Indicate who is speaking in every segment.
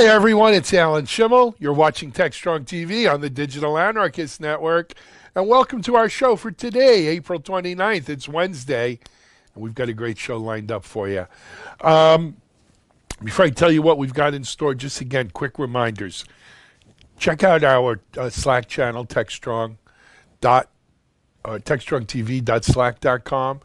Speaker 1: Hey everyone, it's Alan Schimmel. You're watching TechStrong TV on the Digital Anarchist Network. And welcome to our show for today, April 29th. It's Wednesday, and we've got a great show lined up for you. Before I tell you what we've got in store, just again, quick reminders. Check out our Slack channel, TechStrongTV.slack.com.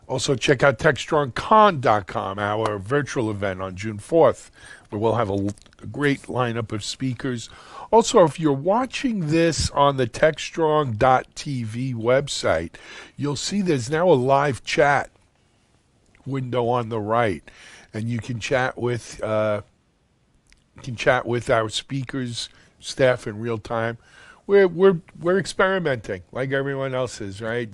Speaker 1: Also, check out TechStrongCon.com, our virtual event on June 4th, where we'll have a great lineup of speakers. Also, if you're watching this on the TechStrong.TV website, you'll see there's now a live chat window on the right, and you can chat with our speakers, staff in real time. We're experimenting like everyone else is, right?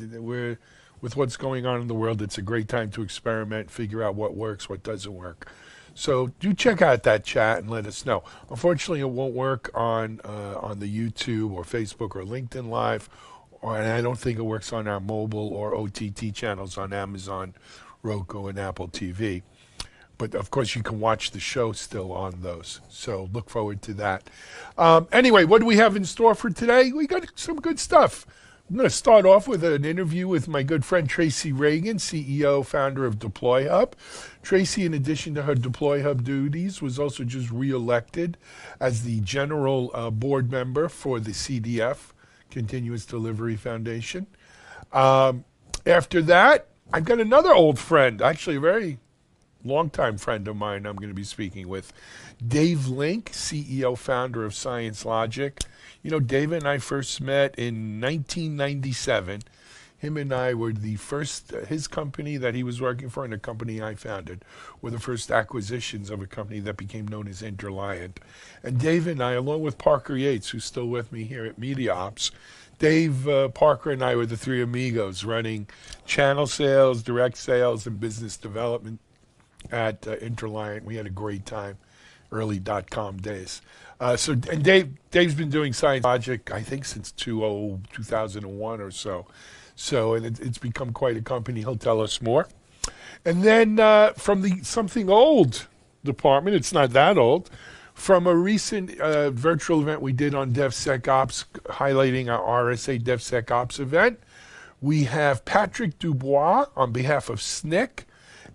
Speaker 1: With what's going on in the world, it's a great time to experiment, figure out what works, what doesn't work. So do check out that chat and let us know. Unfortunately, it won't work on the YouTube or Facebook or LinkedIn Live, and I don't think it works on our mobile or OTT channels on Amazon, Roku, and Apple TV. But of course, you can watch the show still on those. So look forward to that. Anyway, what do we have in store for today? We got some good stuff. I'm going to start off with an interview with my good friend Tracy Reagan, CEO, founder of Deploy Hub. Tracy, in addition to her Deploy Hub duties, was also just reelected as the general board member for the CDF, Continuous Delivery Foundation. After that, I've got another old friend, actually a very longtime friend of mine I'm going to be speaking with, Dave Link, CEO, founder of Science Logic. You know, David and I first met in 1997. Him and I were the first, his company that he was working for and a company I founded were the first acquisitions of a company that became known as Interliant. And Dave and I, along with Parker Yates, who's still with me here at MediaOps, Dave, Parker, and I were the three amigos running channel sales, direct sales, and business development at Interliant. We had a great time, early .com days. And Dave's been doing Science Logic, I think, since 2001 or so. And it's become quite a company. He'll tell us more. And then from the something old department, it's not that old, from a recent virtual event we did on DevSecOps, highlighting our RSA DevSecOps event, we have Patrick Dubois on behalf of SNCC,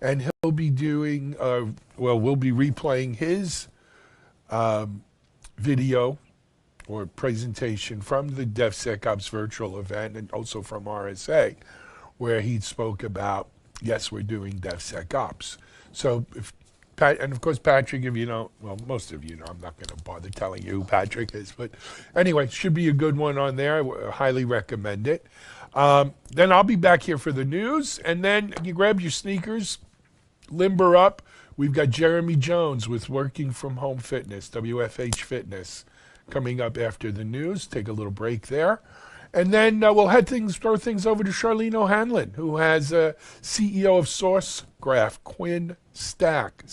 Speaker 1: and he'll be doing, we'll be replaying his video or presentation from the DevSecOps virtual event and also from RSA, where he spoke about, yes, we're doing DevSecOps. So, and of course, Patrick, if you know, well, most of you know, I'm not going to bother telling you who Patrick is, but anyway, should be a good one on there. I highly recommend it. Then I'll be back here for the news, and then you grab your sneakers, limber up. We've got Jeremy Jones with Working From Home Fitness, WFH Fitness, coming up after the news. Take a little break there. And then we'll throw things over to Charlene O'Hanlon, who has CEO of SourceGraph, Quinn Slack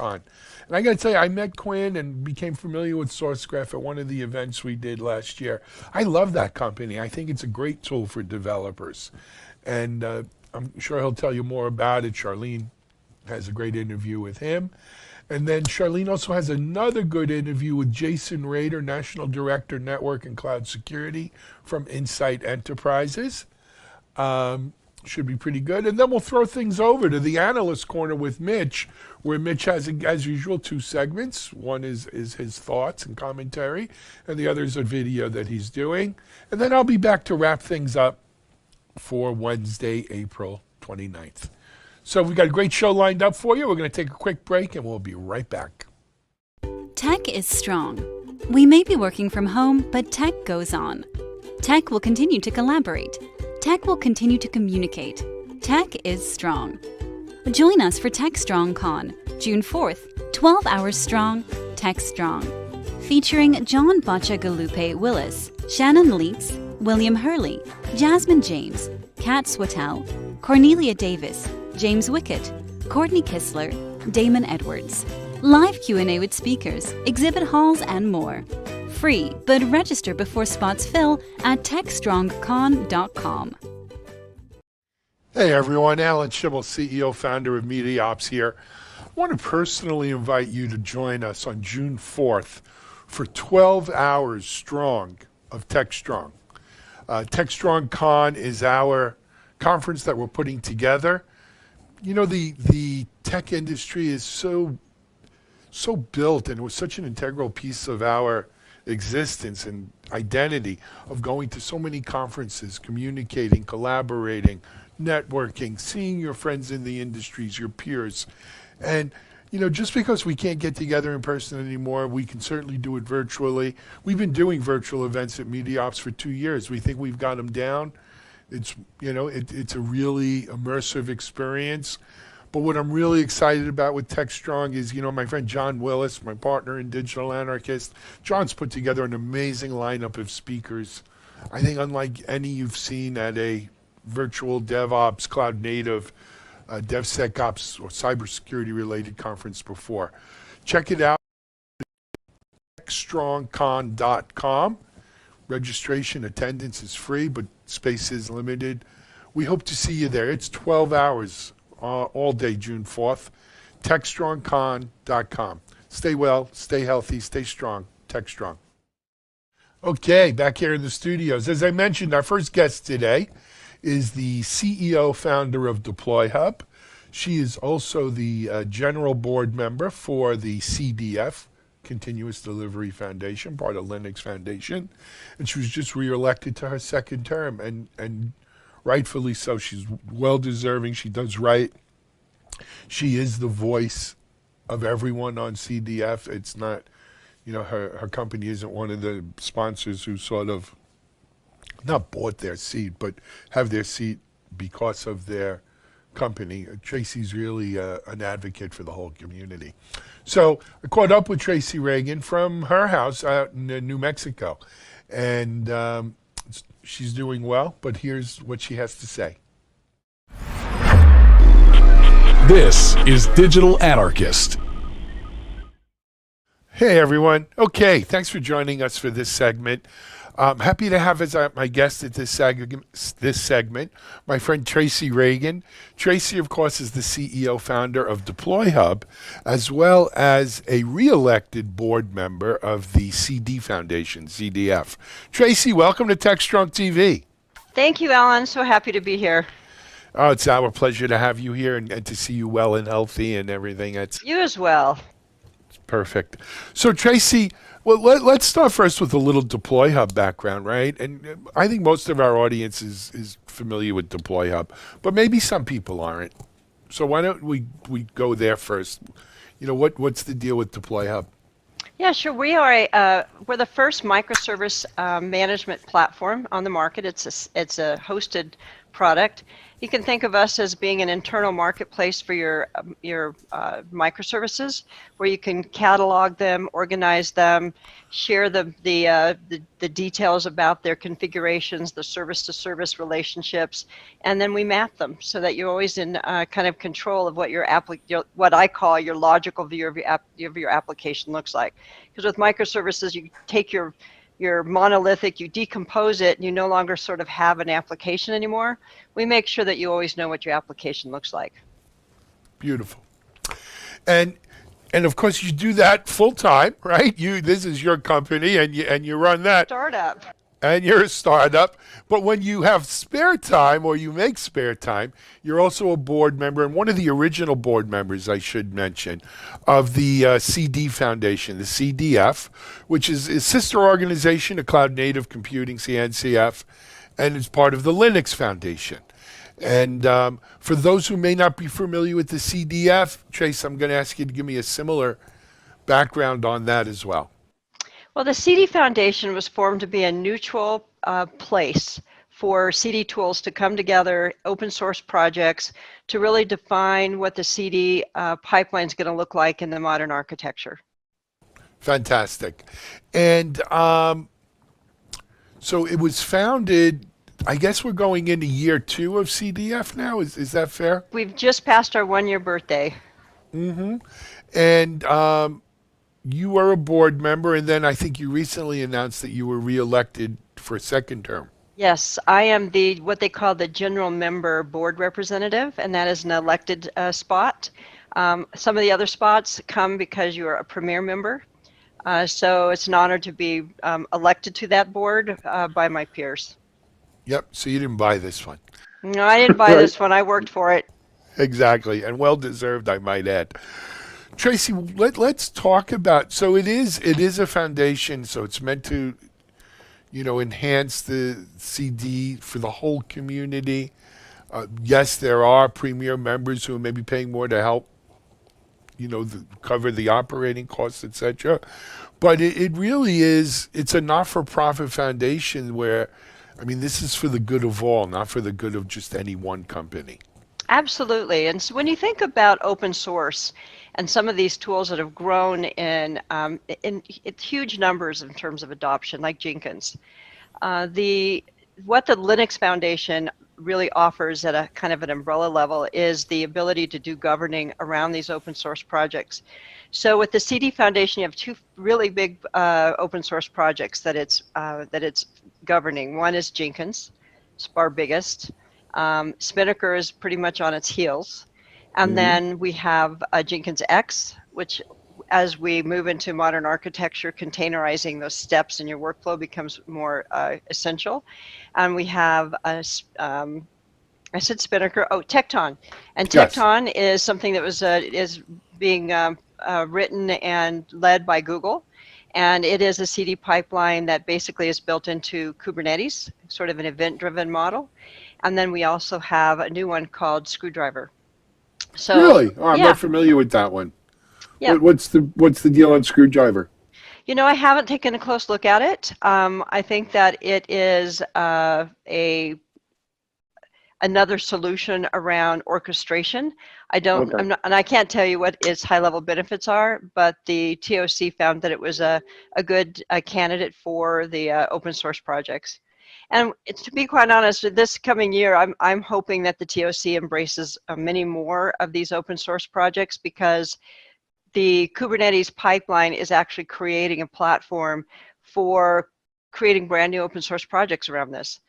Speaker 1: on. And I got to tell you, I met Quinn and became familiar with SourceGraph at one of the events we did last year. I love that company. I think it's a great tool for developers. And I'm sure he'll tell you more about it. Charlene has a great interview with him. And then Charlene also has another good interview with Jason Rader, National Director, Network and Cloud Security from Insight Enterprises. Should be pretty good. And then we'll throw things over to the Analyst Corner with Mitch, where Mitch has, as usual, two segments. One is his thoughts and commentary, and the other is a video that he's doing. And then I'll be back to wrap things up for Wednesday, April 29th. So we've got a great show lined up for you. We're going to take a quick break, and we'll be right back.
Speaker 2: Tech is strong. We may be working from home, but tech goes on. Tech will continue to collaborate. Tech will continue to communicate. Tech is strong. Join us for TechStrong Con, June 4th, 12 hours strong, Tech Strong. Featuring John Bacha-Galupe Willis, Shannon Leeks, William Hurley, Jasmine James, Kat Swatell, Cornelia Davis, James Wickett, Courtney Kistler, Damon Edwards. Live Q&A with speakers, exhibit halls, and more. Free, but register before spots fill at TechStrongCon.com.
Speaker 1: Hey everyone, Alan Schimmel, CEO, founder of MediaOps here. want to personally invite you to join us on June 4th for 12 hours strong of TechStrong. TechStrong Con is our conference that we're putting together. You know, the tech industry is so built, and it was such an integral piece of our existence and identity of going to so many conferences, communicating, collaborating, networking, seeing your friends in the industries, your peers. And you know, just because we can't get together in person anymore, we can certainly do it virtually. We've been doing virtual events at MediaOps for 2 years. We think we've got them down. It's, you know, it's a really immersive experience. But what I'm really excited about with TechStrong is, you know, my friend John Willis, my partner in Digital Anarchist, John's put together an amazing lineup of speakers. I think unlike any you've seen at a virtual DevOps, cloud native, DevSecOps, or cybersecurity related conference before. Check it out, techstrongcon.com. Registration, attendance is free, but space is limited. We hope to see you there. It's 12 hours all day, June 4th. TechStrongCon.com. Stay well, stay healthy, stay strong. TechStrong. Okay, back here in the studios. As I mentioned, our first guest today is the CEO founder of DeployHub. She is also the general board member for the CDF, Continuous Delivery Foundation, part of Linux Foundation. And she was just reelected to her second term, and rightfully so. She's well deserving. She does right. She is the voice of everyone on CDF. It's not, you know, her company isn't one of the sponsors who sort of not bought their seat, but have their seat because of their company. Tracy's really an advocate for the whole community. So I caught up with Tracy Reagan from her house out in New Mexico, and she's doing well, but here's what she has to say.
Speaker 3: This is Digital Anarchist.
Speaker 1: Hey everyone. Okay, thanks for joining us for this segment. I'm happy to have as my guest at this segment my friend Tracy Reagan. Tracy, of course, is the CEO founder of DeployHub, as well as a re-elected board member of the CD Foundation, CDF. Tracy, welcome to TechStrong TV.
Speaker 4: Thank you, Alan. So happy to be here.
Speaker 1: Oh, it's our pleasure to have you here and to see you well and healthy and everything.
Speaker 4: You as well.
Speaker 1: Perfect. So, Tracy, well, let's start first with a little DeployHub background, right? And I think most of our audience is familiar with DeployHub, but maybe some people aren't. So why don't we go there first? You know, what's the deal with DeployHub?
Speaker 4: Yeah, sure. We're the first microservice management platform on the market. It's a hosted product. You can think of us as being an internal marketplace for your microservices, where you can catalog them, organize them, share the details about their configurations, the service-to-service relationships, and then we map them so that you're always in kind of control of what what I call your logical view of your application looks like. Because with microservices, you take your monolithic, you decompose it, and you no longer sort of have an application anymore. We make sure that you always know what your application looks like.
Speaker 1: Beautiful. And of course you do that full time, right? This is your company and you run that.
Speaker 4: Startup.
Speaker 1: And you're a startup, but when you have spare time or you make spare time, you're also a board member, and one of the original board members, I should mention, of the CD Foundation, the CDF, which is a sister organization of Cloud Native Computing, CNCF, and is part of the Linux Foundation. And for those who may not be familiar with the CDF, Trace, I'm going to ask you to give me a similar background on that as well.
Speaker 4: Well, the CD Foundation was formed to be a neutral place for CD tools to come together, open source projects, to really define what the CD pipeline is going to look like in the modern architecture.
Speaker 1: Fantastic. And so it was founded, I guess we're going into year 2 of CDF now. Is that fair?
Speaker 4: We've just passed our 1-year birthday.
Speaker 1: Mm-hmm. And you are a board member, and then I think you recently announced that you were reelected for a second term.
Speaker 4: Yes, I am what they call the general member board representative, and that is an elected spot. Some of the other spots come because you're a premier member. So it's an honor to be elected to that board by my peers.
Speaker 1: Yep. So you didn't buy this one.
Speaker 4: No, I didn't buy this one. I worked for it.
Speaker 1: Exactly, and well deserved, I might add. Tracy, let's talk about. So it is a foundation. So it's meant to, enhance the CD for the whole community. Yes, there are premier members who may be paying more to help, cover the operating costs, etc. But it really is. It's a not-for-profit foundation where, I mean, this is for the good of all, not for the good of just any one company.
Speaker 4: Absolutely. And so when you think about open source and some of these tools that have grown in huge numbers in terms of adoption, like Jenkins, what the Linux Foundation really offers at a kind of an umbrella level is the ability to do governing around these open source projects. So with the CD Foundation, you have two really big open source projects that it's governing. One is Jenkins, it's our biggest. Spinnaker is pretty much on its heels. And then we have Jenkins X, which as we move into modern architecture, containerizing those steps in your workflow becomes more essential. And we have, I said Spinnaker, Tecton. And Tecton is something that is being written and led by Google. And it is a CD pipeline that basically is built into Kubernetes, sort of an event-driven model. And then we also have a new one called Screwdriver. So,
Speaker 1: really? Oh, I'm not familiar with that one.
Speaker 4: Yeah.
Speaker 1: What's the deal on Screwdriver?
Speaker 4: I haven't taken a close look at it. I think that it is another solution around orchestration. And I can't tell you what its high-level benefits are, but the TOC found that it was a good candidate for the open source projects. And to be quite honest, this coming year, I'm hoping that the TOC embraces many more of these open source projects, because the Kubernetes pipeline is actually creating a platform for creating brand new open source projects around this.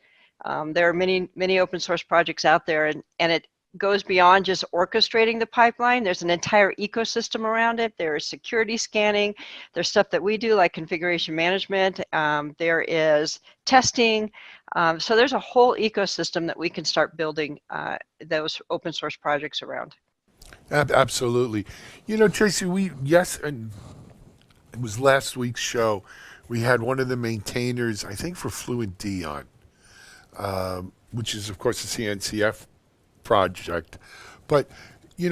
Speaker 4: There are many open source projects out there, and it goes beyond just orchestrating the pipeline. There's an entire ecosystem around it. There is security scanning. There's stuff that we do like configuration management. There is testing. So there's a whole ecosystem that we can start building those open source projects around.
Speaker 1: Absolutely. Tracy, and it was last week's show. We had one of the maintainers, I think, for FluentD on, which is, of course, the CNCF project. But he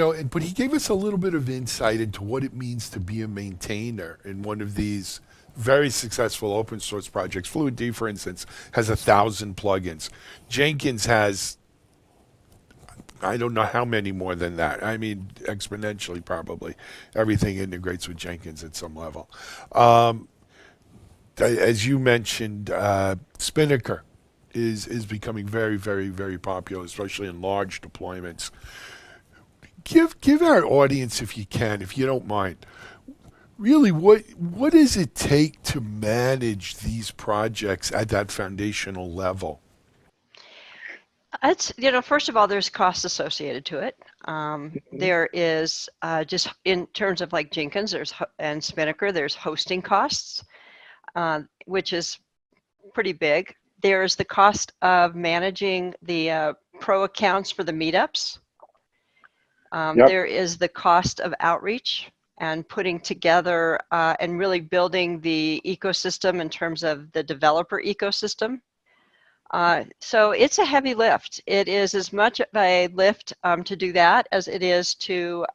Speaker 1: gave us a little bit of insight into what it means to be a maintainer in one of these very successful open source projects. FluentD, for instance, has 1,000 plugins. Jenkins has, I don't know how many more than that. I mean, exponentially probably. Everything integrates with Jenkins at some level. As you mentioned, Spinnaker is becoming very, very, very popular, especially in large deployments. Give our audience, if you can, if you don't mind, really what does it take to manage these projects at that foundational level?
Speaker 4: It's, first of all, there's costs associated to it. There is just in terms of like Jenkins, and Spinnaker, there's hosting costs, which is pretty big. There's the cost of managing the pro accounts for the meetups. There is the cost of outreach and putting together and really building the ecosystem in terms of the developer ecosystem. So it's a heavy lift. It is as much of a lift to do that as it is to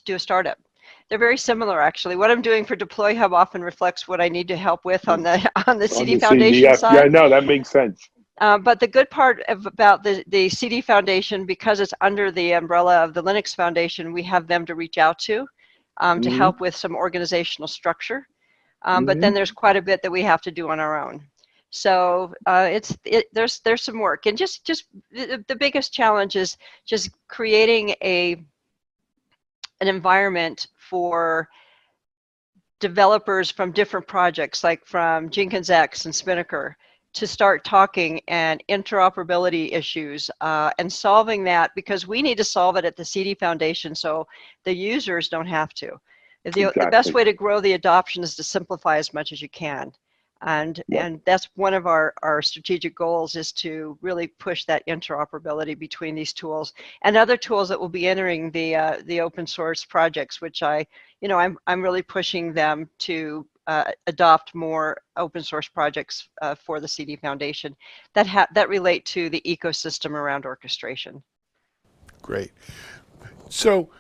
Speaker 4: do a startup. They're very similar, actually. What I'm doing for Deploy Hub often reflects what I need to help with on the CD Foundation side.
Speaker 5: Yeah, no, that makes sense.
Speaker 4: But the good part about the CD Foundation, because it's under the umbrella of the Linux Foundation, we have them to reach out to help with some organizational structure. But then there's quite a bit that we have to do on our own. So there's some work, and just the biggest challenge is just creating an environment for developers from different projects, like from Jenkins X and Spinnaker, to start talking and interoperability issues and solving that, because we need to solve it at the CD Foundation so the users don't have to. The best way to grow the adoption is to simplify as much as you can. And that's one of our strategic goals, is to really push that interoperability between these tools and other tools that will be entering the open source projects, which I'm really pushing them to adopt more open source projects for the CD Foundation that relate to the ecosystem around orchestration.
Speaker 1: Great. So,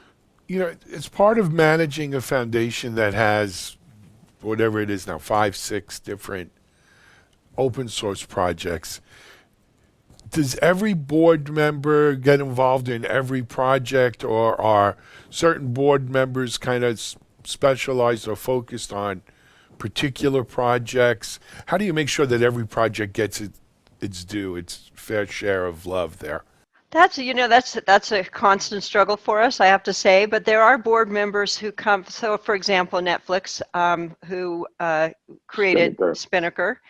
Speaker 1: it's part of managing a foundation that has whatever it is now, 5, 6 different open source projects. Does every board member get involved in every project, or are certain board members kind of specialized or focused on particular projects? How do you make sure that every project gets its due, its fair share of love there?
Speaker 4: That's a constant struggle for us, I have to say. But there are board members who come. So, for example, Netflix, who created Spinnaker,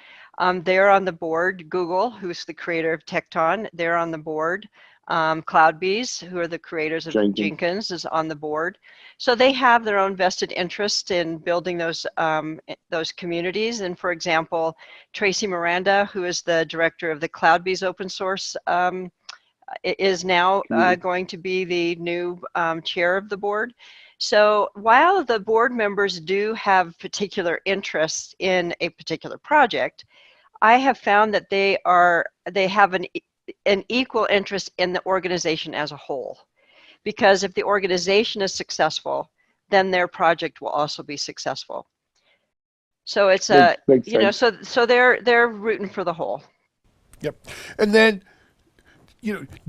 Speaker 4: they're on the board. Google, who's the creator of Tecton, they're on the board. CloudBees, who are the creators of Jenkins, is on the board. So they have their own vested interest in building those communities. And for example, Tracy Miranda, who is the director of the CloudBees open source, is now going to be the new chair of the board. So while the board members do have particular interests in a particular project, I have found that they have an equal interest in the organization as a whole. Because if the organization is successful, then their project will also be successful. So it's so they're rooting for the whole.
Speaker 1: Yep. And then,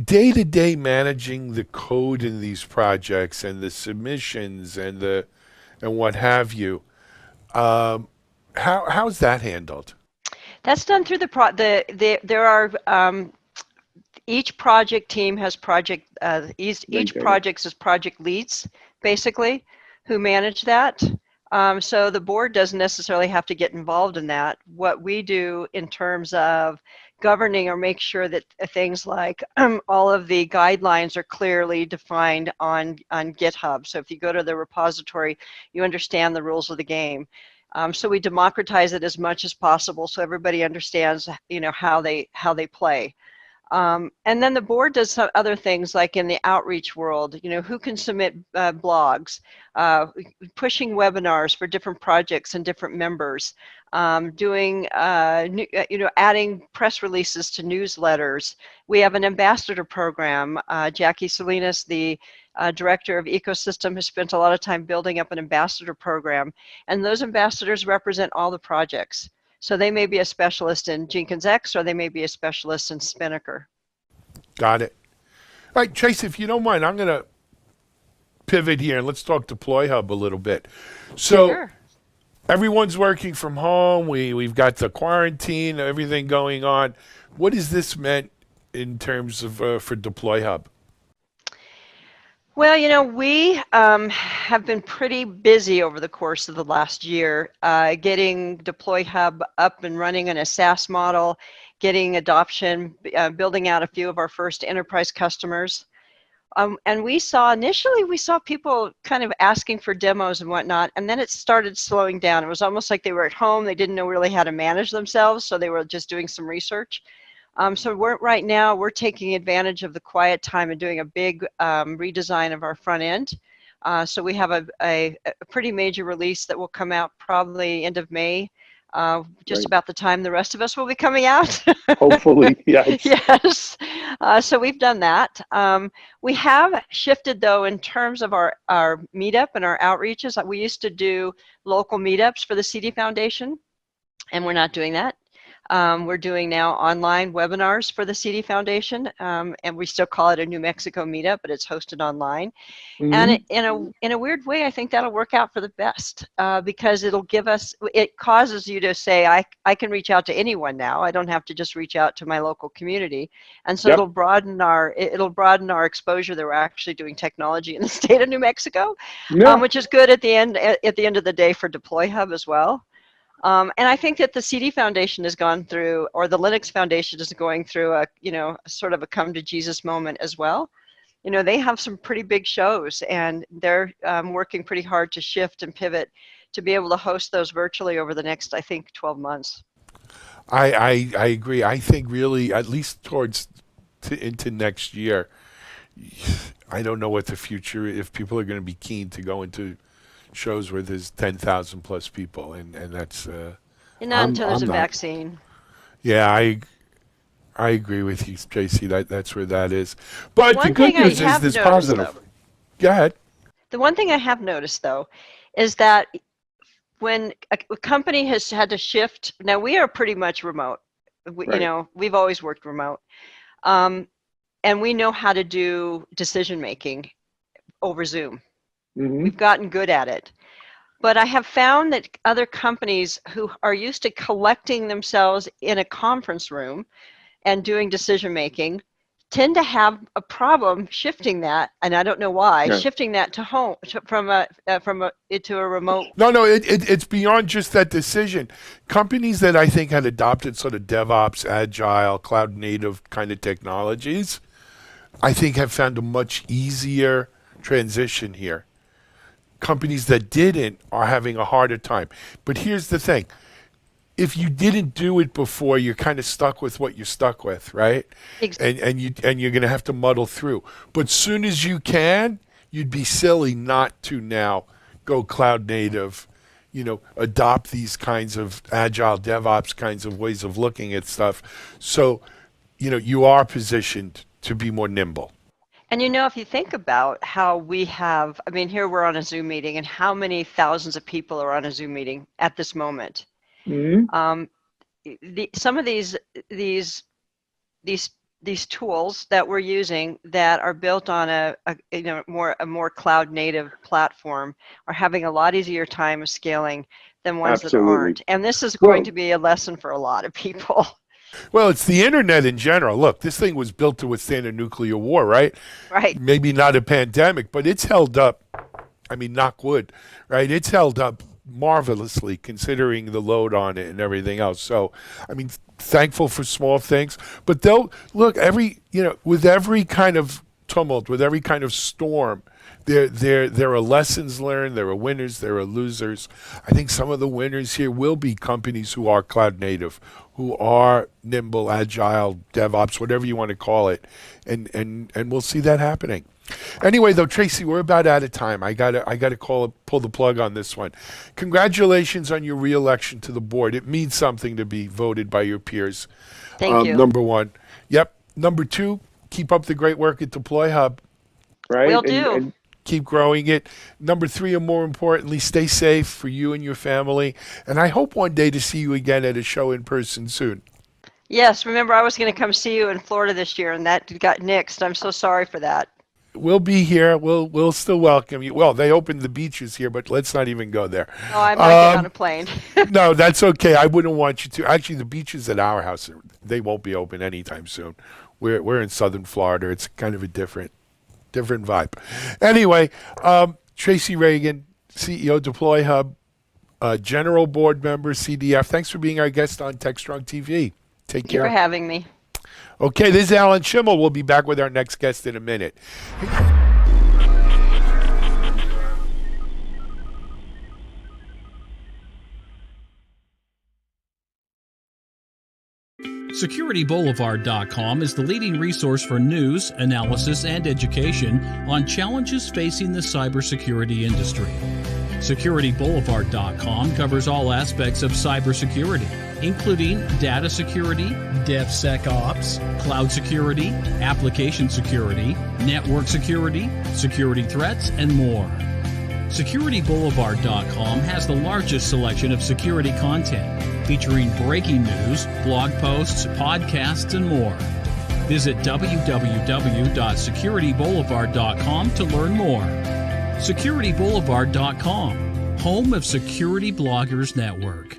Speaker 1: day-to-day managing the code in these projects and the submissions and what have you, how's that handled?
Speaker 4: That's done through there are each project team has each project has project leads, basically, who manage that. So the board doesn't necessarily have to get involved in that. What we do in terms of governing or make sure that things like all of the guidelines are clearly defined on GitHub. So if you go to the repository, you understand the rules of the game. So we democratize it as much as possible so everybody understands, how they play. And then the board does some other things, like in the outreach world, who can submit blogs, pushing webinars for different projects and different members, doing, adding press releases to newsletters. We have an ambassador program. Jackie Salinas, the director of ecosystem, has spent a lot of time building up an ambassador program, and those ambassadors represent all the projects. So they may be a specialist in Jenkins X, or they may be a specialist in Spinnaker.
Speaker 1: Got it. All right, Trace, if you don't mind, I'm going to pivot here and let's talk Deploy Hub a little bit. So
Speaker 4: sure.
Speaker 1: Everyone's working from home. We've got the quarantine, everything going on. What has this meant in terms of for Deploy Hub?
Speaker 4: Well, we have been pretty busy over the course of the last year, getting Deploy Hub up and running in a SaaS model, getting adoption, building out a few of our first enterprise customers. And initially we saw people kind of asking for demos and whatnot, and then it started slowing down. It was almost like they were at home. They didn't know really how to manage themselves, so they were just doing some research. So right now we're taking advantage of the quiet time and doing a big redesign of our front end. So we have a pretty major release that will come out probably end of May, just about the time the rest of us will be coming out.
Speaker 5: Hopefully, yes.
Speaker 4: Yes. So we've done that. We have shifted, though, in terms of our meetup and our outreaches. We used to do local meetups for the CD Foundation, and we're not doing that. We're doing now online webinars for the CD Foundation, and we still call it a New Mexico meetup, but it's hosted online. Mm-hmm. And in a weird way, I think that'll work out for the best, because it causes you to say, I can reach out to anyone now. I don't have to just reach out to my local community, and so it'll broaden our exposure that we're actually doing technology in the state of New Mexico, which is good at the end of the day for Deploy Hub as well. And I think that the CD Foundation has gone through, or the Linux Foundation is going through a, sort of a come to Jesus moment as well. They have some pretty big shows, and they're working pretty hard to shift and pivot to be able to host those virtually over the next, I think, 12 months.
Speaker 1: I agree. I think really, at least into next year, I don't know what the future, if people are going to be keen to go into shows where there's 10,000 plus people, and that's
Speaker 4: Not until there's a vaccine.
Speaker 1: Yeah, I agree with you, JC. That's where that is. But the good news is there's positive. Go ahead.
Speaker 4: The one thing I have noticed, though, is that when a company has had to shift, now we are pretty much remote.
Speaker 1: Right.
Speaker 4: We've always worked remote. And we know how to do decision making over Zoom.
Speaker 5: Mm-hmm.
Speaker 4: We've gotten good at it. But I have found that other companies who are used to collecting themselves in a conference room and doing decision making tend to have a problem shifting that, and I don't know why, shifting that to home to a remote.
Speaker 1: No, it's beyond just that decision. Companies that I think had adopted sort of DevOps, agile, cloud native kind of technologies, I think have found a much easier transition here. Companies that didn't are having a harder time. But here's the thing. If you didn't do it before, you're kind of stuck with what you're stuck with, right?
Speaker 4: Exactly.
Speaker 1: And you're going to have to muddle through. But soon as you can, you'd be silly not to now go cloud native, adopt these kinds of agile DevOps kinds of ways of looking at stuff. So, you are positioned to be more nimble.
Speaker 4: And if you think about how we have, here we're on a Zoom meeting, and how many thousands of people are on a Zoom meeting at this moment.
Speaker 5: Mm-hmm.
Speaker 4: Some of these tools that we're using that are built on a more cloud native platform are having a lot easier time of scaling than ones that aren't. And this is going to be a lesson for a lot of people.
Speaker 1: Well, it's the internet in general. Look, this thing was built to withstand a nuclear war, right?
Speaker 4: Right.
Speaker 1: Maybe not a pandemic, but it's held up. Knock wood, right? It's held up marvelously considering the load on it and everything else. So, thankful for small things. But look, with every kind of tumult, with every kind of storm, there are lessons learned, there are winners, there are losers. I think some of the winners here will be companies who are cloud native, who are nimble, agile, DevOps, whatever you want to call it. And we'll see that happening. Anyway, though, Tracy, we're about out of time. I gotta pull the plug on this one. Congratulations on your re-election to the board. It means something to be voted by your peers.
Speaker 4: Thank you.
Speaker 1: Number one. Yep. Number two, keep up the great work at Deploy Hub.
Speaker 5: Right.
Speaker 4: Will do.
Speaker 5: And
Speaker 1: keep growing it. Number three, and more importantly, stay safe for you and your family. And I hope one day to see you again at a show in person soon.
Speaker 4: Yes. Remember, I was going to come see you in Florida this year, and that got nixed. I'm so sorry for that.
Speaker 1: We'll be here. We'll still welcome you. Well, they opened the beaches here, but let's not even go there.
Speaker 4: Oh, I might get on a plane.
Speaker 1: No, that's okay. I wouldn't want you to. Actually, the beaches at our house, they won't be open anytime soon. We're in southern Florida. It's kind of a different vibe. Anyway, Tracy Reagan, CEO Deploy Hub, General Board Member, CDF. Thanks for being our guest on TechStrong TV. Take care.
Speaker 4: Thank you for having me.
Speaker 1: Okay, this is Alan Schimmel. We'll be back with our next guest in a minute.
Speaker 6: SecurityBoulevard.com is the leading resource for news, analysis, and education on challenges facing the cybersecurity industry. SecurityBoulevard.com covers all aspects of cybersecurity, including data security, DevSecOps, cloud security, application security, network security, security threats, and more. SecurityBoulevard.com has the largest selection of security content, featuring breaking news, blog posts, podcasts, and more. Visit www.securityboulevard.com to learn more. SecurityBoulevard.com, home of Security Bloggers Network.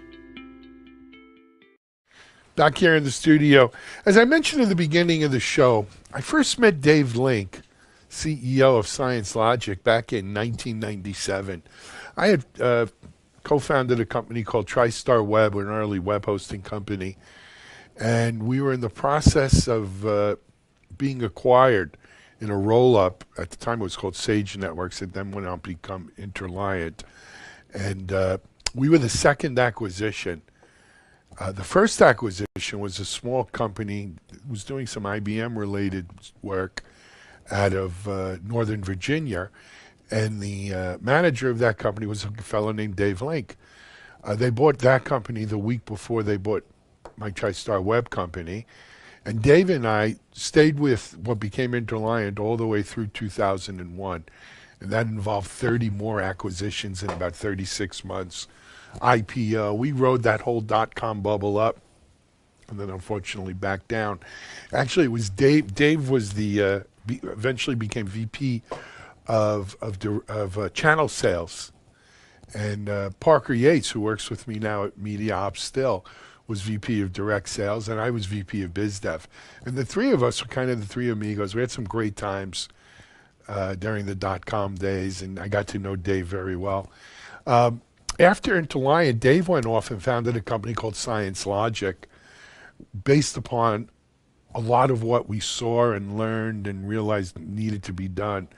Speaker 1: Back here in the studio. As I mentioned at the beginning of the show, I first met Dave Link, CEO of Science Logic, back in 1997. I had co-founded a company called TriStar Web, an early web hosting company. And we were in the process of being acquired in a roll-up. At the time it was called Sage Networks. It then went on to become Interliant. And we were the second acquisition. The first acquisition was a small company that was doing some IBM-related work out of Northern Virginia. And the manager of that company was a fellow named Dave Link. They bought that company the week before they bought my TriStar Web company. And Dave and I stayed with what became Interliant all the way through 2001. And that involved 30 more acquisitions in about 36 months. IPO. We rode that whole .com bubble up and then unfortunately back down. Actually, it was Dave. Dave was the, eventually became VP of channel sales. And Parker Yates, who works with me now at Media Ops still, was VP of direct sales, and I was VP of biz dev. And the three of us were kind of the three amigos. We had some great times during the .com days, and I got to know Dave very well. After Interliant, Dave went off and founded a company called Science Logic, based upon a lot of what we saw and learned and realized needed to be done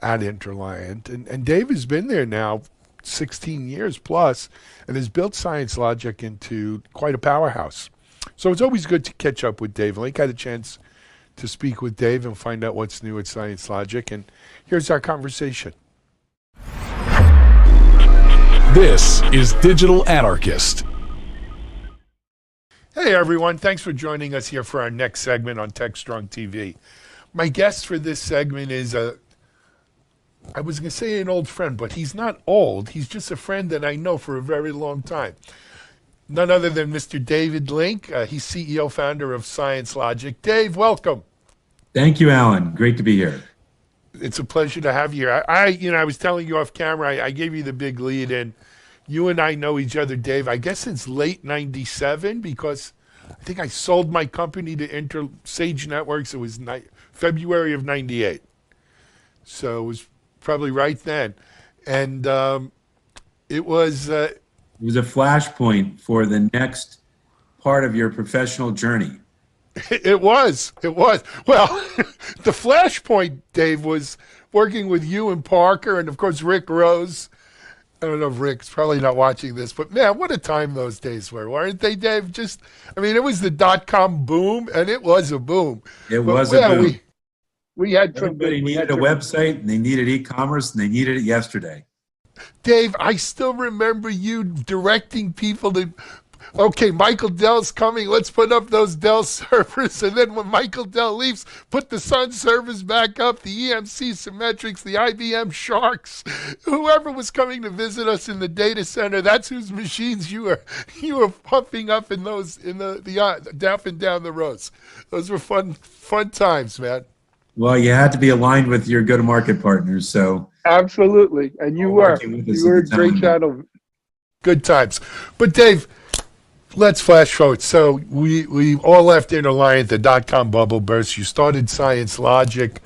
Speaker 1: at Interliant. And Dave has been there now 16 years plus and has built Science Logic into quite a powerhouse. So it's always good to catch up with Dave. Link had a chance to speak with Dave and find out what's new at Science Logic. And here's our conversation.
Speaker 3: This is Digital Anarchist.
Speaker 1: Hey everyone, thanks for joining us here for our next segment on TechStrong TV. My guest for this segment is I was going to say an old friend, but he's not old. He's just a friend that I know for a very long time. None other than Mr. David Link. He's CEO, founder of Science Logic. Dave, welcome.
Speaker 7: Thank you, Alan. Great to be here.
Speaker 1: It's a pleasure to have you here. I was telling you off camera, I gave you the big lead, and you and I know each other, Dave. I guess it's late '97 because I think I sold my company to Sage Networks. It was February of '98, so it was probably right then, and it was a
Speaker 7: flashpoint for the next part of your professional journey.
Speaker 1: It was. Well, the flashpoint, Dave, was working with you and Parker, and of course Rick Rose. I don't know if Rick's probably not watching this, but man, what a time those days were, weren't they, Dave? It was the .com boom, and it was a boom.
Speaker 7: It was a boom.
Speaker 1: We had
Speaker 7: everybody needed a website, and they needed e-commerce, and they needed it yesterday.
Speaker 1: Dave, I still remember you directing people to, okay, Michael Dell's coming, let's put up those Dell servers, and then when Michael Dell leaves, put the Sun servers back up, the EMC Symmetrics, the IBM Sharks, whoever was coming to visit us in the data center, that's whose machines you were pumping up in those, up and down the rows. Those were fun times, man.
Speaker 7: Well, you had to be aligned with your go-to-market partners, so.
Speaker 5: Absolutely, and you were a great channel.
Speaker 1: Good times. But Dave, let's flash forward. So we all left Interliant, the .com bubble burst. You started Science Logic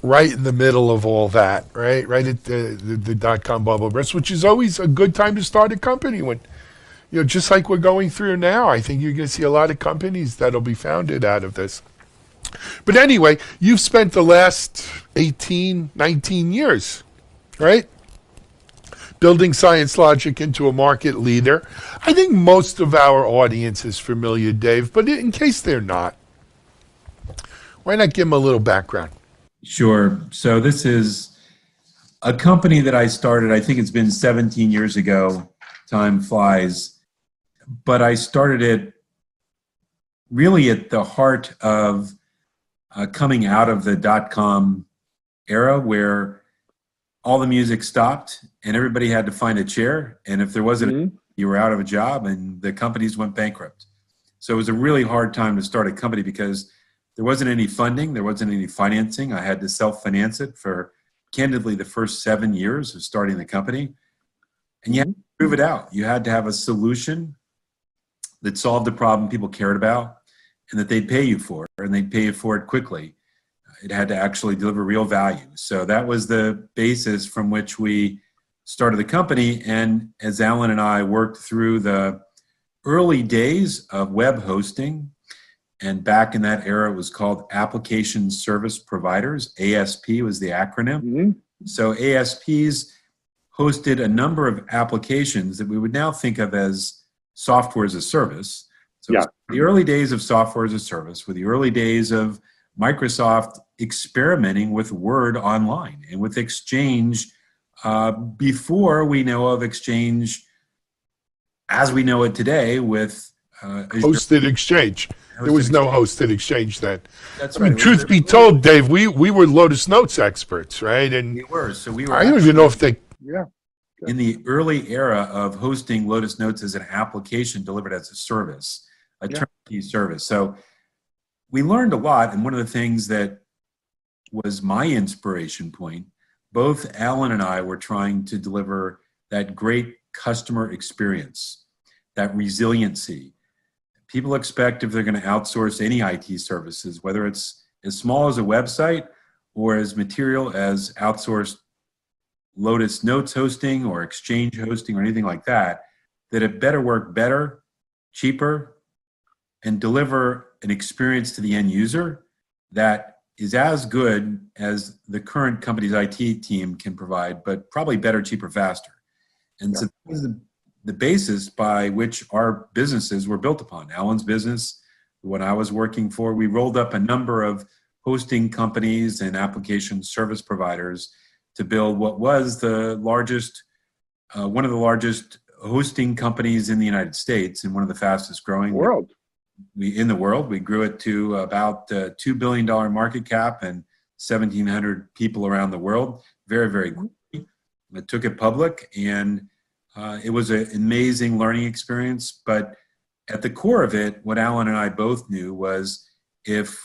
Speaker 1: right in the middle of all that, right? Right at the .com bubble burst, which is always a good time to start a company when, just like we're going through now. I think you're going to see a lot of companies that'll be founded out of this. But anyway, you've spent the last 18, 19 years, right? Building Science Logic into a market leader. I think most of our audience is familiar, Dave, but in case they're not, why not give them a little background?
Speaker 7: Sure. So this is a company that I started, I think it's been 17 years ago. Time flies. But I started it really at the heart of coming out of the .com era where all the music stopped and everybody had to find a chair. And if there wasn't, you were out of a job and the companies went bankrupt. So it was a really hard time to start a company because there wasn't any funding, there wasn't any financing. I had to self-finance it for, candidly, the first 7 years of starting the company. And you had to prove it out. You had to have a solution that solved the problem people cared about and that they'd pay you for, and they'd pay you for it quickly. It had to actually deliver real value. So that was the basis from which we started the company. And as Alan and I worked through the early days of web hosting, and back in that era, it was called Application Service Providers. ASP was the acronym.
Speaker 5: Mm-hmm.
Speaker 7: So ASPs hosted a number of applications that we would now think of as software as a service. So
Speaker 5: Yeah.
Speaker 7: it was the early days of software as a service were the early days of Microsoft experimenting with Word online and with Exchange before we know of Exchange as we know it today with
Speaker 1: Hosted Exchange. There was no hosted Exchange then.
Speaker 7: That's
Speaker 1: I mean,
Speaker 7: right.
Speaker 1: truth be told, Dave, we were Lotus Notes experts, right? And
Speaker 7: We were. So we were
Speaker 1: I don't even know if they.
Speaker 5: Yeah.
Speaker 7: in the early era of hosting Lotus Notes as an application delivered as a service, a turnkey service. So we learned a lot. And one of the things that was my inspiration point, both Alan and I were trying to deliver that great customer experience, that resiliency. People expect if they're going to outsource any IT services, whether it's as small as a website or as material as outsourced Lotus Notes hosting or Exchange hosting or anything like that, that it better work better, cheaper, and deliver an experience to the end user that is as good as the current company's IT team can provide, but probably better, cheaper, faster. And so that was the basis by which our businesses were built upon. Alan's business, when I was working for, we rolled up a number of hosting companies and application service providers to build what was the largest, one of the largest hosting companies in the United States and one of the fastest growing in the world. We grew it to about $2 billion market cap and 1,700 people around the world. Very, very quickly. I took it public, and it was an amazing learning experience. But at the core of it, what Alan and I both knew was if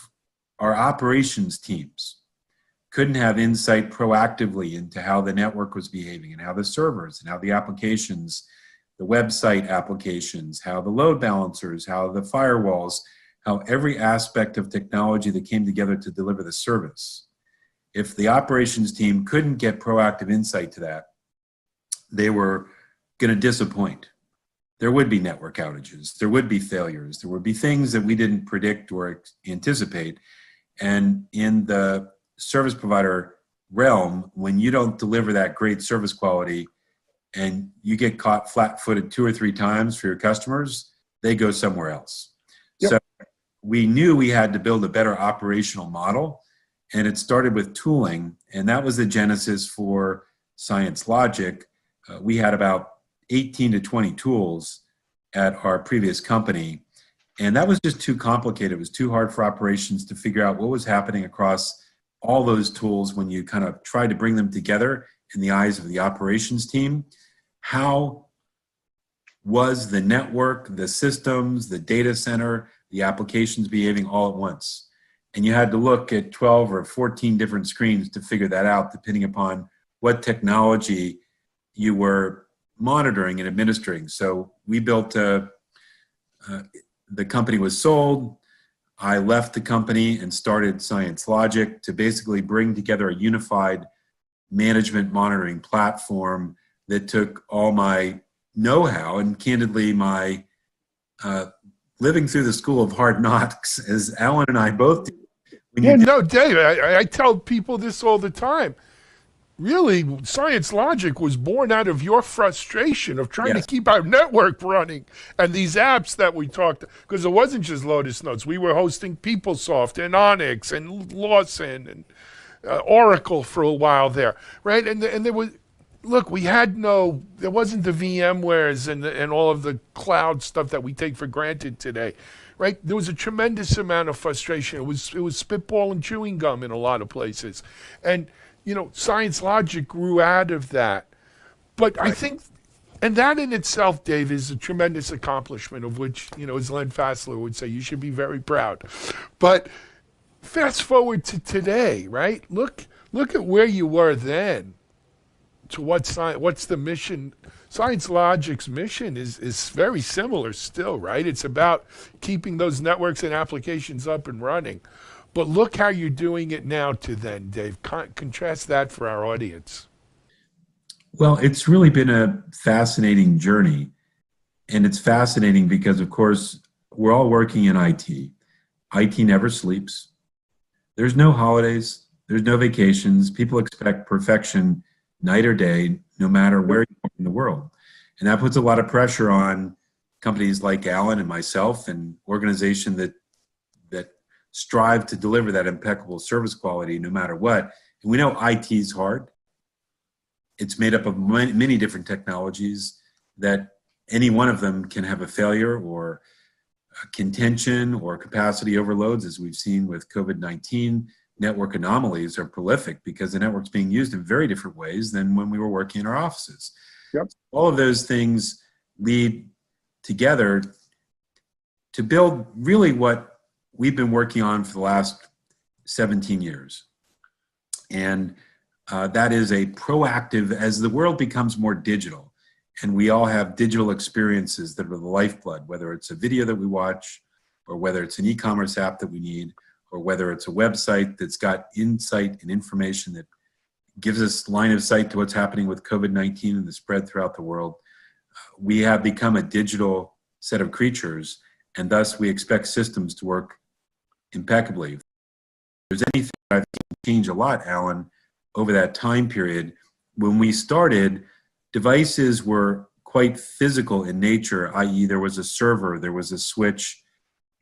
Speaker 7: our operations teams couldn't have insight proactively into how the network was behaving and how the servers and how the applications, the website applications, how the load balancers, how the firewalls, how every aspect of technology that came together to deliver the service. If the operations team couldn't get proactive insight to that, they were going to disappoint. There would be network outages. There would be failures. There would be things that we didn't predict or anticipate. And in the service provider realm, when you don't deliver that great service quality and you get caught flat-footed 2 or 3 times for your customers, they go somewhere else.
Speaker 5: Yep.
Speaker 7: So we knew we had to build a better operational model, and it started with tooling, and that was the genesis for Science Logic. We had about 18 to 20 tools at our previous company, and that was just too complicated. It was too hard for operations to figure out what was happening across all those tools when you kind of tried to bring them together in the eyes of the operations team. How was the network, the systems, the data center, the applications behaving all at once? And you had to look at 12 or 14 different screens to figure that out, depending upon what technology you were monitoring and administering. So we built the company was sold. I left the company and started Science Logic to basically bring together a unified management monitoring platform that took all my know-how and candidly my living through the school of hard knocks, as Alan and I both did.
Speaker 1: Dave, I tell people this all the time. Really, Science Logic was born out of your frustration of trying to keep our network running and these apps that we talked, because it wasn't just Lotus Notes. We were hosting PeopleSoft and Onyx and Lawson and Oracle for a while there, right? And there was, look, there wasn't the VMwares and all of the cloud stuff that we take for granted today, right? There was a tremendous amount of frustration. It was spitball and chewing gum in a lot of places. And Science Logic grew out of that. But I think, and that in itself, Dave, is a tremendous accomplishment of which, as Len Fassler would say, you should be very proud. But fast forward to today, right? Look at where you were then to what's the mission. Science Logic's mission is very similar still, right? It's about keeping those networks and applications up and running. But look how you're doing it now to then, Dave. Contrast that for our audience.
Speaker 7: Well, it's really been a fascinating journey. And it's fascinating because, of course, we're all working in IT. IT never sleeps. There's no holidays. There's no vacations. People expect perfection night or day, no matter where you are in the world. And that puts a lot of pressure on companies like Alan and myself and organizations that strive to deliver that impeccable service quality no matter what. And we know IT is hard. It's made up of many different technologies that any one of them can have a failure or a contention or capacity overloads, as we've seen with COVID-19. Network anomalies are prolific because the network's being used in very different ways than when we were working in our offices.
Speaker 5: Yep.
Speaker 7: All of those things lead together to build really what we've been working on for the last 17 years. And that is a proactive, as the world becomes more digital, and we all have digital experiences that are the lifeblood, whether it's a video that we watch, or whether it's an e-commerce app that we need, or whether it's a website that's got insight and information that gives us line of sight to what's happening with COVID-19 and the spread throughout the world. We have become a digital set of creatures, and thus we expect systems to work impeccably. If there's anything that I've seen change a lot, Alan, over that time period, when we started, devices were quite physical in nature, i.e. there was a server, there was a switch,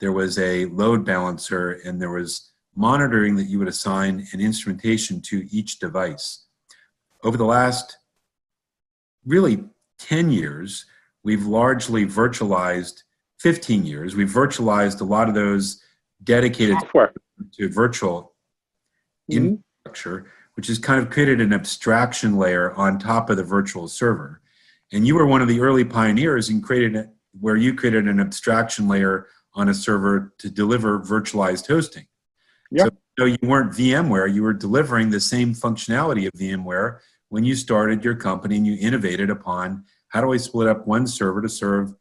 Speaker 7: there was a load balancer, and there was monitoring that you would assign and instrumentation to each device. Over the last really 10 years, we've largely virtualized, 15 years, we've virtualized a lot of those dedicated
Speaker 5: Software.
Speaker 7: to virtual infrastructure, which has kind of created an abstraction layer on top of the virtual server. And you were one of the early pioneers in creating it, where you created an abstraction layer on a server to deliver virtualized hosting.
Speaker 5: Yep.
Speaker 7: So you weren't VMware, you were delivering the same functionality of VMware when you started your company, and you innovated upon how do I split up one server to serve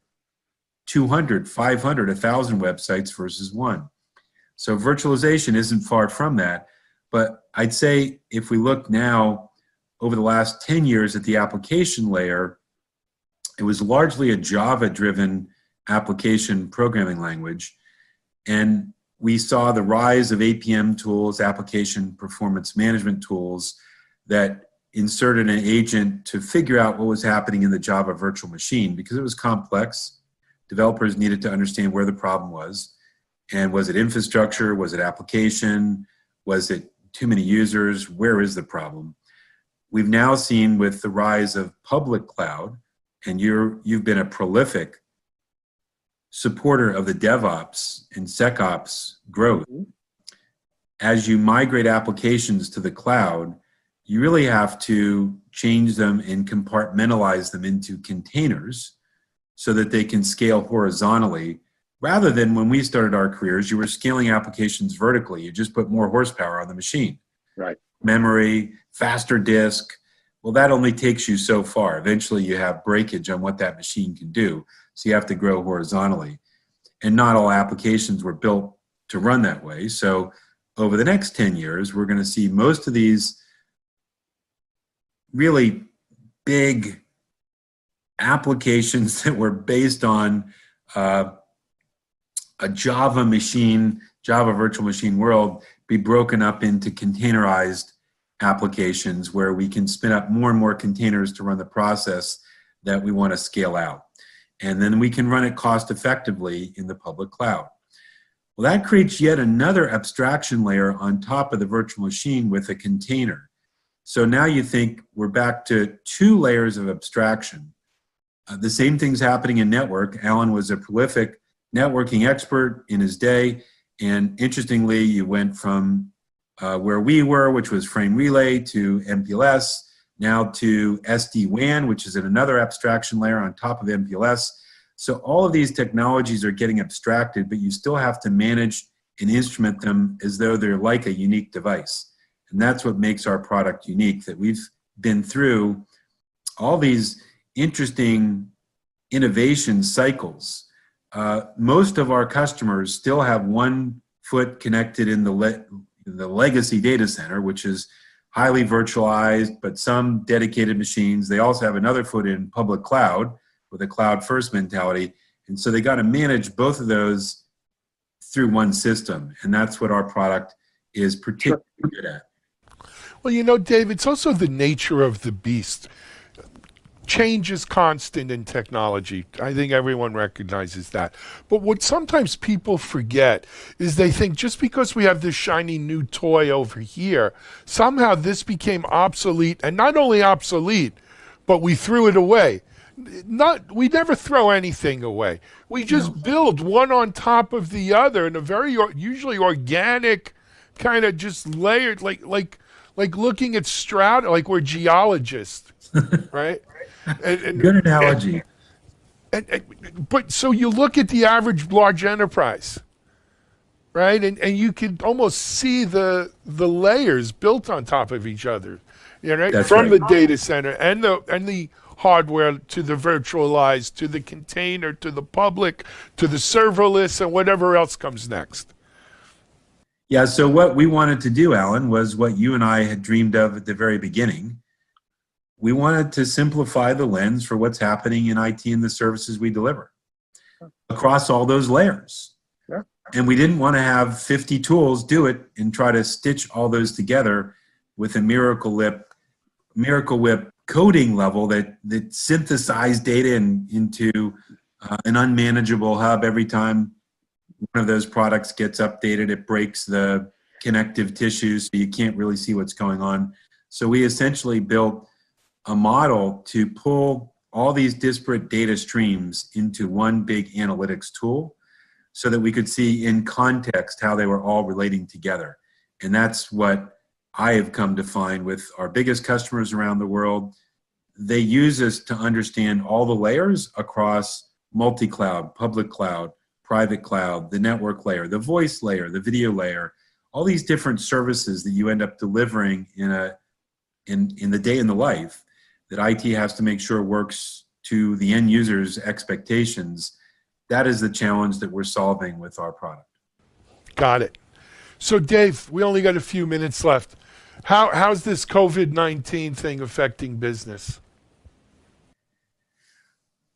Speaker 7: 200, 500, 1,000 websites versus one. So virtualization isn't far from that. But I'd say if we look now over the last 10 years at the application layer, it was largely a Java-driven application programming language. And we saw the rise of APM tools, application performance management tools, that inserted an agent to figure out what was happening in the Java virtual machine because it was complex. Developers needed to understand where the problem was. And was it infrastructure? Was it application? Was it too many users? Where is the problem? We've now seen with the rise of public cloud, and you've been a prolific supporter of the DevOps and SecOps growth. As you migrate applications to the cloud, you really have to change them and compartmentalize them into containers so that they can scale horizontally, rather than when we started our careers, you were scaling applications vertically. You just put more horsepower on the machine.
Speaker 5: Right.
Speaker 7: Memory, faster disk. Well, that only takes you so far. Eventually you have breakage on what that machine can do. So you have to grow horizontally. And not all applications were built to run that way. So over the next 10 years, we're going to see most of these really big applications that were based on a Java machine, Java virtual machine world, be broken up into containerized applications where we can spin up more and more containers to run the process that we want to scale out. And then we can run it cost effectively in the public cloud. Well, that creates yet another abstraction layer on top of the virtual machine with a container. So now you think we're back to 2 layers of abstraction. The same thing's happening in network. Alan was a prolific networking expert in his day. And interestingly, you went from where we were, which was frame relay, to MPLS, now to SD-WAN, which is another abstraction layer on top of MPLS. So all of these technologies are getting abstracted, but you still have to manage and instrument them as though they're like a unique device. And that's what makes our product unique, that we've been through all these interesting innovation cycles. Most of our customers still have one foot connected in the legacy data center, which is highly virtualized, but some dedicated machines. They also have another foot in public cloud with a cloud first mentality. And so they got to manage both of those through one system. And that's what our product is particularly good at.
Speaker 1: Well, you know, Dave, it's also the nature of the beast. Change is constant in technology. I think everyone recognizes that. But what sometimes people forget is they think just because we have this shiny new toy over here, somehow this became obsolete, and not only obsolete, but we threw it away. We never throw anything away. We just build one on top of the other in a very usually organic kind of just layered, like looking at Stroud, like we're geologists, right? And
Speaker 7: good analogy.
Speaker 1: But so you look at the average large enterprise, right? And you can almost see the layers built on top of each other, you know, right? From the data center and the hardware to the virtualized, to the container, to the public, to the serverless, and whatever else comes next.
Speaker 7: Yeah, so what we wanted to do, Alan, was what you and I had dreamed of at the very beginning. We wanted to simplify the lens for what's happening in IT and the services we deliver across all those layers.
Speaker 5: Yeah.
Speaker 7: And we didn't want to have 50 tools do it and try to stitch all those together with a Miracle Whip coding level that synthesized data into an unmanageable hub. Every time one of those products gets updated, it breaks the connective tissue, so you can't really see what's going on. So we essentially built a model to pull all these disparate data streams into one big analytics tool so that we could see in context how they were all relating together. And that's what I have come to find with our biggest customers around the world. They use us to understand all the layers across multi-cloud, public cloud, private cloud, the network layer, the voice layer, the video layer, all these different services that you end up delivering in the day in the life that IT has to make sure works to the end user's expectations. That is the challenge that we're solving with our product.
Speaker 1: Got it. So Dave, we only got a few minutes left. How's this COVID-19 thing affecting business?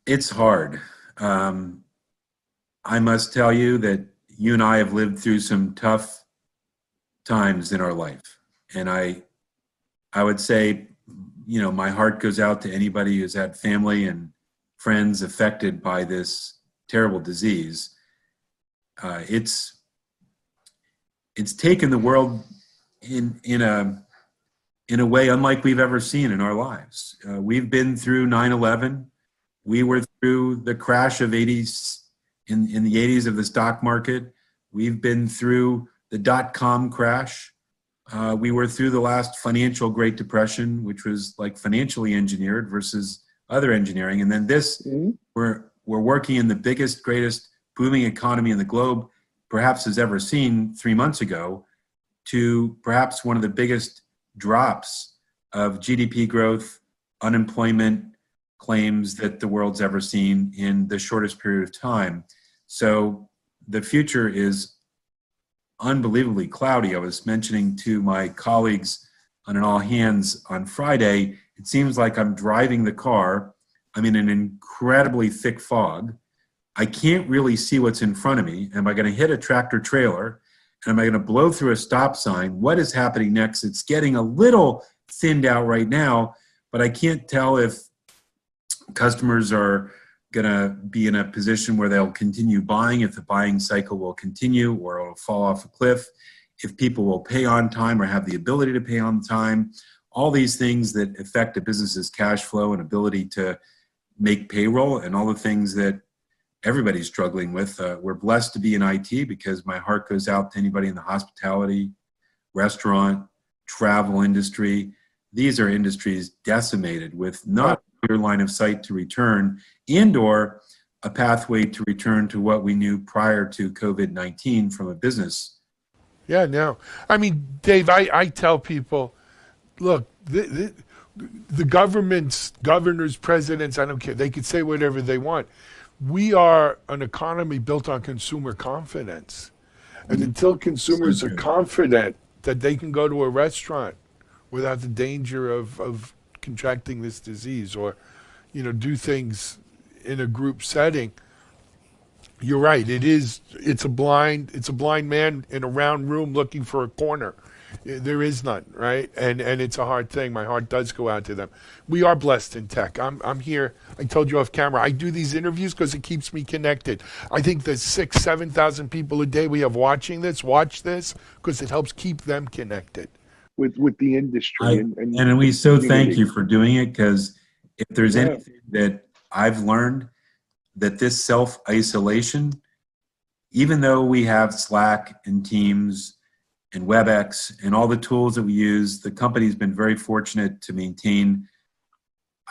Speaker 7: It's hard. I must tell you that you and I have lived through some tough times in our life. And I would say, you know, my heart goes out to anybody who's had family and friends affected by this terrible disease. It's taken the world in a way unlike we've ever seen in our lives. We've been through 9/11. We were through the crash of in the 80s of the stock market. We've been through the dot-com crash. We were through the last financial Great Depression, which was like financially engineered versus other engineering. And then this, we're working in the biggest, greatest booming economy in the globe perhaps has ever seen 3 months ago, to perhaps one of the biggest drops of GDP growth, unemployment claims that the world's ever seen in the shortest period of time. So the future is unbelievably cloudy. I was mentioning to my colleagues on an all hands on Friday, it seems like I'm driving the car. I'm in an incredibly thick fog. I can't really see what's in front of me. Am I going to hit a tractor trailer? And am I going to blow through a stop sign? What is happening next? It's getting a little thinned out right now, but I can't tell if customers are going to be in a position where they'll continue buying, if the buying cycle will continue or it'll fall off a cliff, if people will pay on time or have the ability to pay on time. All these things that affect a business's cash flow and ability to make payroll, and all the things that everybody's struggling with. We're blessed to be in IT because my heart goes out to anybody in the hospitality, restaurant, travel industry. These are industries decimated with not a clear line of sight to return and or a pathway to return to what we knew prior to COVID-19 from a business.
Speaker 1: Yeah, no. I mean, Dave, I tell people, look, the governments, governors, presidents, I don't care. They could say whatever they want. We are an economy built on consumer confidence. And until consumers are confident that they can go to a restaurant without the danger of contracting this disease, or, do things in a group setting. You're right. It's a blind man in a round room looking for a corner. There is none, right? And it's a hard thing. My heart does go out to them. We are blessed in tech. I'm here. I told you off camera. I do these interviews because it keeps me connected. I think the 6,000-7,000 people a day we have watch this because it helps keep them connected
Speaker 5: with the industry.
Speaker 7: And we so thank you for doing it, because if there's anything that I've learned, that this self-isolation, even though we have Slack and Teams and WebEx and all the tools that we use, the company's been very fortunate to maintain.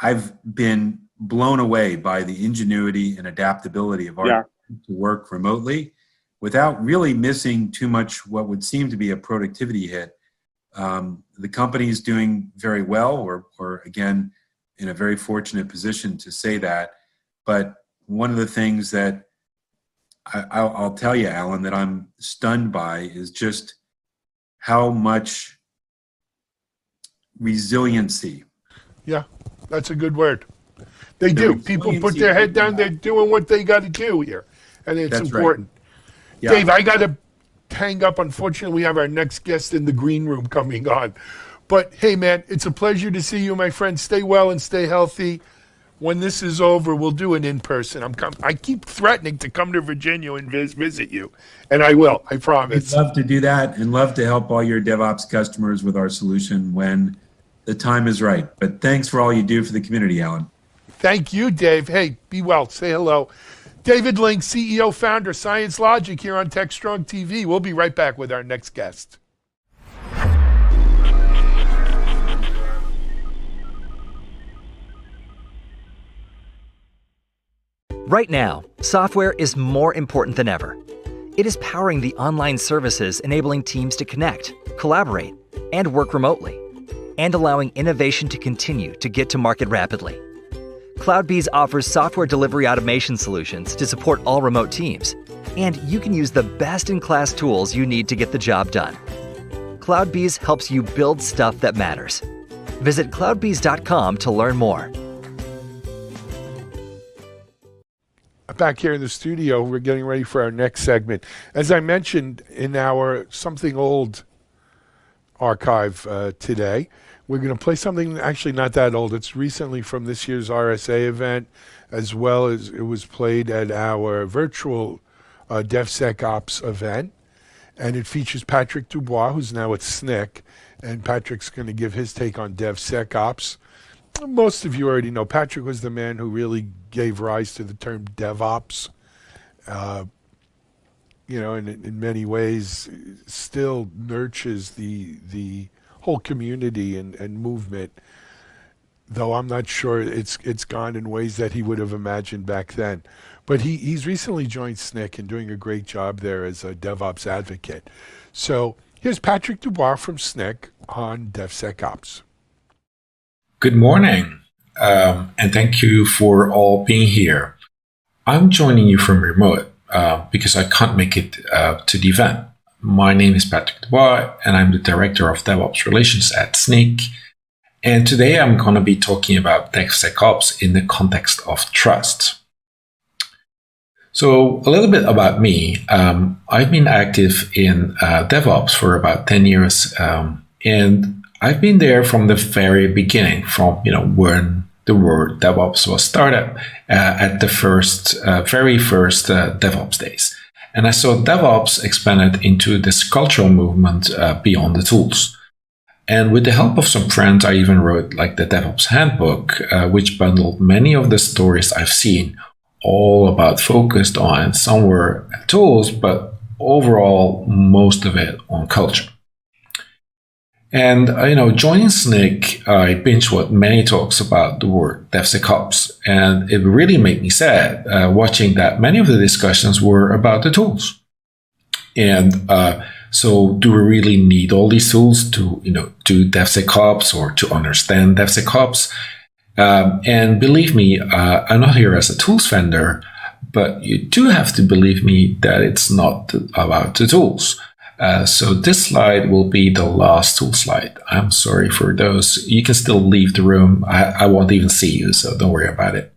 Speaker 7: I've been blown away by the ingenuity and adaptability of our team to work remotely without really missing too much what would seem to be a productivity hit. The company is doing very well. We're again in a very fortunate position to say that. But one of the things that I'll tell you, Alan, that I'm stunned by is just how much resiliency.
Speaker 1: Yeah, that's a good word. They do. People put their head down. They're doing what they got to do here, and it's important. Right. Yeah. Dave, I got to hang up. Unfortunately, we have our next guest in the green room coming on. But hey, man, it's a pleasure to see you, my friend. Stay well and stay healthy. When this is over, we'll do it in person. I keep threatening to come to Virginia and visit you, and I will. I promise.
Speaker 7: We'd love to do that, and love to help all your DevOps customers with our solution when the time is right. But thanks for all you do for the community, Alan.
Speaker 1: Thank you, Dave. Hey, be well. Say hello. David Link, CEO, founder, Science Logic, here on TechStrong TV. We'll be right back with our next guest.
Speaker 8: Right now, software is more important than ever. It is powering the online services enabling teams to connect, collaborate, and work remotely, and allowing innovation to continue to get to market rapidly. CloudBees offers software delivery automation solutions to support all remote teams, and you can use the best-in-class tools you need to get the job done. CloudBees helps you build stuff that matters. Visit cloudbees.com to learn more.
Speaker 1: Back here in the studio, we're getting ready for our next segment. As I mentioned in our Something Old archive today, we're going to play something actually not that old. It's recently from this year's RSA event, as well as it was played at our virtual DevSecOps event. And it features Patrick Dubois, who's now at SNCC. And Patrick's going to give his take on DevSecOps. Most of you already know Patrick was the man who really gave rise to the term DevOps. And in many ways still nurtures the whole community and movement, though I'm not sure it's gone in ways that he would have imagined back then. But he's recently joined SNCC and doing a great job there as a DevOps advocate. So here's Patrick Dubois from SNCC on DevSecOps.
Speaker 9: Good morning, and thank you for all being here. I'm joining you from remote because I can't make it to the event. My name is Patrick Dubois, and I'm the Director of DevOps Relations at SNCC. And today I'm going to be talking about DevSecOps in the context of trust. So a little bit about me. I've been active in DevOps for about 10 years, and I've been there from the very beginning, from when the word DevOps was started at the very first DevOps days. And I saw DevOps expanded into this cultural movement beyond the tools. And with the help of some friends, I even wrote the DevOps handbook, which bundled many of the stories I've seen, all about focused on some were tools, but overall, most of it on culture. And, joining SNCC, I binge-watched many talks about the word DevSecOps, and it really made me sad watching that many of the discussions were about the tools. And so do we really need all these tools to, do DevSecOps or to understand DevSecOps? And believe me, I'm not here as a tools vendor, but you do have to believe me that it's not about the tools. So this slide will be the last tool slide. I'm sorry for those. You can still leave the room. I won't even see you, so don't worry about it.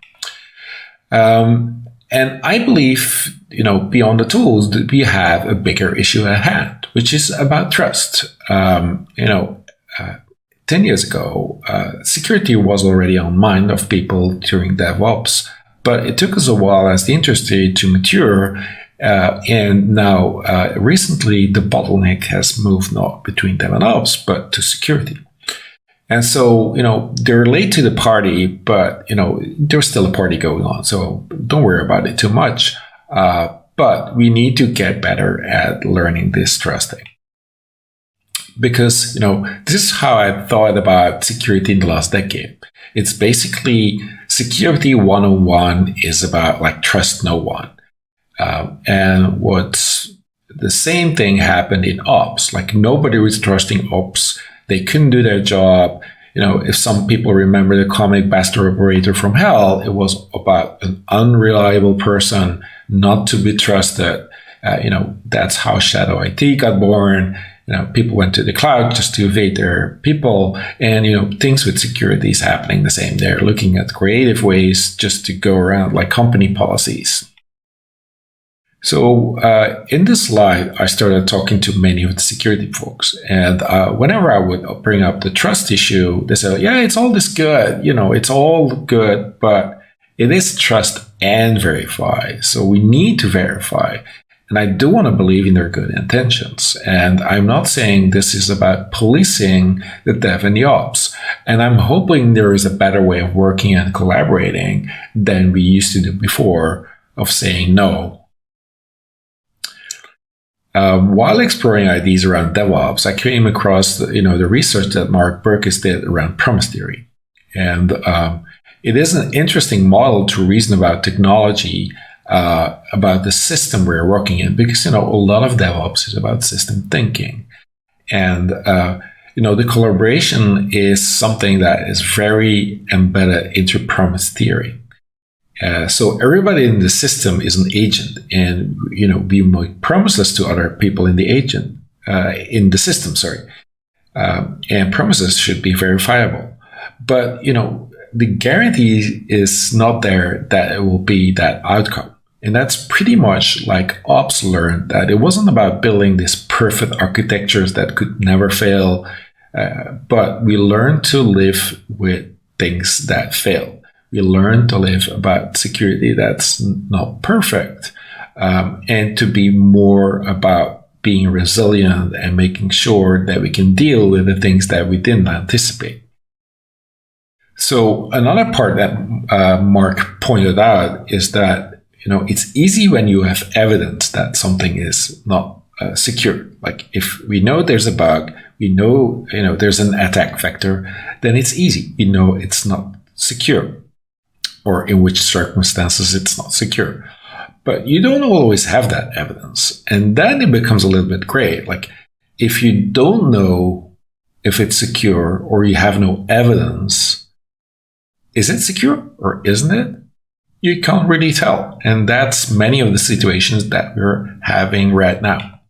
Speaker 9: And I believe, beyond the tools, that we have a bigger issue at hand, which is about trust. 10 years ago, security was already on mind of people during DevOps, but it took us a while as the industry to mature. And now, recently, the bottleneck has moved not between Dev and Ops, but to security. And so, they're late to the party, but, there's still a party going on. So don't worry about it too much. But we need to get better at learning this trusting. Because, this is how I thought about security in the last decade. It's basically security 101 is about like trust no one. And what's the same thing happened in ops. Like nobody was trusting ops. They couldn't do their job. If some people remember the comic Bastard Operator from Hell, it was about an unreliable person not to be trusted. That's how Shadow IT got born. People went to the cloud just to evade their people. And, things with security is happening the same. They're looking at creative ways just to go around like company policies. So in this slide, I started talking to many of the security folks. And whenever I would bring up the trust issue, they said, yeah, it's all this good. It's all good, but it is trust and verify. So we need to verify. And I do want to believe in their good intentions. And I'm not saying this is about policing the dev and the ops. And I'm hoping there is a better way of working and collaborating than we used to do before of saying no. While exploring ideas around DevOps, I came across the research that Mark Burkis did around promise theory. And it is an interesting model to reason about technology, about the system we're working in, because, a lot of DevOps is about system thinking. And, the collaboration is something that is very embedded into promise theory. So everybody in the system is an agent, and we make promises to other people in the agent, in the system. And promises should be verifiable. But the guarantee is not there that it will be that outcome, and that's pretty much like ops learned that it wasn't about building these perfect architectures that could never fail, but we learned to live with things that fail. We learn to live about security that's not perfect, and to be more about being resilient and making sure that we can deal with the things that we didn't anticipate. So another part that Mark pointed out is that, it's easy when you have evidence that something is not secure. Like if we know there's a bug, we know, there's an attack vector, then it's easy. We know it's not secure, or in which circumstances it's not secure. But you don't always have that evidence. And then it becomes a little bit gray. Like if you don't know if it's secure or you have no evidence, is it secure or isn't it? You can't really tell. And that's many of the situations that we're having right now.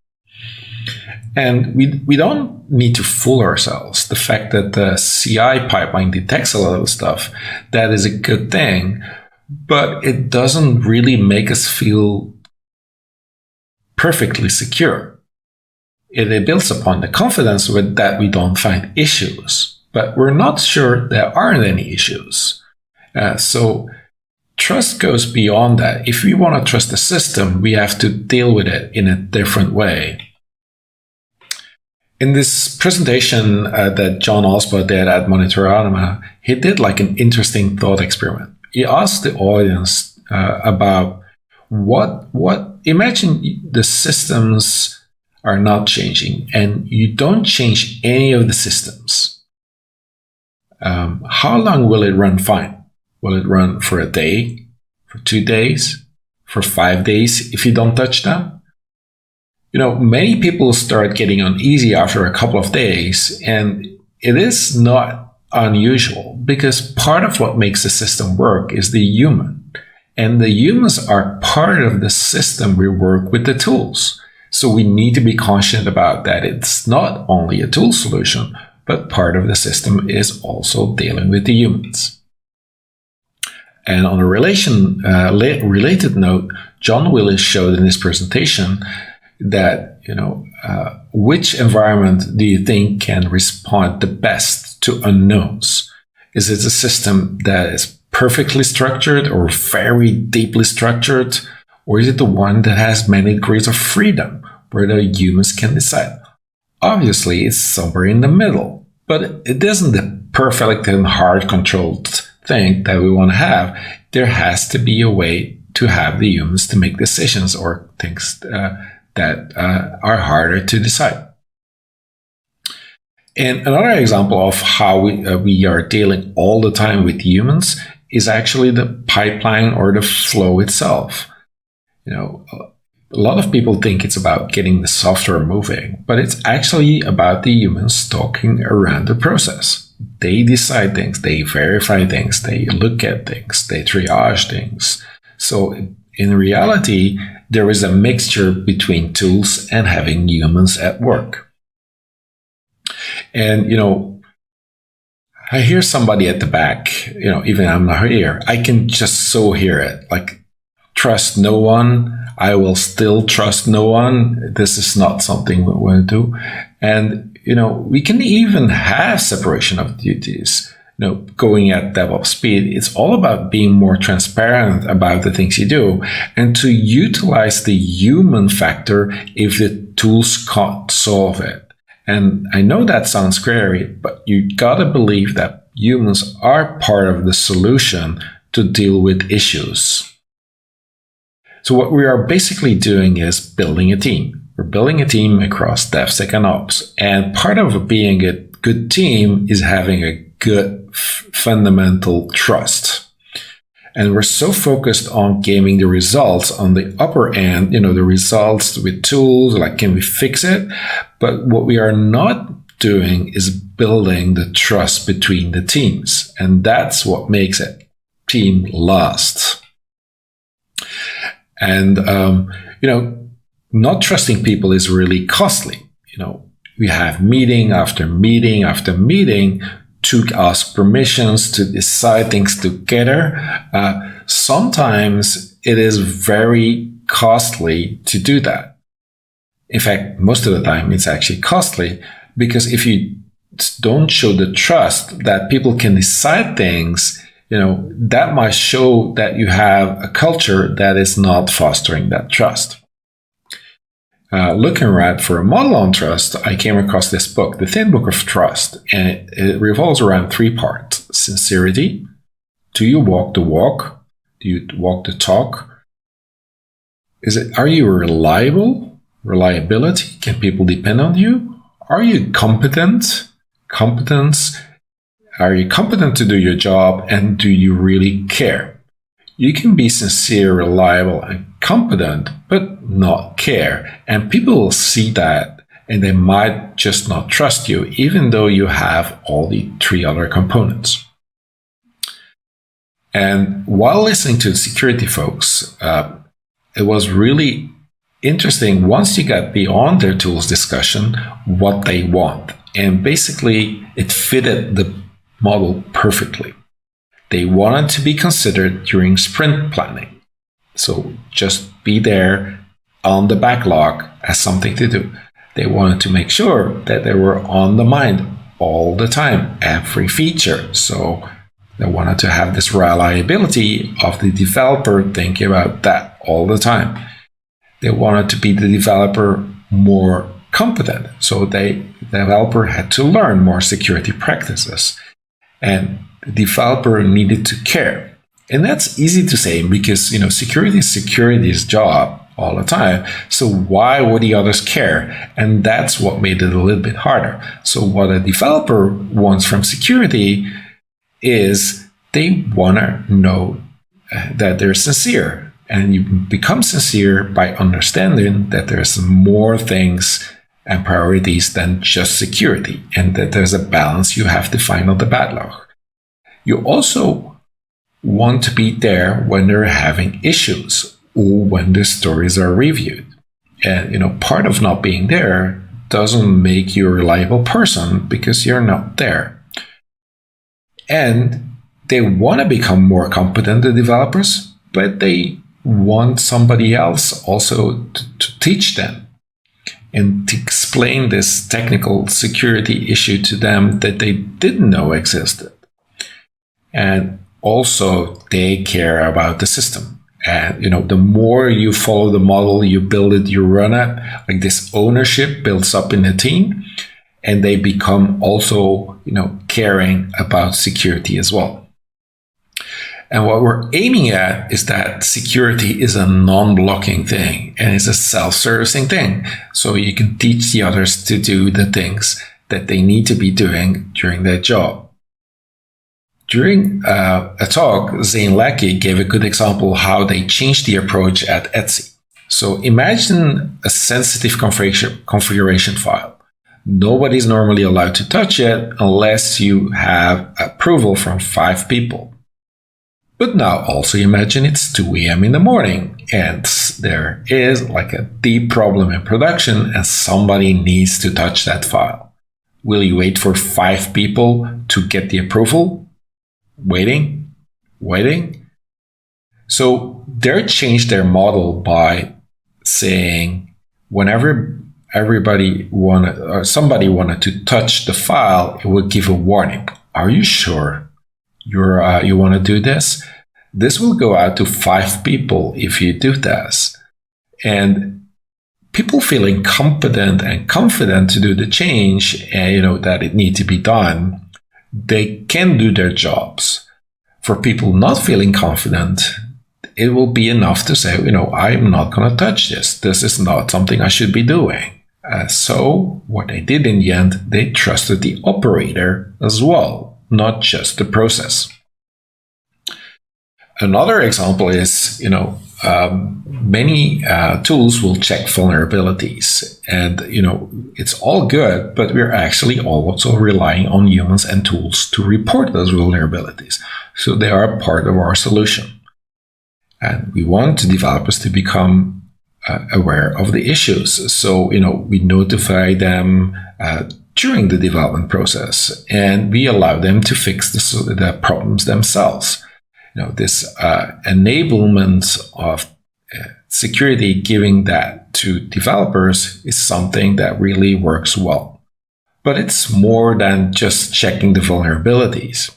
Speaker 9: And we don't need to fool ourselves. The fact that the CI pipeline detects a lot of stuff, that is a good thing, but it doesn't really make us feel perfectly secure. It builds upon the confidence with that we don't find issues, but we're not sure there aren't any issues. So trust goes beyond that. If we want to trust the system, we have to deal with it in a different way. In this presentation that John Osborne did at Monitorama, he did like an interesting thought experiment. He asked the audience about imagine the systems are not changing and you don't change any of the systems. How long will it run fine? Will it run for a day, for 2 days, for 5 days if you don't touch them? Many people start getting uneasy after a couple of days, and it is not unusual because part of what makes the system work is the human. And the humans are part of the system we work with the tools. So we need to be conscious about that. It's not only a tool solution, but part of the system is also dealing with the humans. And on a related note, John Willis showed in his presentation that, which environment do you think can respond the best to unknowns? Is it a system that is perfectly structured or very deeply structured? Or is it the one that has many degrees of freedom where the humans can decide? Obviously, it's somewhere in the middle, but it isn't the perfect and hard controlled thing that we want to have. There has to be a way to have the humans to make decisions or things that are harder to decide. And another example of how we are dealing all the time with humans is actually the pipeline or the flow itself. A lot of people think it's about getting the software moving, but it's actually about the humans talking around the process. They decide things, they verify things, they look at things, they triage things. So in reality, there is a mixture between tools and having humans at work. And, I hear somebody at the back, even I'm not here, I can just so hear it, like, trust no one. I will still trust no one. This is not something we want to do. And, we can even have separation of duties, going at DevOps speed. It's all about being more transparent about the things you do and to utilize the human factor if the tools can't solve it. And I know that sounds scary, but you gotta believe that humans are part of the solution to deal with issues. So what we are basically doing is building a team. We're building a team across DevSec and Ops. And part of being a good team is having a good fundamental trust. And we're so focused on gaming the results on the upper end, the results with tools, like can we fix it? But what we are not doing is building the trust between the teams. And that's what makes it team last. And, not trusting people is really costly. We have meeting after meeting after meeting to ask permissions to decide things together. Sometimes it is very costly to do that. In fact, most of the time it's actually costly because if you don't show the trust that people can decide things, that might show that you have a culture that is not fostering that trust. Looking around for a model on trust, I came across this book, The Thin Book of Trust, and it revolves around 3 parts. Sincerity. Do you walk the walk? Do you walk the talk? Are you reliable? Reliability. Can people depend on you? Are you competent? Competence. Are you competent to do your job? And do you really care? You can be sincere, reliable, and competent, but not care. And people will see that, and they might just not trust you, even though you have all the 3 other components. And while listening to the security folks, it was really interesting once you got beyond their tools discussion, what they want. And basically, it fitted the model perfectly. They wanted to be considered during sprint planning. So just be there on the backlog as something to do. They wanted to make sure that they were on the mind all the time, every feature. So they wanted to have this reliability of the developer thinking about that all the time. They wanted to be the developer more competent. So the developer had to learn more security practices. And the developer needed to care. And that's easy to say because, security is security's job all the time. So why would the others care? And that's what made it a little bit harder. So what a developer wants from security is they want to know that they're sincere. And you become sincere by understanding that there's more things and priorities than just security, and that there's a balance you have to find on the backlog. You also want to be there when they're having issues or when the stories are reviewed. And, part of not being there doesn't make you a reliable person because you're not there. And they want to become more competent, the developers, but they want somebody else also to teach them and to explain this technical security issue to them that they didn't know existed. And also, they care about the system. And, the more you follow the model, you build it, you run it, like this ownership builds up in the team, and they become also, caring about security as well. And what we're aiming at is that security is a non-blocking thing and it's a self-servicing thing. So you can teach the others to do the things that they need to be doing during their job. During a talk, Zane Lackey gave a good example how they changed the approach at Etsy. So imagine a sensitive configuration file. Nobody's normally allowed to touch it unless you have approval from 5 people. But now also imagine it's 2 a.m. in the morning and there is like a deep problem in production and somebody needs to touch that file. Will you wait for 5 people to get the approval? Waiting. So they changed their model by saying whenever somebody wanted to touch the file, it would give a warning. Are you sure you want to do this? This will go out to 5 people if you do this. And people feeling competent and confident to do the change and that it needs to be done, they can do their jobs. For people not feeling confident, it will be enough to say, I'm not going to touch this. This is not something I should be doing. So what they did in the end, they trusted the operator as well, not just the process. Another example is, many tools will check vulnerabilities and, it's all good, but we're actually also relying on humans and tools to report those vulnerabilities. So they are part of our solution. And we want developers to become aware of the issues. So, we notify them during the development process and we allow them to fix the problems themselves. This enablement of security, giving that to developers is something that really works well. But it's more than just checking the vulnerabilities.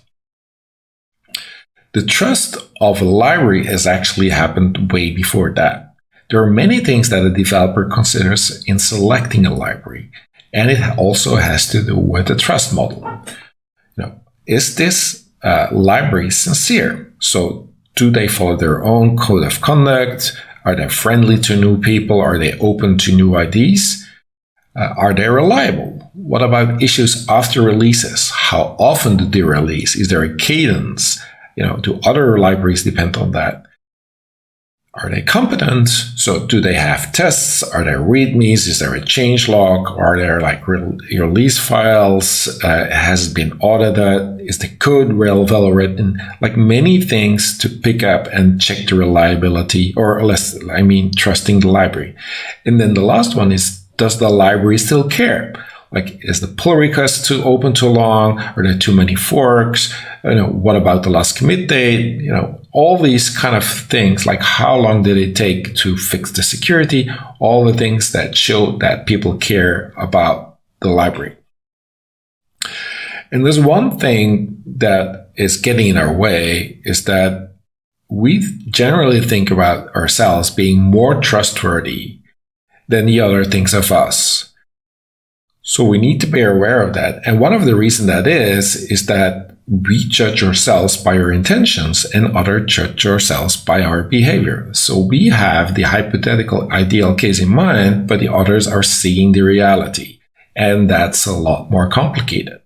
Speaker 9: The trust of a library has actually happened way before that. There are many things that a developer considers in selecting a library, and it also has to do with the trust model. Is this library sincere? So do they follow their own code of conduct? Are they friendly to new people? Are they open to new ideas? Are they reliable? What about issues after releases? How often do they release? Is there a cadence? Do other libraries depend on that? Are they competent? So do they have tests? Are there readmes? Is there a change log? Are there release files? Has it been audited? Is the code well written? Many things to pick up and check the reliability, or trusting the library. And then the last one is, does the library still care? Is the pull request too open too long? Are there too many forks? What about the last commit date? All these kind of things, like how long did it take to fix the security? All the things that show that people care about the library. And there's one thing that is getting in our way is that we generally think about ourselves being more trustworthy than the other thinks of us. So we need to be aware of that. And one of the reasons that is that we judge ourselves by our intentions and others judge ourselves by our behavior. So we have the hypothetical ideal case in mind, but the others are seeing the reality. And that's a lot more complicated.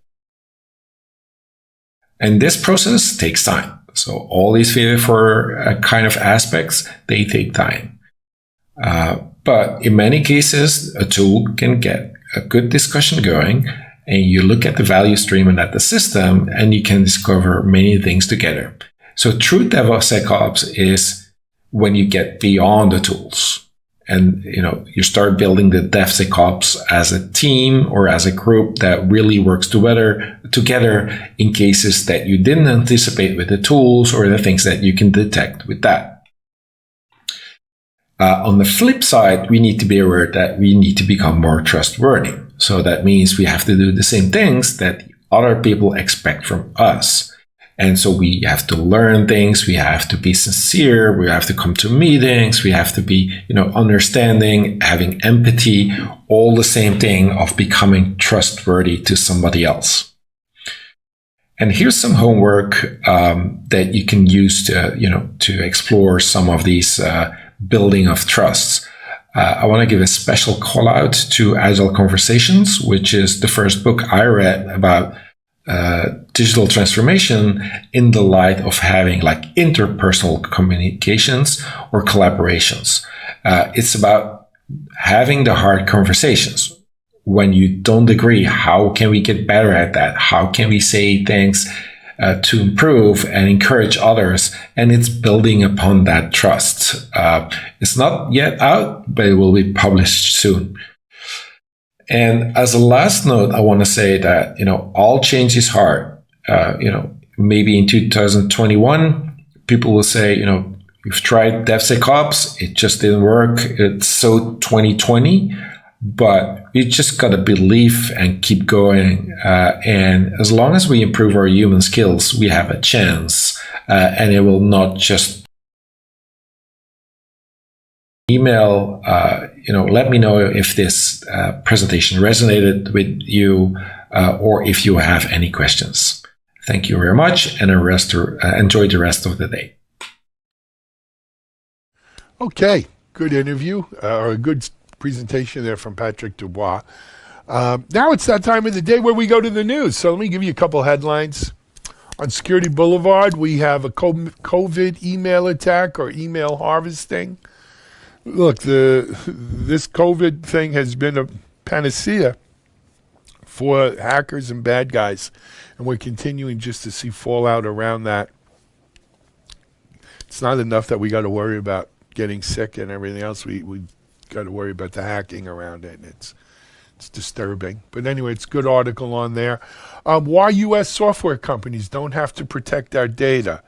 Speaker 9: And this process takes time. So all these for kind of aspects, they take time. But in many cases, a tool can get a good discussion going, and you look at the value stream and at the system, and you can discover many things together. So true DevSecOps is when you get beyond the tools and you start building the DevSecOps as a team or as a group that really works together in cases that you didn't anticipate with the tools or the things that you can detect with that. On the flip side, we need to be aware that we need to become more trustworthy. So that means we have to do the same things that other people expect from us. And so we have to learn things, we have to be sincere, we have to come to meetings, we have to be, understanding, having empathy, all the same thing of becoming trustworthy to somebody else. And here's some homework that you can use to explore some of these building of trusts. I want to give a special call out to Agile Conversations, which is the first book I read about digital transformation in the light of having like interpersonal communications or collaborations. It's about having the hard conversations. When you don't agree, how can we get better at that? How can we say things to improve and encourage others? And it's building upon that trust. It's not yet out, but it will be published soon. And as a last note, I want to say that, all change is hard. Maybe in 2021, people will say, you've tried DevSecOps, it just didn't work. It's so 2020, but we just got to believe and keep going. And as long as we improve our human skills, we have a chance. And it will not just email, let me know if this presentation resonated with you or if you have any questions. Thank you very much, and enjoy the rest of the day.
Speaker 1: Okay, good interview, or a good presentation there from Patrick Dubois. Now it's that time of the day where we go to the news. So let me give you a couple headlines. On Security Boulevard, we have a COVID email attack or email harvesting. Look, this COVID thing has been a panacea for hackers and bad guys, and we're continuing just to see fallout around that. It's not enough that we got to worry about getting sick and everything else. We got to worry about the hacking around it, and it's disturbing. But anyway, it's a good article on there. Why U.S. software companies don't have to protect our data.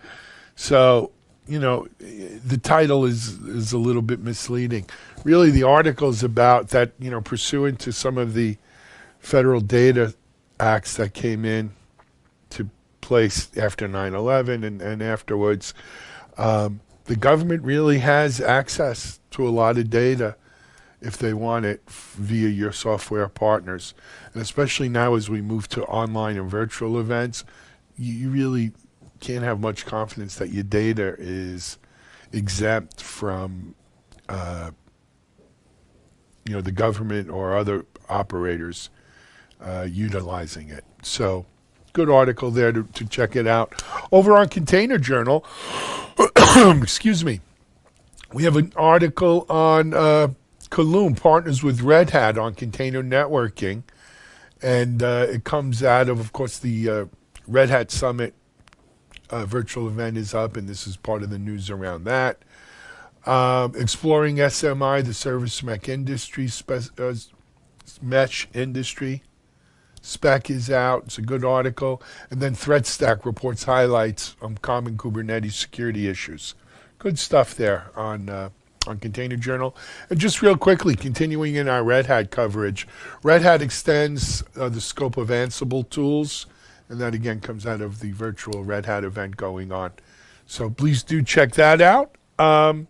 Speaker 1: So, the title is a little bit misleading. Really, the article is about that, pursuant to some of the federal data acts that came in to place after 9/11 and afterwards, the government really has access to a lot of data if they want it via your software partners. And especially now as we move to online and virtual events, you really can't have much confidence that your data is exempt from the government or other operators utilizing it. So good article there to check it out. Over on Container Journal, excuse me, we have an article on Kaloom partners with Red Hat on container networking, and it comes out of course, the Red Hat Summit virtual event is up, and this is part of the news around that. Exploring SMI, the service mesh industry spec is out. It's a good article. And then ThreatStack reports highlights on common Kubernetes security issues. Good stuff there on Container Journal. And just real quickly, continuing in our Red Hat coverage, Red Hat extends the scope of Ansible tools, and that again comes out of the virtual Red Hat event going on. So please do check that out. And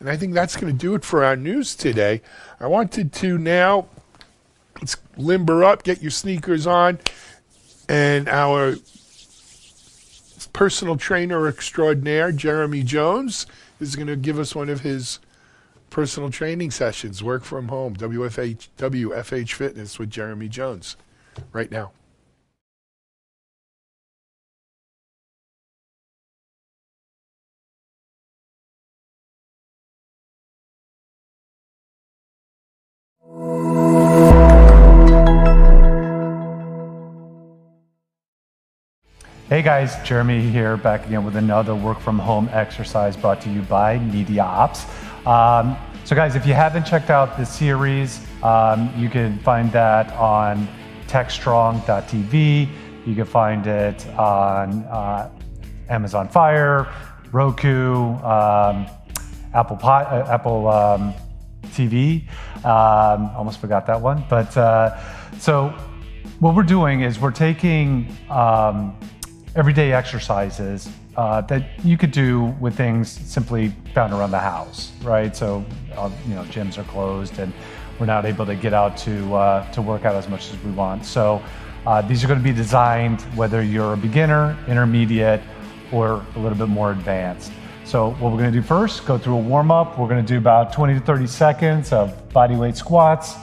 Speaker 1: I think that's going to do it for our news today. I wanted to now, let's limber up, get your sneakers on, and our personal trainer extraordinaire, Jeremy Jones, is going to give us one of his personal training sessions, work from home, WFH Fitness with Jeremy Jones, right now.
Speaker 10: Hey guys, Jeremy here, back again with another work from home exercise brought to you by MediaOps. So guys, if you haven't checked out this series, you can find that on TechStrong TV. You can find it on Amazon Fire, Roku, Apple TV. Almost forgot that one. But so what we're doing is we're taking everyday exercises that you could do with things simply found around the house, right? So, gyms are closed and we're not able to get out to work out as much as we want. So these are going to be designed whether you're a beginner, intermediate, or a little bit more advanced. So what we're going to do first, go through a warm-up. We're going to do about 20 to 30 seconds of bodyweight squats.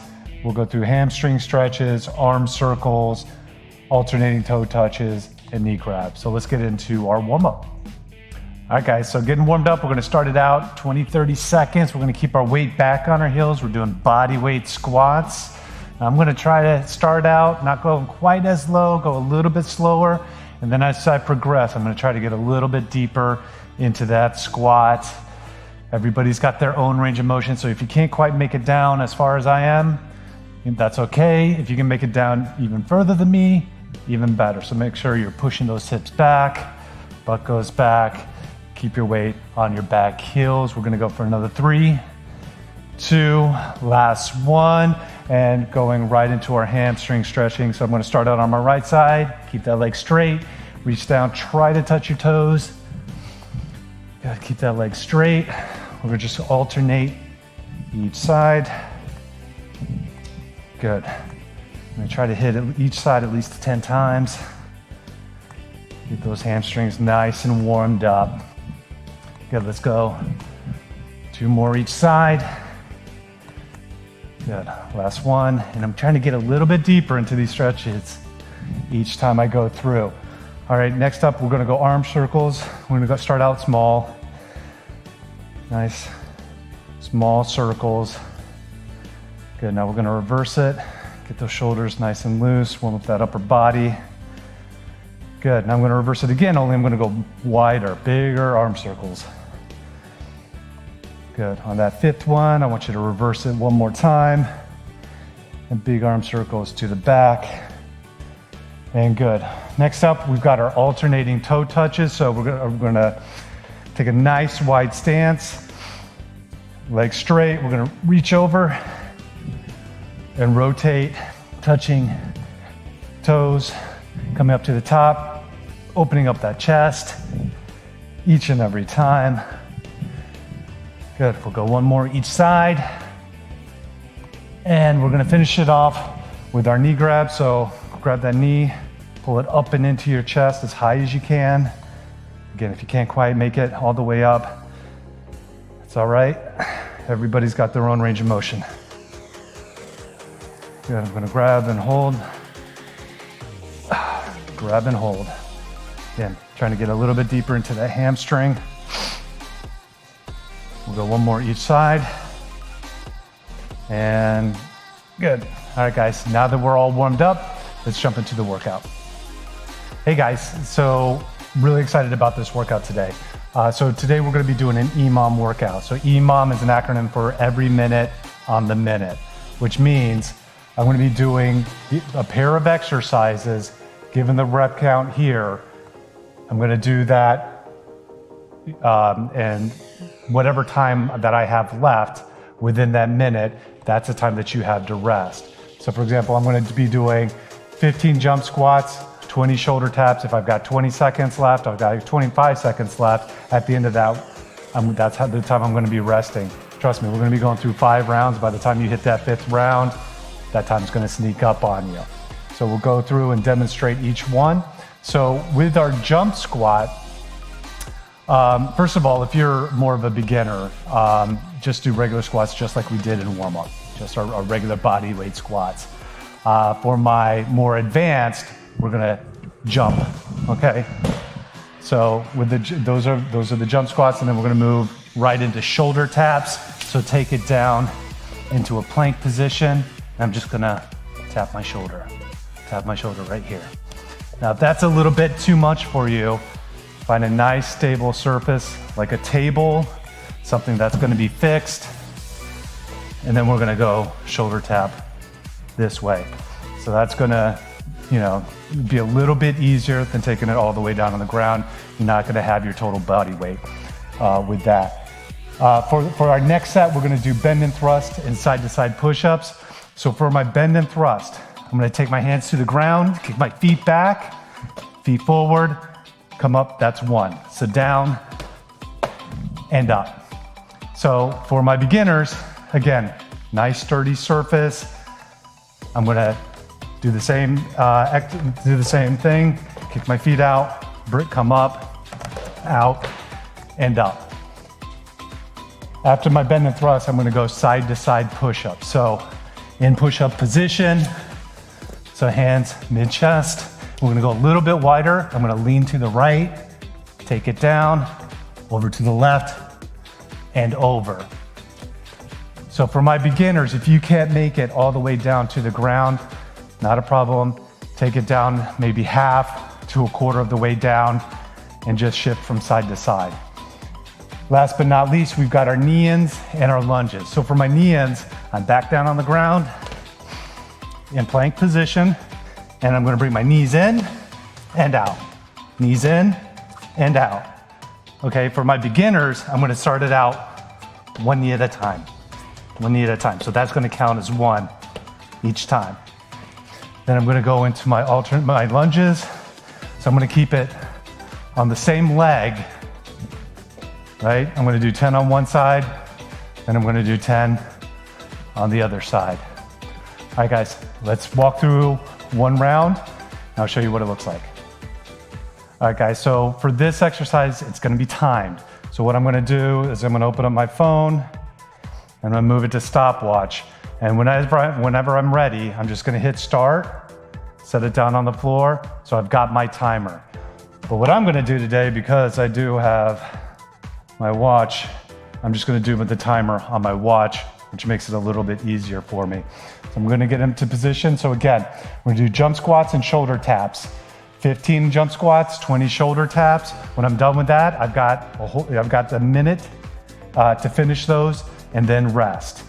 Speaker 10: We'll go through hamstring stretches, arm circles, alternating toe touches, and knee grabs. So let's get into our warm-up. All right, guys, so getting warmed up, we're gonna start it out 20, 30 seconds. We're gonna keep our weight back on our heels. We're doing body weight squats. I'm gonna try to start out, not going quite as low, go a little bit slower. And then as I progress, I'm gonna try to get a little bit deeper into that squat. Everybody's got their own range of motion, so if you can't quite make it down as far as I am, that's okay. If you can make it down even further than me, even better. So make sure you're pushing those hips back, butt goes back, keep your weight on your back heels. We're gonna go for another 3, 2, last one, and going right into our hamstring stretching. So I'm gonna start out on my right side, keep that leg straight, reach down, try to touch your toes. Gotta keep that leg straight. We're gonna just alternate each side. Good. I'm gonna try to hit each side at least 10 times. Get those hamstrings nice and warmed up. Good, let's go. 2 more each side. Good, last one. And I'm trying to get a little bit deeper into these stretches each time I go through. All right, next up, we're gonna go arm circles. We're gonna start out small. Nice, small circles. Good, now we're gonna reverse it. Get those shoulders nice and loose, warm up that upper body. Good, now I'm gonna reverse it again, only I'm gonna go wider, bigger arm circles. Good, on that 5th one, I want you to reverse it one more time. And big arm circles to the back. And good. Next up, we've got our alternating toe touches. So we're gonna take a nice wide stance, legs straight. We're gonna reach over and rotate, touching toes, coming up to the top, opening up that chest each and every time. Good, we'll go one more each side. And we're gonna finish it off with our knee grab. So grab that knee, pull it up and into your chest as high as you can. Again, if you can't quite make it all the way up, it's all right. Everybody's got their own range of motion. Good, I'm gonna grab and hold. Grab and hold. Again, trying to get a little bit deeper into that hamstring. We'll go one more each side. And good. All right, guys, now that we're all warmed up, let's jump into the workout. Hey guys, so really excited about this workout today. So today we're gonna be doing an EMOM workout. So EMOM is an acronym for every minute on the minute, which means I'm gonna be doing a pair of exercises, given the rep count here. I'm gonna do that and whatever time that I have left within that minute, that's the time that you have to rest. So for example, I'm going to be doing 15 jump squats, 20 shoulder taps. If I've got 20 seconds left, I've got 25 seconds left. At the end of that, that's the time I'm going to be resting. Trust me, we're going to be going through 5 rounds. By the time you hit that 5th round, that time's going to sneak up on you. So we'll go through and demonstrate each one. So with our jump squat, first of all, if you're more of a beginner, just do regular squats just like we did in warm-up, just our regular body weight squats. For my more advanced, we're gonna jump, okay? So with those are the jump squats, and then we're gonna move right into shoulder taps. So take it down into a plank position. I'm just gonna tap my shoulder right here. Now, if that's a little bit too much for you, find a nice stable surface like a table, something that's going to be fixed. And then we're going to go shoulder tap this way. So that's going to, be a little bit easier than taking it all the way down on the ground. You're not going to have your total body weight with that. For our next set, we're going to do bend and thrust and side-to-side push-ups. So for my bend and thrust, I'm going to take my hands to the ground, kick my feet back, feet forward, come up, that's one. So down and up. So for my beginners, again, nice sturdy surface. I'm going to do the same thing, kick my feet out, come up, out, and up. After my bend and thrust, I'm going to go side to side push-up. So in push-up position, so hands mid-chest. We're going to go a little bit wider. I'm going to lean to the right, take it down, over to the left, and over. So for my beginners, if you can't make it all the way down to the ground, not a problem. Take it down maybe half to a quarter of the way down and just shift from side to side. Last but not least, we've got our knee-ins and our lunges. So for my knee-ins, I'm back down on the ground in plank position, and I'm gonna bring my knees in and out. Knees in and out. Okay, for my beginners, I'm gonna start it out one knee at a time. One knee at a time. So that's gonna count as one each time. Then I'm gonna go into my lunges. So I'm gonna keep it on the same leg, right? I'm gonna do 10 on one side, and I'm gonna do 10 on the other side. All right, guys, let's walk through one round, and I'll show you what it looks like. All right, guys, so for this exercise, it's gonna be timed. So what I'm gonna do is I'm gonna open up my phone, and I'm gonna move it to stopwatch. And whenever I'm ready, I'm just gonna hit start, set it down on the floor, so I've got my timer. But what I'm gonna do today, because I do have my watch, I'm just gonna do the timer on my watch, which makes it a little bit easier for me. So I'm gonna get into position. So again, we're gonna do jump squats and shoulder taps. 15 jump squats, 20 shoulder taps. When I'm done with that, I've got a minute to finish those and then rest.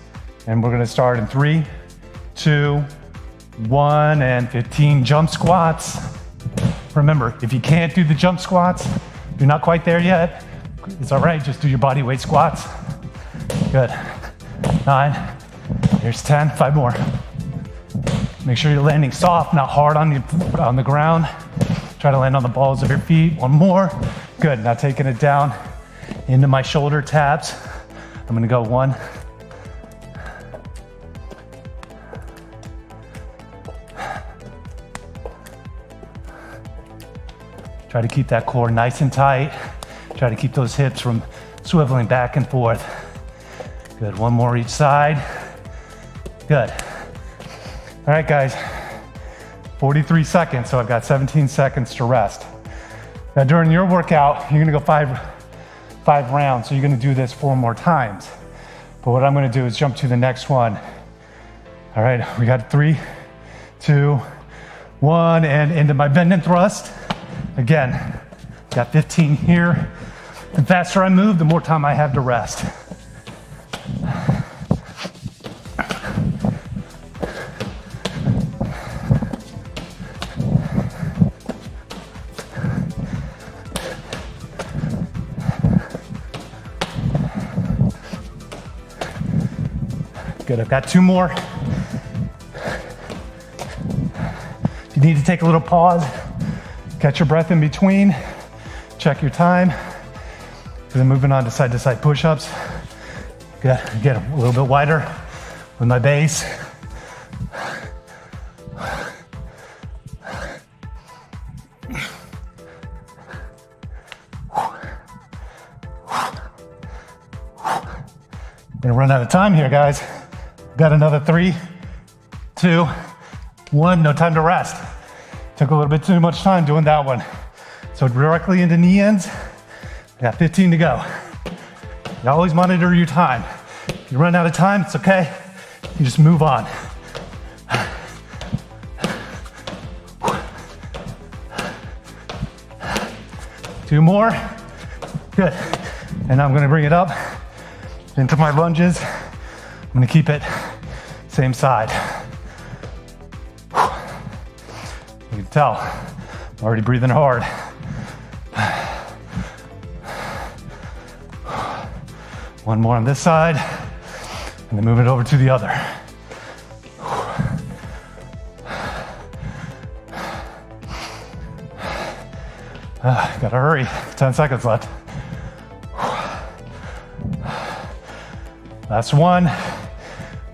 Speaker 10: And we're gonna start in 3, 2, 1, and 15 jump squats. Remember, if you can't do the jump squats, you're not quite there yet, it's all right, just do your body weight squats. Good. 9, here's 10, 5 more. Make sure you're landing soft, not hard on the ground. Try to land on the balls of your feet. 1 more. Good, now taking it down into my shoulder taps. I'm gonna go 1, try to keep that core nice and tight. Try to keep those hips from swiveling back and forth. Good, 1 more each side. Good. All right, guys, 43 seconds, so I've got 17 seconds to rest. Now during your workout, you're gonna go five rounds, so you're gonna do this 4 more times. But what I'm gonna do is jump to the next one. All right, we got 3, 2, 1, and into my bend and thrust. Again, got 15 here. The faster I move, the more time I have to rest. Good, I've got 2 more. If you need to take a little pause, catch your breath in between, check your time. Then moving on to side push-ups. Good, get a little bit wider with my base. Gonna run out of time here, guys. Got another 3, 2, 1, no time to rest. Took a little bit too much time doing that one. So directly into knee ends. Got 15 to go. You always monitor your time. If you run out of time, it's okay. You just move on. Two more. Good. And I'm gonna bring it up into my lunges. I'm gonna keep it same side. You can tell, I'm already breathing hard. One more on this side, and then move it over to the other. Gotta hurry, 10 seconds left. Last one,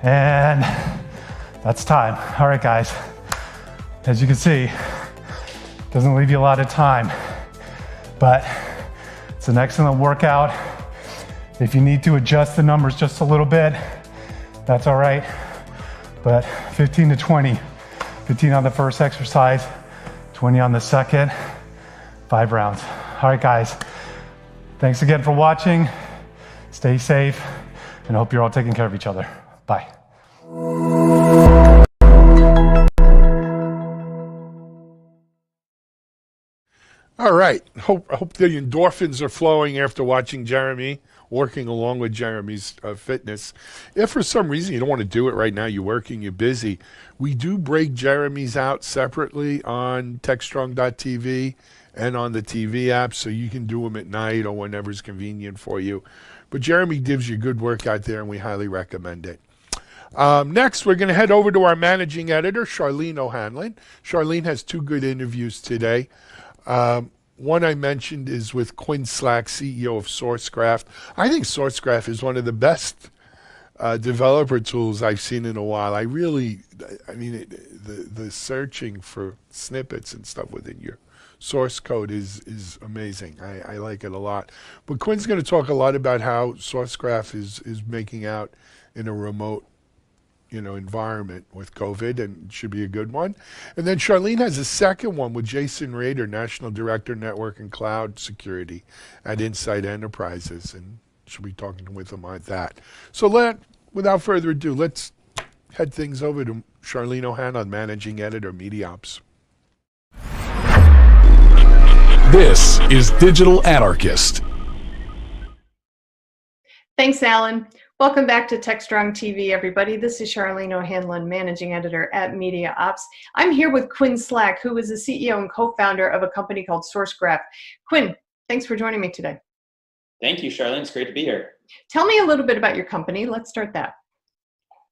Speaker 10: and that's time. All right, guys, as you can see, doesn't leave you a lot of time, but it's an excellent workout. If you need to adjust the numbers just a little bit, that's all right, but 15 to 20, 15 on the first exercise, 20 on the second, 5 rounds. All right, guys, thanks again for watching. Stay safe, and I hope you're all taking care of each other. Bye.
Speaker 1: All right. Hope the endorphins are flowing after watching Jeremy, working along with Jeremy's fitness. If for some reason you don't want to do it right now, you're working, you're busy, we do break Jeremy's out separately on TechStrong.tv and on the TV app, so you can do them at night or whenever's convenient for you. But Jeremy gives you good work out there, and we highly recommend it. Next, we're going to head over to our managing editor, Charlene O'Hanlon. Charlene has 2 good interviews today. One I mentioned is with Quinn Slack, CEO of SourceGraph. I think SourceGraph is one of the best developer tools I've seen in a while. I mean, the searching for snippets and stuff within your source code is amazing. I like it a lot. But Quinn's going to talk a lot about how SourceGraph is making out in a remote environment with COVID, and it should be a good one. And then Charlene has a second one with Jason Rader, National Director, Network and Cloud Security at Insight Enterprises, and she'll be talking with him on that. So without further ado, let's head things over to Charlene O'Hanlon, Managing Editor, MediaOps.
Speaker 3: This is Digital Anarchist.
Speaker 11: Thanks, Alan. Welcome back to TechStrong TV, everybody. This is Charlene O'Hanlon, Managing Editor at MediaOps. I'm here with Quinn Slack, who is the CEO and co-founder of a company called SourceGraph. Quinn, thanks for joining me today.
Speaker 12: Thank you, Charlene. It's great to be here.
Speaker 11: Tell me a little bit about your company. Let's start that.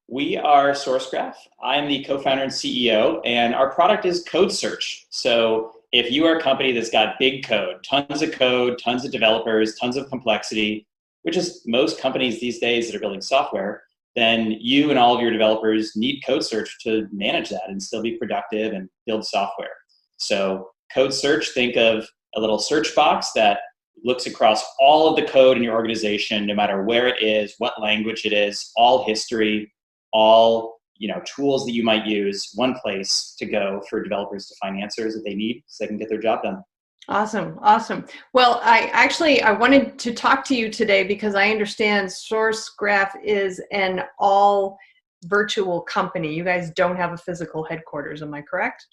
Speaker 12: We are SourceGraph. I'm the co-founder and CEO, and our product is code search. So if you are a company that's got big code, tons of developers, tons of complexity, which is most companies these days that are building software, then you and all of your developers need code search to manage that and still be productive and build software. So code search, think of a little search box that looks across all of the code in your organization, no matter where it is, what language it is, all history, all tools that you might use, one place to go for developers to find answers that they need so they can get their job done.
Speaker 11: Awesome, awesome. Well, I wanted to talk to you today because I understand SourceGraph is an all virtual company. You guys don't have a physical headquarters, am I correct?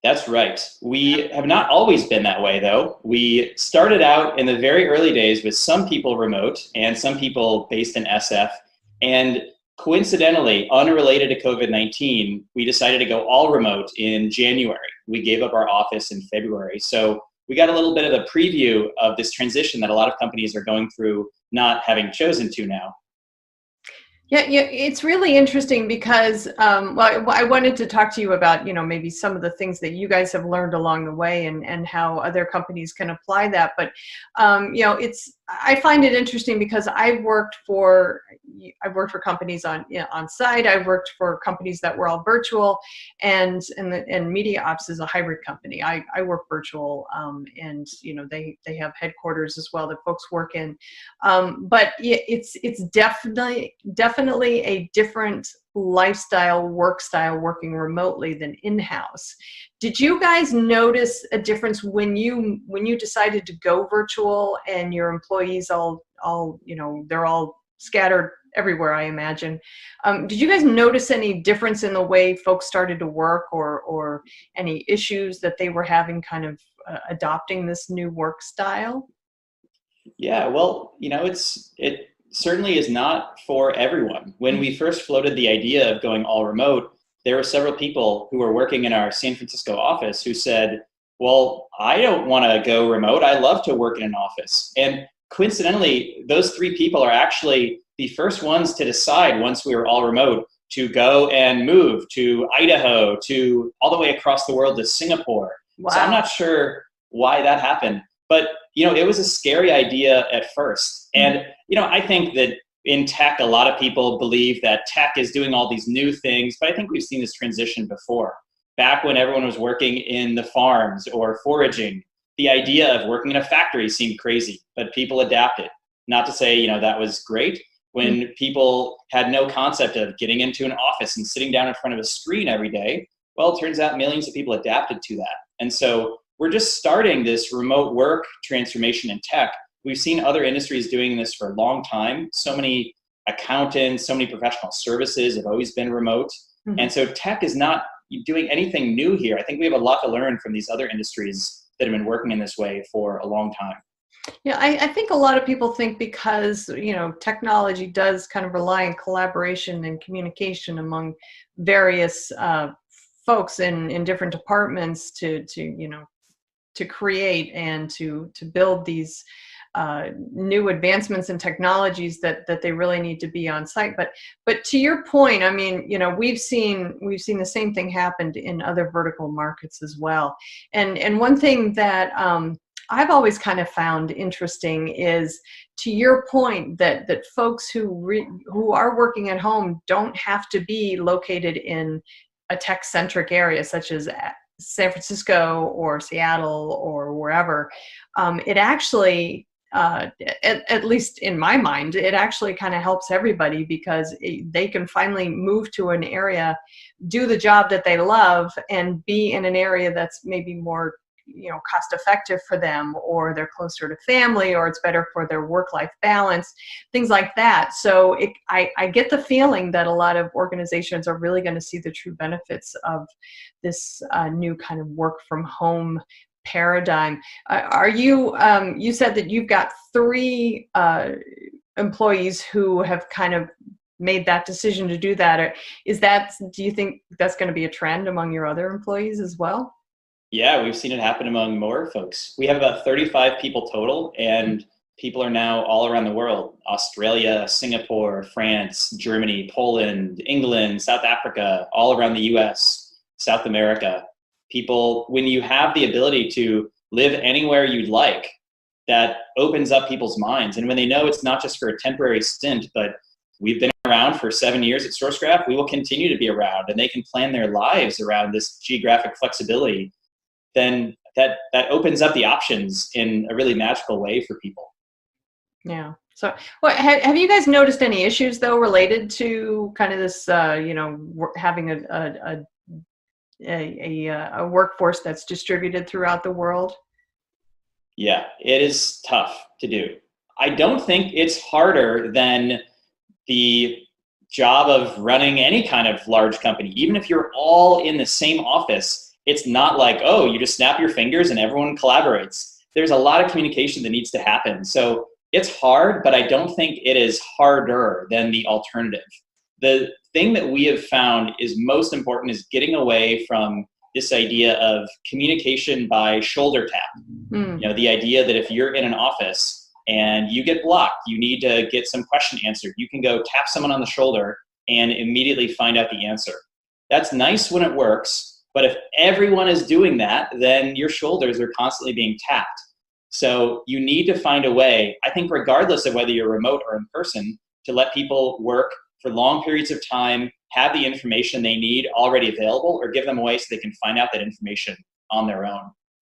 Speaker 12: That's right. We have not always been that way, though. We started out in the very early days with some people remote and some people based in SF. And coincidentally, unrelated to COVID-19, we decided to go all remote in January. We gave up our office in February. So we got a little bit of a preview of this transition that a lot of companies are going through, not having chosen to now.
Speaker 11: Yeah, it's really interesting because, I wanted to talk to you about, maybe some of the things that you guys have learned along the way and how other companies can apply that. But, I find it interesting because I've worked for companies on site. I've worked for companies that were all virtual, and MediaOps is a hybrid company. I work virtual, and they have headquarters as well that folks work in. But it's definitely a different lifestyle, work style, working remotely than in-house. Did you guys notice a difference when you decided to go virtual and your employees they're all scattered everywhere, I imagine? Did you guys notice any difference in the way folks started to work or any issues that they were having kind of adopting this new work style?
Speaker 12: Yeah, well, certainly is not for everyone. When we first floated the idea of going all remote, there were several people who were working in our San Francisco office who said, well, I don't want to go remote. I love to work in an office. And coincidentally, those 3 people are actually the first ones to decide, once we were all remote, to go and move to Idaho, to all the way across the world to Singapore.
Speaker 11: Wow.
Speaker 12: So I'm not sure why that happened, but it was a scary idea at first. And I think that in tech, a lot of people believe that tech is doing all these new things, but I think we've seen this transition before. Back when everyone was working in the farms or foraging, the idea of working in a factory seemed crazy, but people adapted. Not to say, that was great. When people had no concept of getting into an office and sitting down in front of a screen every day, well, it turns out millions of people adapted to that. And so we're just starting this remote work transformation in tech. We've seen other industries doing this for a long time. So many accountants, so many professional services have always been remote. And so tech is not doing anything new here. I think we have a lot to learn from these other industries that have been working in this way for a long time.
Speaker 11: Yeah, I think a lot of people think because, technology does kind of rely on collaboration and communication among various folks in different departments to create and to build these new advancements in technologies that they really need to be on site. But to your point, I mean, we've seen the same thing happen in other vertical markets as well. And one thing that I've always kind of found interesting is, to your point, that folks who are working at home don't have to be located in a tech-centric area such as San Francisco or Seattle or wherever. It actually, at least in my mind, it actually kind of helps everybody, because they can finally move to an area, do the job that they love, and be in an area that's maybe more cost effective for them, or they're closer to family, or it's better for their work-life balance, things like that. So I get the feeling that a lot of organizations are really going to see the true benefits of this new kind of work from home paradigm. Are you, you said that you've got 3 employees who have kind of made that decision to do that. Do you think that's going to be a trend among your other employees as well?
Speaker 12: Yeah, we've seen it happen among more folks. We have about 35 people total, and people are now all around the world: Australia, Singapore, France, Germany, Poland, England, South Africa, all around the US, South America. People, when you have the ability to live anywhere you'd like, that opens up people's minds. And when they know it's not just for a temporary stint, but we've been around for 7 years at SourceGraph, we will continue to be around, and they can plan their lives around this geographic flexibility, then that opens up the options in a really magical way for people.
Speaker 11: Yeah. So have you guys noticed any issues, though, related to kind of this, having a workforce that's distributed throughout the world?
Speaker 12: Yeah, it is tough to do. I don't think it's harder than the job of running any kind of large company. Even if you're all in the same office, it's not like, oh, you just snap your fingers and everyone collaborates. There's a lot of communication that needs to happen. So it's hard, but I don't think it is harder than the alternative. The thing that we have found is most important is getting away from this idea of communication by shoulder tap. The idea that if you're in an office and you get blocked, you need to get some question answered, you can go tap someone on the shoulder and immediately find out the answer. That's nice when it works. But if everyone is doing that, then your shoulders are constantly being tapped. So you need to find a way, I think regardless of whether you're remote or in person, to let people work for long periods of time, have the information they need already available, or give them a way so they can find out that information on their own.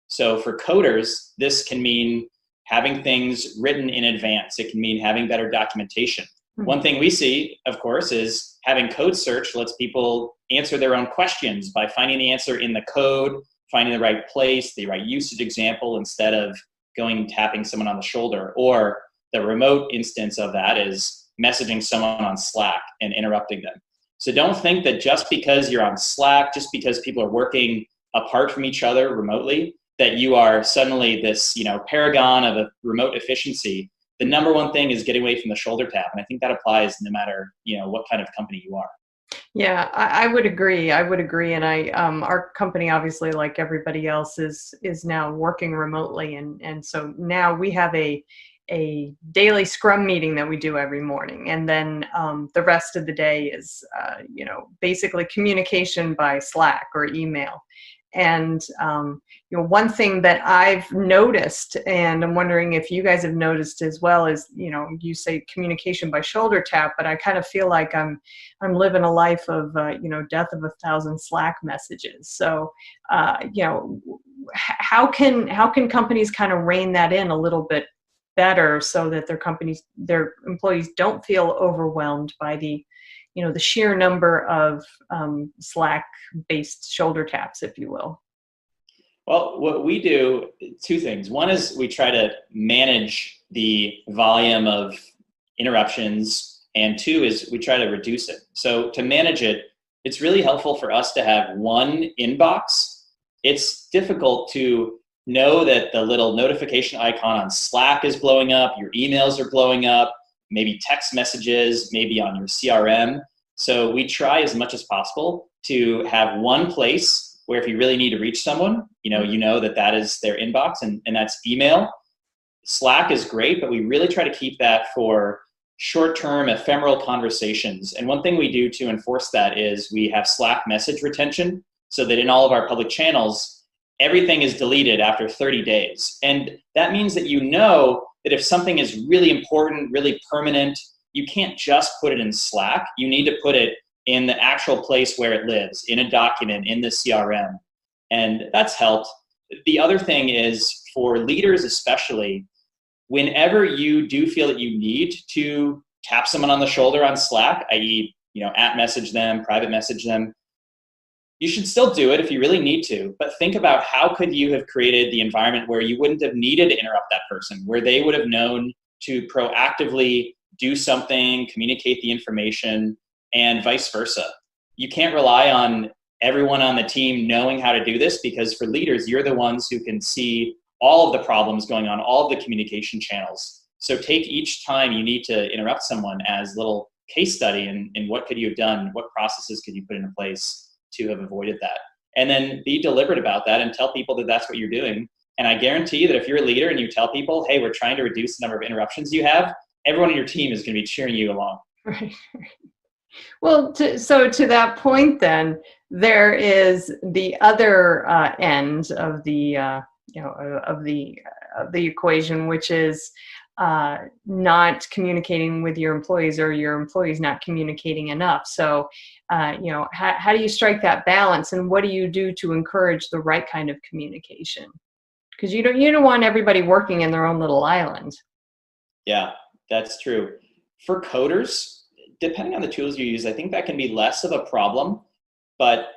Speaker 12: So for coders, this can mean having things written in advance. It can mean having better documentation. One thing we see, of course, is having code search lets people answer their own questions by finding the answer in the code, finding the right place, the right usage example, instead of going and tapping someone on the shoulder. Or the remote instance of that is messaging someone on Slack and interrupting them. So don't think that just because you're on Slack, just because people are working apart from each other remotely, that you are suddenly this, paragon of a remote efficiency. the number one thing is getting away from the shoulder tap. And I think that applies no matter, what kind of company you are.
Speaker 11: Yeah, I would agree. I would agree. And our company, obviously, like everybody else, is now working remotely. And so now we have a daily scrum meeting that we do every morning. And then the rest of the day is, basically communication by Slack or email. And, one thing that I've noticed, and I'm wondering if you guys have noticed as well, is, you say communication by shoulder tap, but I kind of feel like I'm living a life of, death of 1,000 Slack messages. So, how can companies kind of rein that in a little bit better so that their employees don't feel overwhelmed by the sheer number of Slack-based shoulder taps, if you will?
Speaker 12: Well, what we do, two things. One is we try to manage the volume of interruptions, and two is we try to reduce it. So to manage it, it's really helpful for us to have one inbox. It's difficult to know that the little notification icon on Slack is blowing up, your emails are blowing up, maybe text messages, maybe on your CRM. So we try as much as possible to have one place where if you really need to reach someone, that is their inbox, and that's email. Slack is great, but we really try to keep that for short-term ephemeral conversations. And one thing we do to enforce that is we have Slack message retention, so that in all of our public channels, everything is deleted after 30 days. And that means that that if something is really important, really permanent, you can't just put it in Slack. You need to put it in the actual place where it lives, in a document, in the CRM. And that's helped. The other thing is, for leaders especially, whenever you do feel that you need to tap someone on the shoulder on Slack, i.e., at message them, private message them, you should still do it if you really need to, but think about how could you have created the environment where you wouldn't have needed to interrupt that person, where they would have known to proactively do something, communicate the information, and vice versa. You can't rely on everyone on the team knowing how to do this, because for leaders, you're the ones who can see all of the problems going on, all of the communication channels. So take each time you need to interrupt someone as a little case study and what could you have done? What processes could you put into place to have avoided that? And then be deliberate about that and tell people that that's what you're doing. And I guarantee you that if you're a leader and you tell people, hey, we're trying to reduce the number of interruptions you have, everyone on your team is going to be cheering you along.
Speaker 11: Right. Well, so to that point, then there is the other end of the of the equation, which is not communicating with your employees, or your employees not communicating enough. So, how do you strike that balance, and what do you do to encourage the right kind of communication? Because you don't want everybody working in their own little island.
Speaker 12: Yeah, that's true. For coders, depending on the tools you use, I think that can be less of a problem, but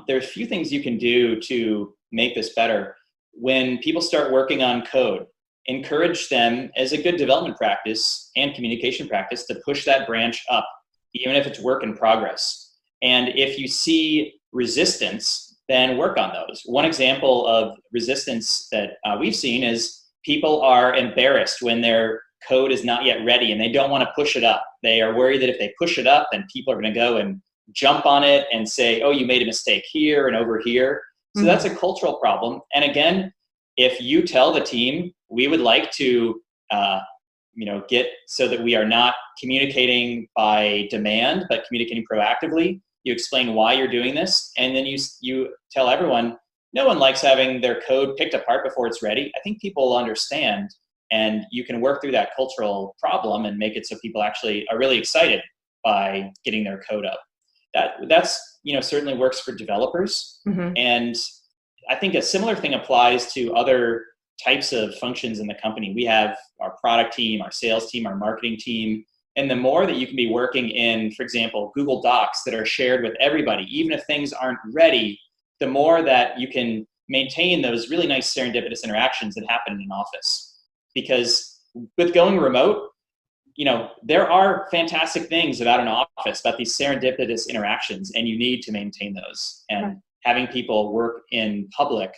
Speaker 12: there's a few things you can do to make this better. When people start working on code, encourage them, as a good development practice and communication practice, to push that branch up, even if it's work in progress. And if you see resistance, then work on those. One example of resistance that we've seen is people are embarrassed when their code is not yet ready and they don't want to push it up. They are worried that if they push it up, then people are going to go and jump on it and say, oh, you made a mistake here and over here. So that's a cultural problem. And again, if you tell the team, we would like to get so that we are not communicating by demand, but communicating proactively, you explain why you're doing this, and then you tell everyone, no one likes having their code picked apart before it's ready. I think people will understand, and you can work through that cultural problem and make it so people actually are really excited by getting their code up. That's certainly works for developers. And I think a similar thing applies to other types of functions in the company. We have our product team, our sales team, our marketing team. And the more that you can be working in, for example, Google Docs that are shared with everybody, even if things aren't ready, the more that you can maintain those really nice serendipitous interactions that happen in an office. Because with going remote, there are fantastic things about an office, about these serendipitous interactions, and you need to maintain those. And having people work in public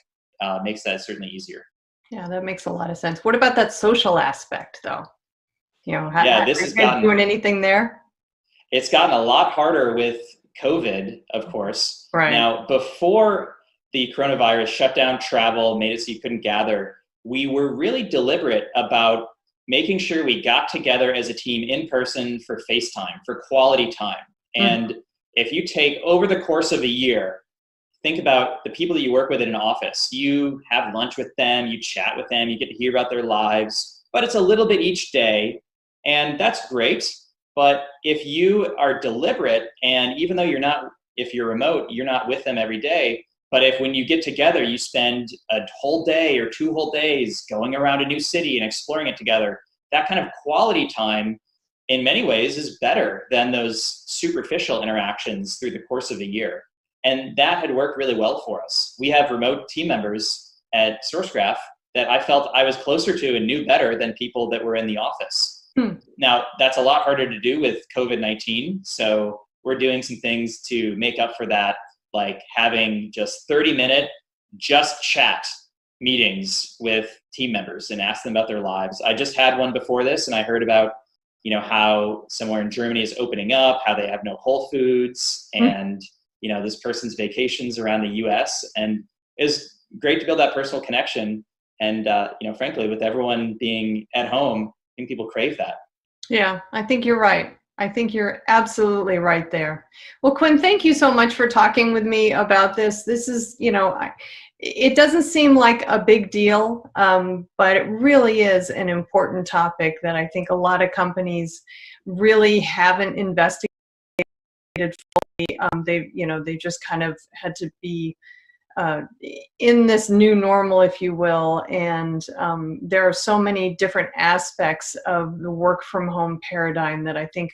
Speaker 12: makes that certainly easier.
Speaker 11: Yeah, that makes a lot of sense. What about that social aspect, though?
Speaker 12: Yeah, this has gotten,
Speaker 11: doing anything there?
Speaker 12: It's gotten a lot harder with COVID, of course.
Speaker 11: Right.
Speaker 12: Now, before the coronavirus shut down travel, made it so you couldn't gather, we were really deliberate about making sure we got together as a team in person for FaceTime, for quality time. And if you take over the course of a year, think about the people that you work with in an office. You have lunch with them, you chat with them, you get to hear about their lives, but it's a little bit each day, and that's great. But if you are deliberate, and even though if you're remote, you're not with them every day, but if when you get together, you spend a whole day or 2 whole days going around a new city and exploring it together, that kind of quality time in many ways is better than those superficial interactions through the course of a year. And that had worked really well for us. We have remote team members at SourceGraph that I felt I was closer to and knew better than people that were in the office. Now, that's a lot harder to do with COVID-19. So we're doing some things to make up for that, like having just 30-minute just chat meetings with team members and ask them about their lives. I just had one before this, and I heard about how somewhere in Germany is opening up, how they have no Whole Foods, and this person's vacations around the US, and it's great to build that personal connection. And frankly, with everyone being at home, I think people crave that.
Speaker 11: Yeah, I think you're right. I think you're absolutely right there. Well, Quinn, thank you so much for talking with me about this. This is, it doesn't seem like a big deal, but it really is an important topic that I think a lot of companies really haven't investigated fully. They just kind of had to be in this new normal, if you will, and there are so many different aspects of the work from home paradigm that I think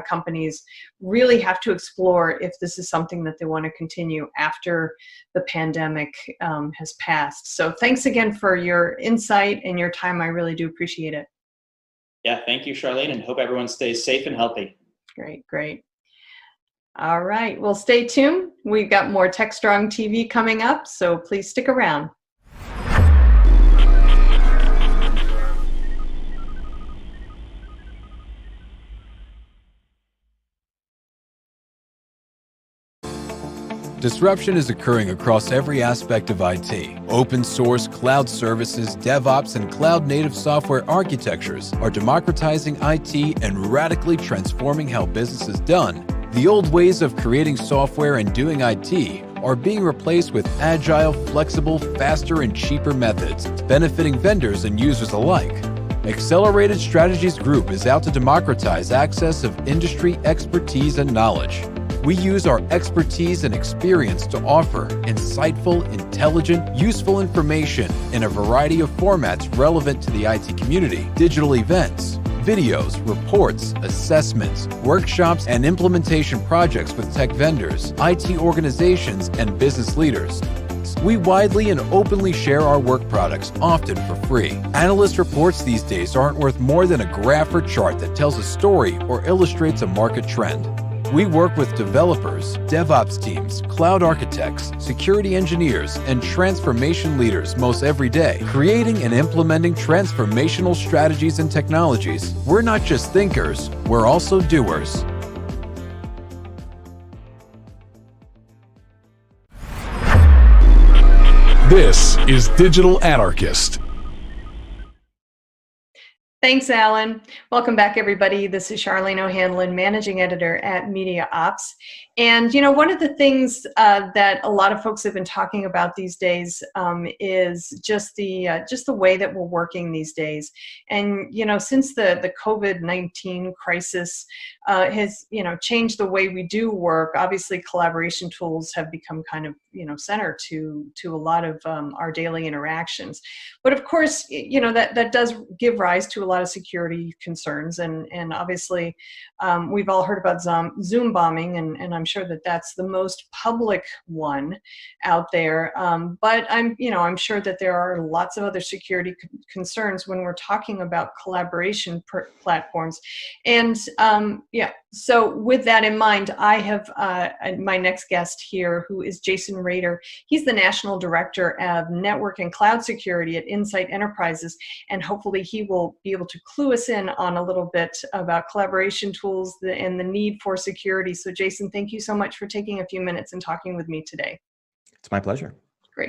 Speaker 11: companies really have to explore if this is something that they want to continue after the pandemic has passed. So thanks again for your insight and your time. I really do appreciate it.
Speaker 12: Yeah, thank you, Charlene, and hope everyone stays safe and healthy.
Speaker 11: Great. All right, well, stay tuned. We've got more TechStrong TV coming up, so please stick around.
Speaker 13: Disruption is occurring across every aspect of IT. Open source, cloud services, DevOps, and cloud-native software architectures are democratizing IT and radically transforming how business is done. The old ways of creating software and doing IT are being replaced with agile, flexible, faster, and cheaper methods, benefiting vendors and users alike. Accelerated Strategies Group is out to democratize access of industry expertise and knowledge. We use our expertise and experience to offer insightful, intelligent, useful information in a variety of formats relevant to the IT community: digital events, videos, reports, assessments, workshops, and implementation projects with tech vendors, IT organizations, and business leaders. We widely and openly share our work products, often for free. Analyst reports these days aren't worth more than a graph or chart that tells a story or illustrates a market trend. We work with developers, DevOps teams, cloud architects, security engineers, and transformation leaders most every day, creating and implementing transformational strategies and technologies. We're not just thinkers, we're also doers.
Speaker 3: This is Digital Anarchist.
Speaker 11: Thanks, Alan. Welcome back, everybody. This is Charlene O'Hanlon, Managing Editor at Media Ops. And, one of the things that a lot of folks have been talking about these days is just the way that we're working these days. And, since the COVID-19 crisis has, changed the way we do work, obviously collaboration tools have become kind of, center to a lot of our daily interactions. But of course, that does give rise to a lot of security concerns. And obviously, we've all heard about Zoom bombing, and I'm sure that that's the most public one out there. But I'm sure that there are lots of other security concerns when we're talking about collaboration platforms. And So with that in mind, I have my next guest here, who is Jason Rader. He's the National Director of Network and Cloud Security at Insight Enterprises, and hopefully he will be able to clue us in on a little bit about collaboration tools and the need for security. So Jason, thank you so much for taking a few minutes and talking with me today.
Speaker 14: It's my pleasure.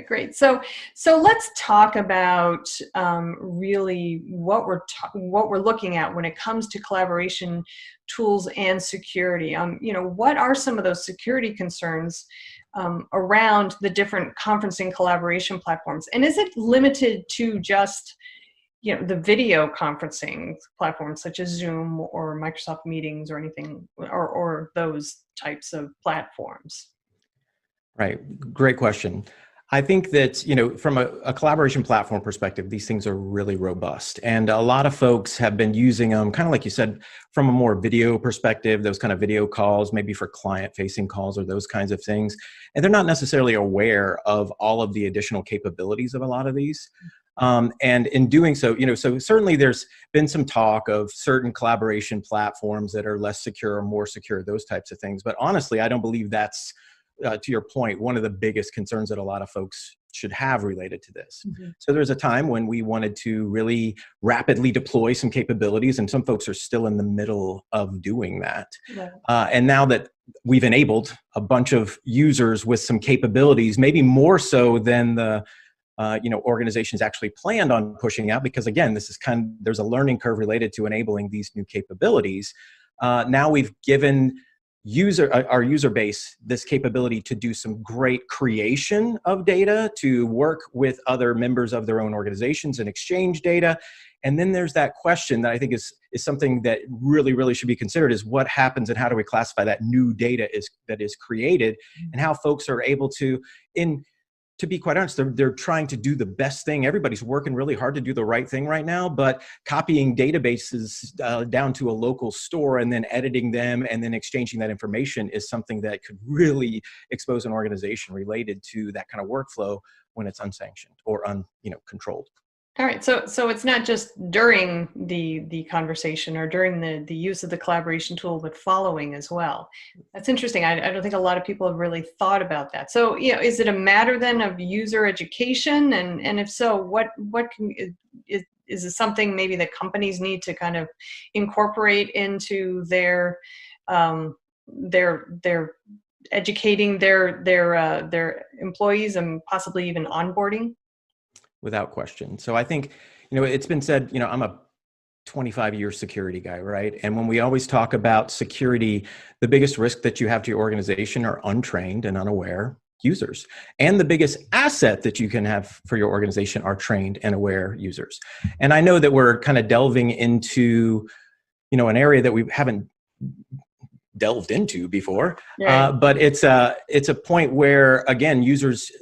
Speaker 11: Great. So let's talk about really what we're looking at when it comes to collaboration tools and security. What are some of those security concerns around the different conferencing collaboration platforms? And is it limited to just the video conferencing platforms such as Zoom or Microsoft Meetings or anything, or those types of platforms?
Speaker 14: Right. Great question. I think that, from a collaboration platform perspective, these things are really robust. And a lot of folks have been using them, kind of like you said, from a more video perspective, those kind of video calls, maybe for client-facing calls or those kinds of things. And they're not necessarily aware of all of the additional capabilities of a lot of these. And in doing so, so certainly there's been some talk of certain collaboration platforms that are less secure or more secure, those types of things. But honestly, I don't believe that's, to your point, one of the biggest concerns that a lot of folks should have related to this. Mm-hmm. So there's a time when we wanted to really rapidly deploy some capabilities, and some folks are still in the middle of doing that. Yeah. And now that we've enabled a bunch of users with some capabilities, maybe more so than the organizations actually planned on pushing out, because again, this is there's a learning curve related to enabling these new capabilities. Now we've given our user base this capability to do some great creation of data, to work with other members of their own organizations and exchange data. And then there's that question that I think is something that really should be considered, is what happens and how do we classify that new data that is created, and how folks are able to be quite honest, they're trying to do the best thing. Everybody's working really hard to do the right thing right now, but copying databases down to a local store and then editing them and then exchanging that information is something that could really expose an organization related to that kind of workflow when it's unsanctioned or controlled.
Speaker 11: All right, so it's not just during the conversation or during the use of the collaboration tool, but following as well. That's interesting. I don't think a lot of people have really thought about that. So, is it a matter then of user education? And if so, is it something maybe that companies need to kind of incorporate into their educating their employees and possibly even onboarding?
Speaker 14: Without question. So I think, it's been said, I'm a 25-year security guy, right? And when we always talk about security, the biggest risk that you have to your organization are untrained and unaware users. And the biggest asset that you can have for your organization are trained and aware users. And I know that we're kind of delving into, an area that we haven't delved into before, right. But it's a point where, again, users,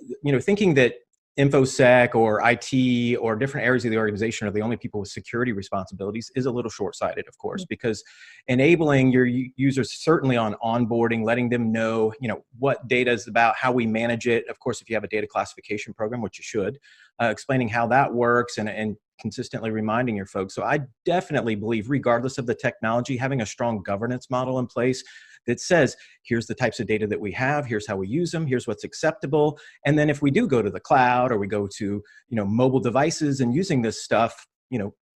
Speaker 14: thinking that InfoSec or IT or different areas of the organization are the only people with security responsibilities is a little short-sighted, of course, because enabling your users certainly on onboarding, letting them know, what data is about, how we manage it. Of course, if you have a data classification program, which you should, explaining how that works and consistently reminding your folks. So I definitely believe, regardless of the technology, having a strong governance model in place that says, here's the types of data that we have, here's how we use them, here's what's acceptable. And then if we do go to the cloud or we go to, mobile devices and using this stuff,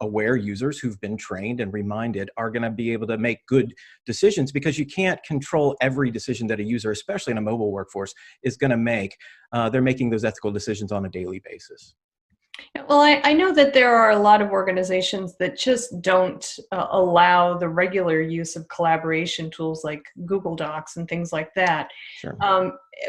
Speaker 14: aware users who've been trained and reminded are going to be able to make good decisions, because you can't control every decision that a user, especially in a mobile workforce, is going to make. They're making those ethical decisions on a daily basis.
Speaker 11: Well, I know that there are a lot of organizations that just don't allow the regular use of collaboration tools like Google Docs and things like that.
Speaker 14: Sure.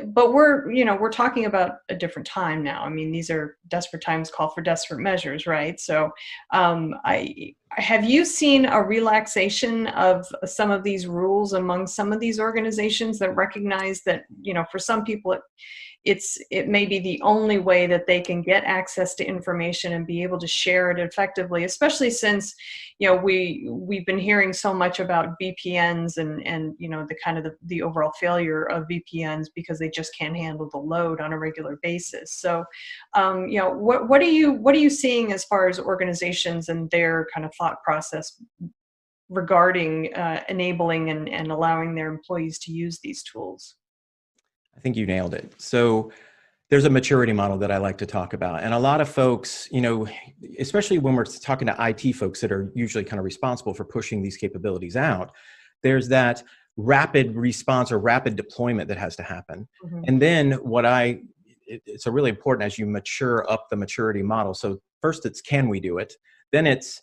Speaker 11: But we're talking about a different time now. I mean, these are desperate times call for desperate measures, right? So have you seen a relaxation of some of these rules among some of these organizations that recognize that, for some people, it may be the only way that they can get access to information and be able to share it effectively, especially since, we've been hearing so much about VPNs and the kind of the overall failure of VPNs because they just can't handle the load on a regular basis. So, what are you seeing as far as organizations and their kind of thought process regarding enabling and allowing their employees to use these tools?
Speaker 14: I think you nailed it. So there's a maturity model that I like to talk about. And a lot of folks, especially when we're talking to IT folks that are usually kind of responsible for pushing these capabilities out, there's that rapid response or rapid deployment that has to happen.
Speaker 11: Mm-hmm.
Speaker 14: And then it's a really important as you mature up the maturity model. So first it's, can we do it? Then it's,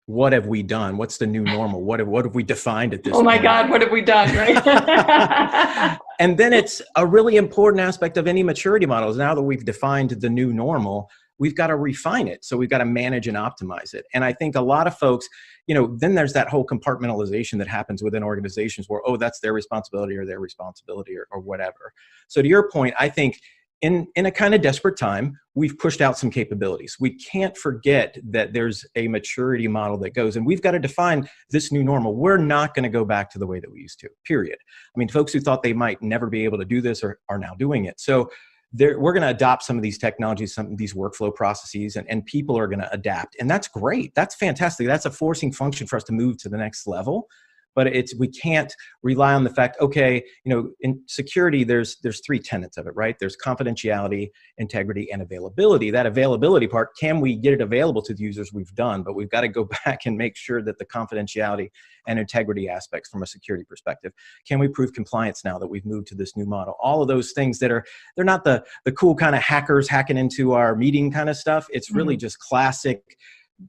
Speaker 14: what have we done? What's the new normal? What have we defined at this point?
Speaker 11: Oh my God, what have we done, right?
Speaker 14: And then it's a really important aspect of any maturity models. Now that we've defined the new normal, we've got to refine it. So we've got to manage and optimize it. And I think a lot of folks, then there's that whole compartmentalization that happens within organizations where, oh, that's their responsibility or whatever. So to your point, I think in a kind of desperate time, we've pushed out some capabilities. We can't forget that there's a maturity model that goes, and we've got to define this new normal. We're not going to go back to the way that we used to, period. I mean, folks who thought they might never be able to do this are now doing it. So we're going to adopt some of these technologies, some of these workflow processes, and people are going to adapt. And that's great. That's fantastic. That's a forcing function for us to move to the next level. But we can't rely on the fact, okay, in security, there's three tenets of it, right? There's confidentiality, integrity, and availability. That availability part, can we get it available to the users? We've done, but we've got to go back and make sure that the confidentiality and integrity aspects from a security perspective, can we prove compliance now that we've moved to this new model? All of those things they're not the cool kind of hackers hacking into our meeting kind of stuff. It's really just classic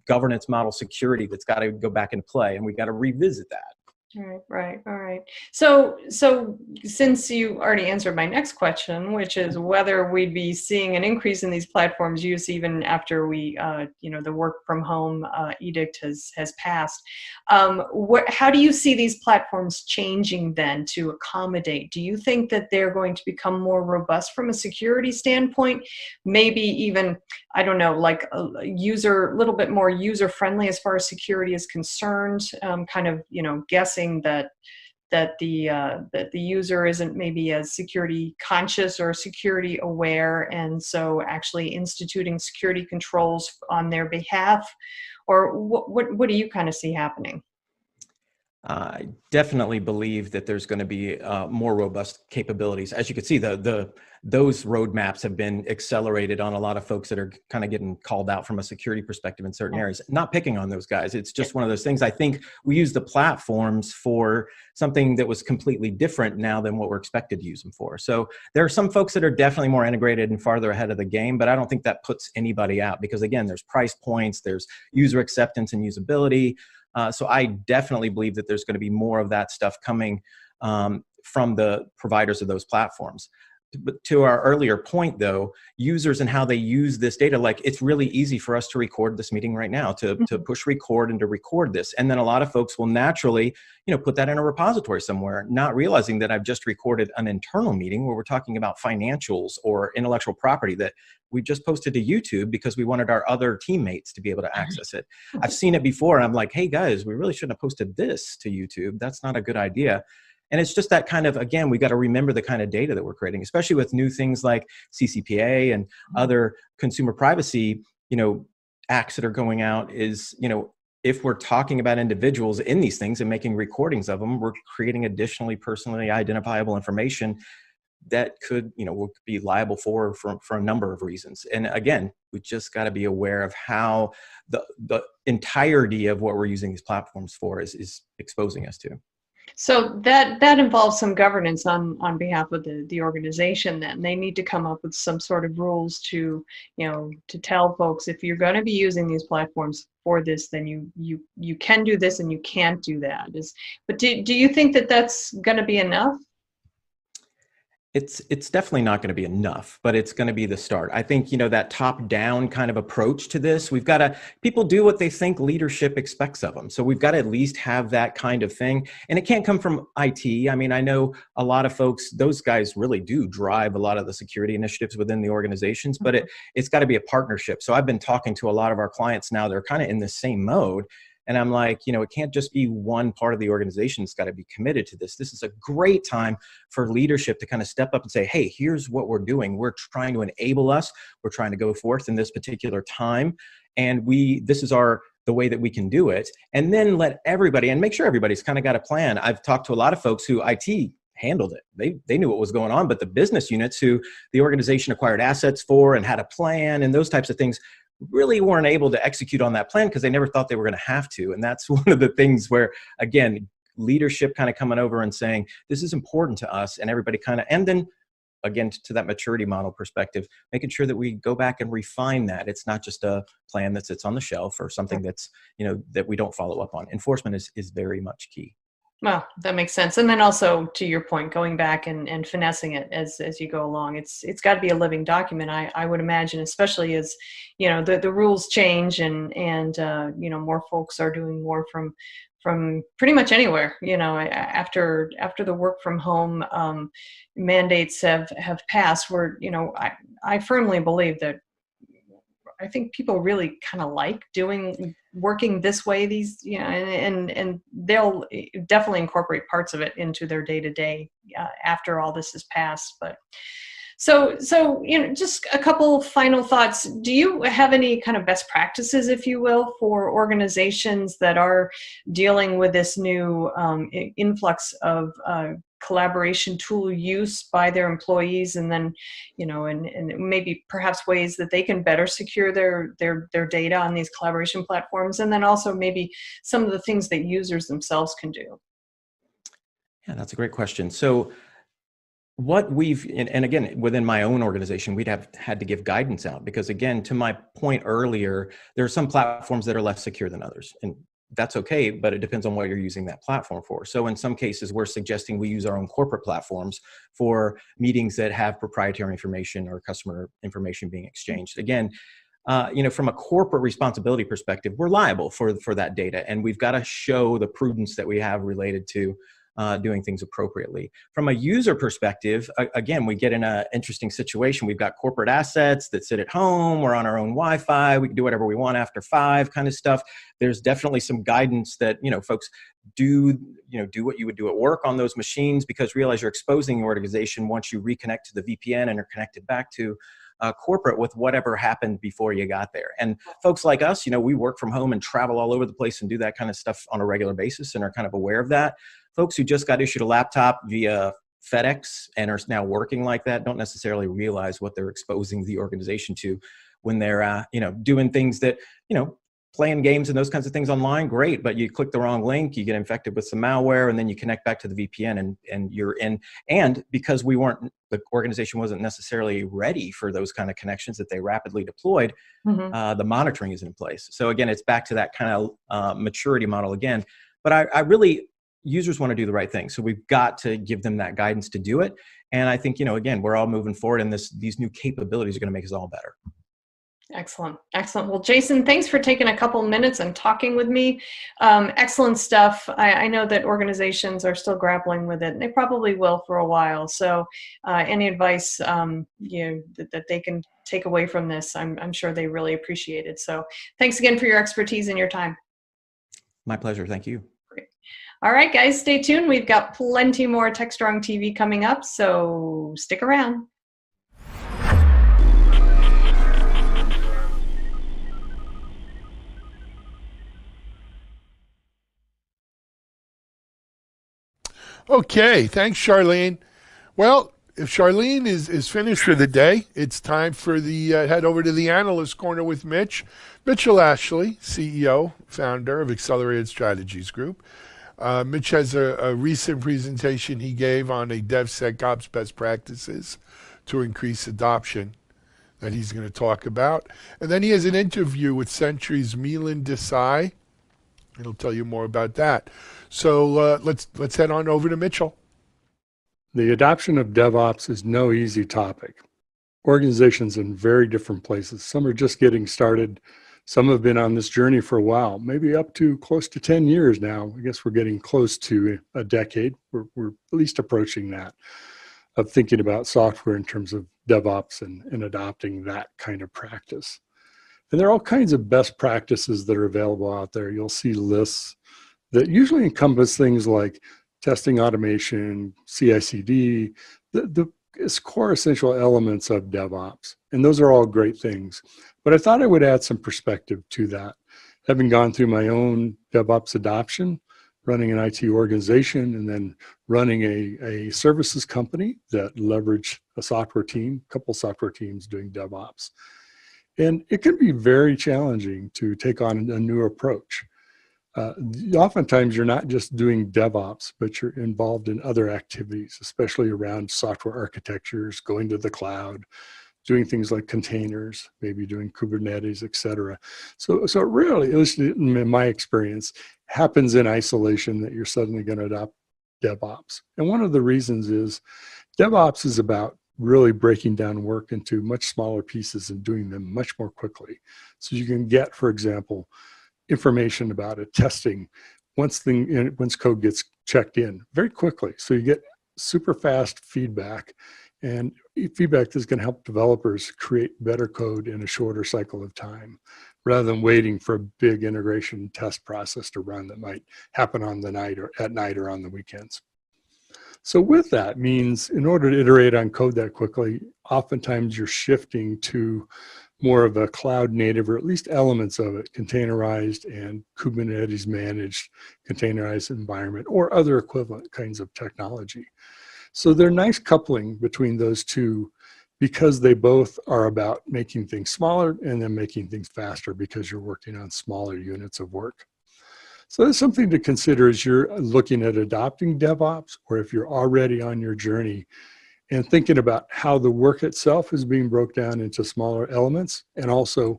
Speaker 14: governance model security that's got to go back into play, and we got to revisit that.
Speaker 11: All right. So since you already answered my next question, which is whether we'd be seeing an increase in these platforms' use even after the work from home edict has passed, how do you see these platforms changing then to accommodate? Do you think that they're going to become more robust from a security standpoint? Maybe even, I don't know, like a little bit more user friendly as far as security is concerned, guessing that the user isn't maybe as security conscious or security aware, and so actually instituting security controls on their behalf? Or what do you kind of see happening?
Speaker 14: I definitely believe that there's going to be more robust capabilities. As you can see, those roadmaps have been accelerated on a lot of folks that are kind of getting called out from a security perspective in certain areas. Not picking on those guys. It's just one of those things. I think we use the platforms for something that was completely different now than what we're expected to use them for. So there are some folks that are definitely more integrated and farther ahead of the game, but I don't think that puts anybody out, because again, there's price points, there's user acceptance and usability. So I definitely believe that there's going to be more of that stuff coming from the providers of those platforms. But to our earlier point, though, users and how they use this data, like it's really easy for us to record this meeting right now, to push record and to record this. And then a lot of folks will naturally, put that in a repository somewhere, not realizing that I've just recorded an internal meeting where we're talking about financials or intellectual property that we just posted to YouTube because we wanted our other teammates to be able to access it. I've seen it before, and I'm like, hey guys, we really shouldn't have posted this to YouTube. That's not a good idea. And it's just that kind of, again, we got to remember the kind of data that we're creating, especially with new things like CCPA and other consumer privacy, acts that are going out is, if we're talking about individuals in these things and making recordings of them, we're creating additionally personally identifiable information that could, will be liable for a number of reasons. And again, we just got to be aware of how the entirety of what we're using these platforms for is exposing us to.
Speaker 11: So that involves some governance on behalf of the organization. Then they need to come up with some sort of rules to tell folks, if you're going to be using these platforms for this, then you can do this and you can't do that. But do you think that that's going to be enough?
Speaker 14: It's definitely not going to be enough, but it's going to be the start. I think, that top-down kind of approach to this, people do what they think leadership expects of them. So we've got to at least have that kind of thing. And it can't come from IT. I mean, I know a lot of folks, those guys really do drive a lot of the security initiatives within the organizations, but it's got to be a partnership. So I've been talking to a lot of our clients now, they're kind of in the same mode. And I'm like, it can't just be one part of the organization that's got to be committed to this. This is a great time for leadership to kind of step up and say, hey, here's what we're doing. We're trying to enable us. We're trying to go forth in this particular time. And this is the the way that we can do it, and then let everybody, and make sure everybody's kind of got a plan. I've talked to a lot of folks who IT handled it. They knew what was going on, but the business units who the organization acquired assets for and had a plan and those types of things really weren't able to execute on that plan because they never thought they were going to have to. And that's one of the things where, again, leadership kind of coming over and saying, this is important to us, and everybody kind of, and then again, to that maturity model perspective, making sure that we go back and refine that. It's not just a plan that sits on the shelf or something that's, that we don't follow up on. Enforcement is very much key.
Speaker 11: Well, that makes sense. And then also, to your point, going back and finessing it as you go along, it's got to be a living document. I would imagine, especially as, the rules change and more folks are doing more from pretty much anywhere. After the work from home mandates have passed, I firmly believe that I think people really kind of like working this way, and they'll definitely incorporate parts of it into their day-to-day after all this is passed. But so just a couple final thoughts. Do you have any kind of best practices, if you will, for organizations that are dealing with this new influx of collaboration tool use by their employees, and then and maybe perhaps ways that they can better secure their data on these collaboration platforms, and then also maybe some of the things that users themselves can do?
Speaker 14: Yeah, that's a great question. So what and again, within my own organization, we'd have had to give guidance out because, again, to my point earlier, there are some platforms that are less secure than others, and that's okay, but it depends on what you're using that platform for. So in some cases, we're suggesting we use our own corporate platforms for meetings that have proprietary information or customer information being exchanged. Again, from a corporate responsibility perspective, we're liable for that data, and we've got to show the prudence that we have related to doing things appropriately. From a user perspective, again, we get in an interesting situation. We've got corporate assets that sit at home. We're on our own Wi-Fi. We can do whatever we want after 5 kind of stuff. There's definitely some guidance that, folks do what you would do at work on those machines, because realize you're exposing your organization once you reconnect to the VPN and are connected back to corporate with whatever happened before you got there. And folks like us, we work from home and travel all over the place and do that kind of stuff on a regular basis and are kind of aware of that. Folks who just got issued a laptop via FedEx and are now working like that don't necessarily realize what they're exposing the organization to when they're, doing things that, playing games and those kinds of things online, great, but you click the wrong link, you get infected with some malware, and then you connect back to the VPN and you're in. And because the organization wasn't necessarily ready for those kind of connections that they rapidly deployed, the monitoring isn't in place. So again, it's back to that kind of maturity model again. But I really, users want to do the right thing. So we've got to give them that guidance to do it. And I think, again, we're all moving forward, and these new capabilities are going to make us all better.
Speaker 11: Excellent. Well, Jason, thanks for taking a couple minutes and talking with me. Excellent stuff. I know that organizations are still grappling with it, and they probably will for a while. So any advice that they can take away from this, I'm sure they really appreciate it. So thanks again for your expertise and your time.
Speaker 14: My pleasure. Thank you.
Speaker 11: Great. All right, guys, stay tuned. We've got plenty more TechStrong TV coming up, so stick around.
Speaker 1: Okay, thanks, Charlene. Well, if Charlene is finished for the day, it's time for the head over to the analyst corner with Mitchell Ashley, CEO, founder of Accelerated Strategies Group. Mitch has a recent presentation he gave on a DevSecOps best practices to increase adoption that he's going to talk about. And then he has an interview with Sentry's Milan Desai. He'll tell you more about that. So let's head on over to Mitchell.
Speaker 15: The adoption of DevOps is no easy topic. Organizations in very different places. Some are just getting started. Some have been on this journey for a while, maybe up to close to 10 years now. I guess we're getting close to a decade. We're at least approaching that, of thinking about software in terms of DevOps and adopting that kind of practice. And there are all kinds of best practices that are available out there. You'll see lists that usually encompass things like testing automation, CI/CD, the core essential elements of DevOps. And those are all great things. But I thought I would add some perspective to that. having gone through my own DevOps adoption, running an IT organization, and then running a services company that leveraged a software team, a couple software teams doing DevOps. And it can be very challenging to take on a new approach. Oftentimes you're not just doing DevOps, but you're involved in other activities, especially around software architectures, going to the cloud, doing things like containers, maybe doing Kubernetes, et cetera. So it really, at least in my experience, happens in isolation that you're suddenly going to adopt DevOps. And one of the reasons is DevOps is about really breaking down work into much smaller pieces and doing them much more quickly. So you can get, for example, information about it, testing, once code gets checked in very quickly. So you get super fast feedback, and feedback is going to help developers create better code in a shorter cycle of time, rather than waiting for a big integration test process to run that might happen on the night or at night or on the weekends. So with that means in order to iterate on code that quickly, oftentimes you're shifting to more of a cloud native, or at least elements of it, containerized and Kubernetes managed containerized environment, or other equivalent kinds of technology. So they're nice coupling between those two, because they both are about making things smaller and then making things faster because you're working on smaller units of work. So that's something to consider as you're looking at adopting DevOps, or if you're already on your journey and thinking about how the work itself is being broken down into smaller elements, and also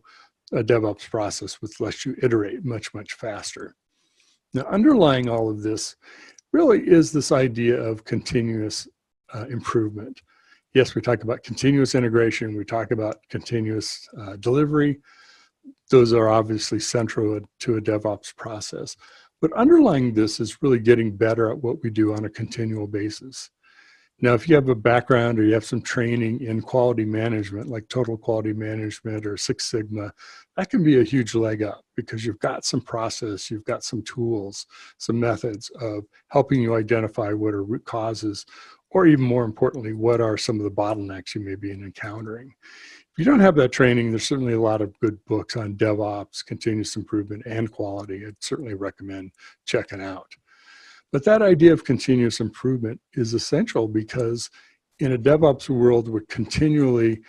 Speaker 15: a DevOps process which lets you iterate much, much faster. Now, underlying all of this really is this idea of continuous improvement. Yes, we talk about continuous integration, we talk about continuous delivery. Those are obviously central to a DevOps process. But underlying this is really getting better at what we do on a continual basis. Now, if you have a background or you have some training in quality management, like total quality management or Six Sigma, that can be a huge leg up, because you've got some process, you've got some tools, some methods of helping you identify what are root causes, or even more importantly, what are some of the bottlenecks you may be encountering. If you don't have that training, there's certainly a lot of good books on DevOps, continuous improvement, and quality. I'd certainly recommend checking out. But that idea of continuous improvement is essential, because in a DevOps world, we're continually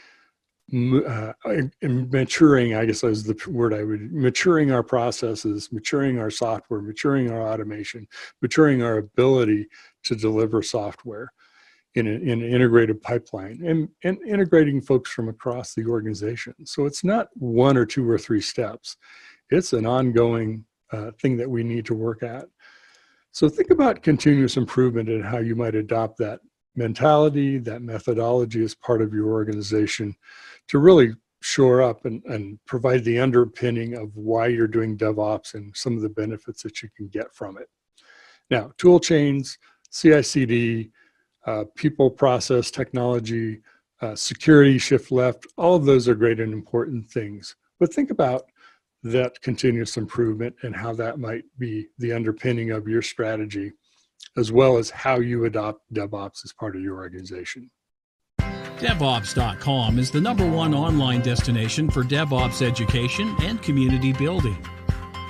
Speaker 15: maturing, I guess is the word I would, maturing our processes, maturing our software, maturing our automation, maturing our ability to deliver software in an integrated pipeline, and integrating folks from across the organization. So it's not one or two or three steps. It's an ongoing thing that we need to work at. So think about continuous improvement and how you might adopt that mentality, that methodology as part of your organization to really shore up and provide the underpinning of why you're doing DevOps and some of the benefits that you can get from it. Now, tool chains, CI/CD, people, process, technology, security, shift left, all of those are great and important things. But think about that continuous improvement and how that might be the underpinning of your strategy, as well as how you adopt DevOps as part of your organization.
Speaker 6: DevOps.com is the #1 online destination for DevOps education and community building.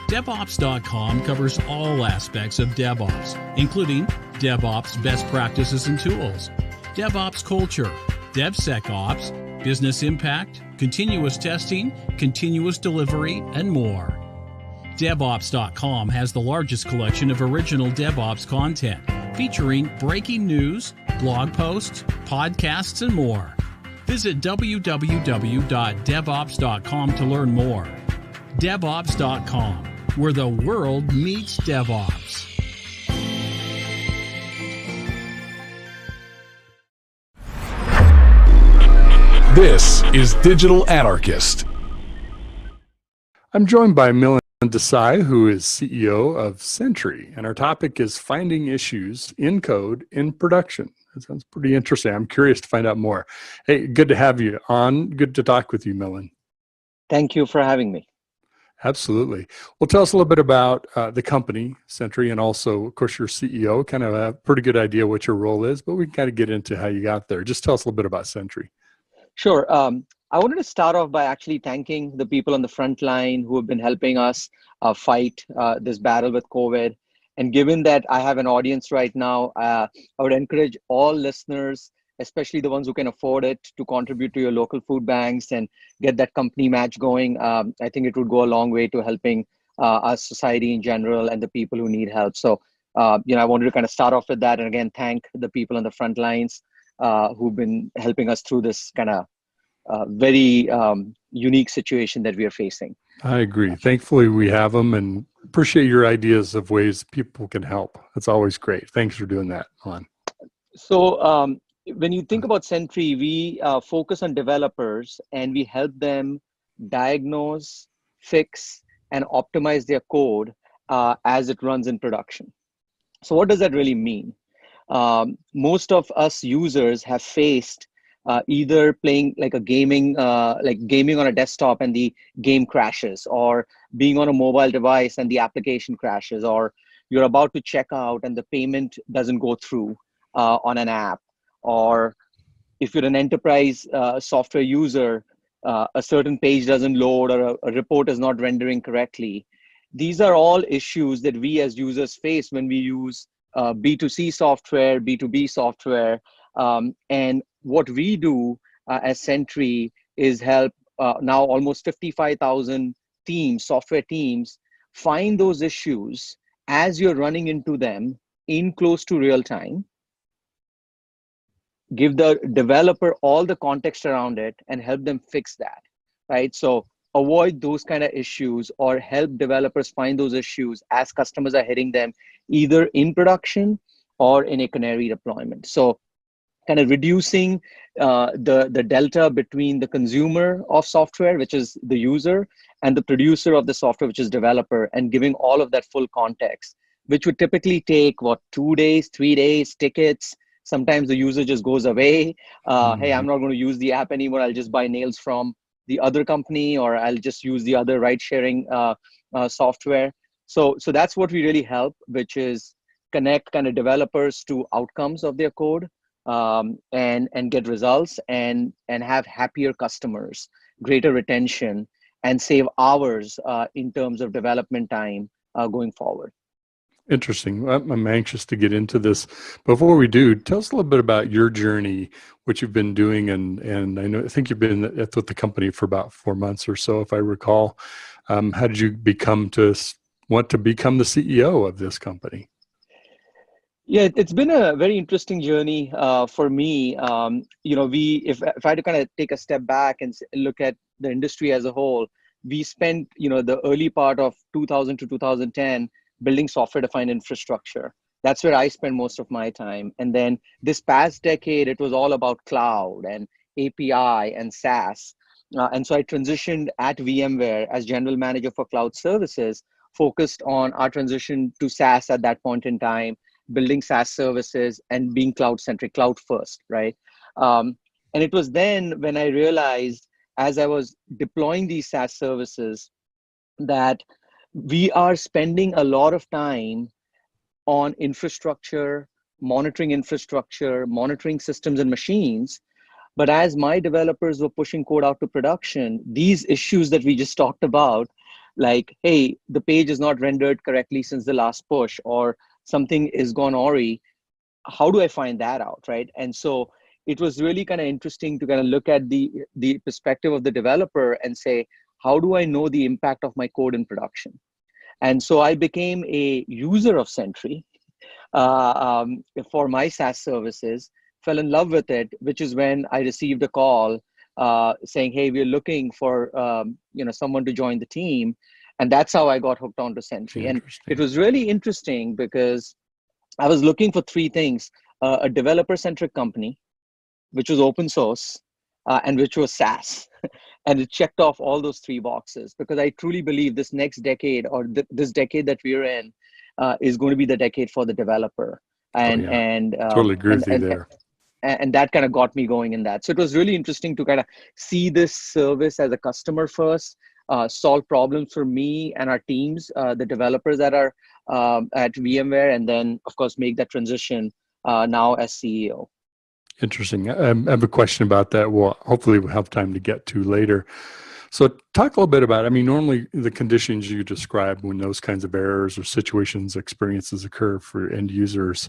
Speaker 6: DevOps.com covers all aspects of DevOps, including DevOps best practices and tools, DevOps culture, DevSecOps, business impact, continuous testing, continuous delivery, and more. DevOps.com has the largest collection of original DevOps content, featuring breaking news, blog posts, podcasts, and more. Visit www.devops.com to learn more. DevOps.com, where the world meets DevOps.
Speaker 3: This is Digital Anarchist.
Speaker 15: I'm joined by Milind Desai, who is CEO of Sentry, and our topic is finding issues in code in production. That sounds pretty interesting. I'm curious to find out more. Hey, good to have you on. Good to talk with you, Milind.
Speaker 16: Thank you for having me.
Speaker 15: Absolutely. Well, tell us a little bit about the company, Sentry, and also, of course, your CEO. Kind of a pretty good idea what your role is, but we can kind of get into how you got there. Just tell us a little bit about Sentry.
Speaker 16: Sure. I wanted to start off by actually thanking the people on the front line who have been helping us fight this battle with COVID. And given that I have an audience right now, I would encourage all listeners, especially the ones who can afford it, to contribute to your local food banks and get that company match going. I think it would go a long way to helping our society in general and the people who need help. So, I wanted to kind of start off with that. And again, thank the people on the front lines who've been helping us through this kind of very unique situation that we are facing.
Speaker 15: I agree. Thankfully, we have them, and appreciate your ideas of ways people can help. That's always great. Thanks for doing that, Alan.
Speaker 16: So when you think about Sentry, we focus on developers and we help them diagnose, fix, and optimize their code as it runs in production. So what does that really mean? Most of us users have faced either playing like a gaming on a desktop and the game crashes, or being on a mobile device and the application crashes, or you're about to check out and the payment doesn't go through on an app, or if you're an enterprise software user, a certain page doesn't load, or a report is not rendering correctly. These are all issues that we as users face when we use B2C software, B2B software, and what we do as Sentry is help now almost 55,000 teams, software teams, find those issues as you're running into them in close to real time, give the developer all the context around it and help them fix that, right? So avoid those kind of issues, or help developers find those issues as customers are hitting them either in production or in a canary deployment. So kind of reducing the delta between the consumer of software, which is the user, and the producer of the software, which is developer, and giving all of that full context, which would typically take, 2 days, 3 days, tickets. Sometimes the user just goes away. Hey, I'm not going to use the app anymore. I'll just buy nails from the other company, or I'll just use the other ride sharing software. So that's what we really help, which is connect kind of developers to outcomes of their code, and get results, and have happier customers, greater retention, and save hours in terms of development time going forward.
Speaker 15: Interesting. I'm anxious to get into this. Before we do, tell us a little bit about your journey, what you've been doing, and I think you've been with the company for about 4 months or so, if I recall. How did you want to become the CEO of this company?
Speaker 16: Yeah, it's been a very interesting journey for me. If I had to kind of take a step back and look at the industry as a whole, we spent the early part of 2000 to 2010 building software-defined infrastructure. That's where I spend most of my time. And then this past decade, it was all about cloud and API and SaaS. And so I transitioned at VMware as general manager for cloud services, focused on our transition to SaaS at that point in time, building SaaS services and being cloud-centric, cloud first, right? And it was then when I realized, as I was deploying these SaaS services, that we are spending a lot of time on infrastructure, monitoring systems and machines. But as my developers were pushing code out to production, these issues that we just talked about, like, hey, the page is not rendered correctly since the last push, or something is gone awry, how do I find that out, right? And so it was really kind of interesting to kind of look at the perspective of the developer and say, how do I know the impact of my code in production? And so I became a user of Sentry for my SaaS services, fell in love with it, which is when I received a call saying, hey, we're looking for someone to join the team. And that's how I got hooked onto Sentry. And it was really interesting because I was looking for three things: a developer-centric company, which was open source, and which was SaaS. And it checked off all those three boxes, because I truly believe this next decade, or this decade that we're in, is going to be the decade for the developer. And
Speaker 15: totally agree with you there.
Speaker 16: And that kind of got me going in that. So it was really interesting to kind of see this service as a customer first, solve problems for me and our teams, the developers that are at VMware, and then of course make that transition now as CEO.
Speaker 15: Interesting. I have a question about that. Well, hopefully we'll have time to get to later. So talk a little bit about, I mean, normally the conditions you describe when those kinds of errors or situations, experiences occur for end users,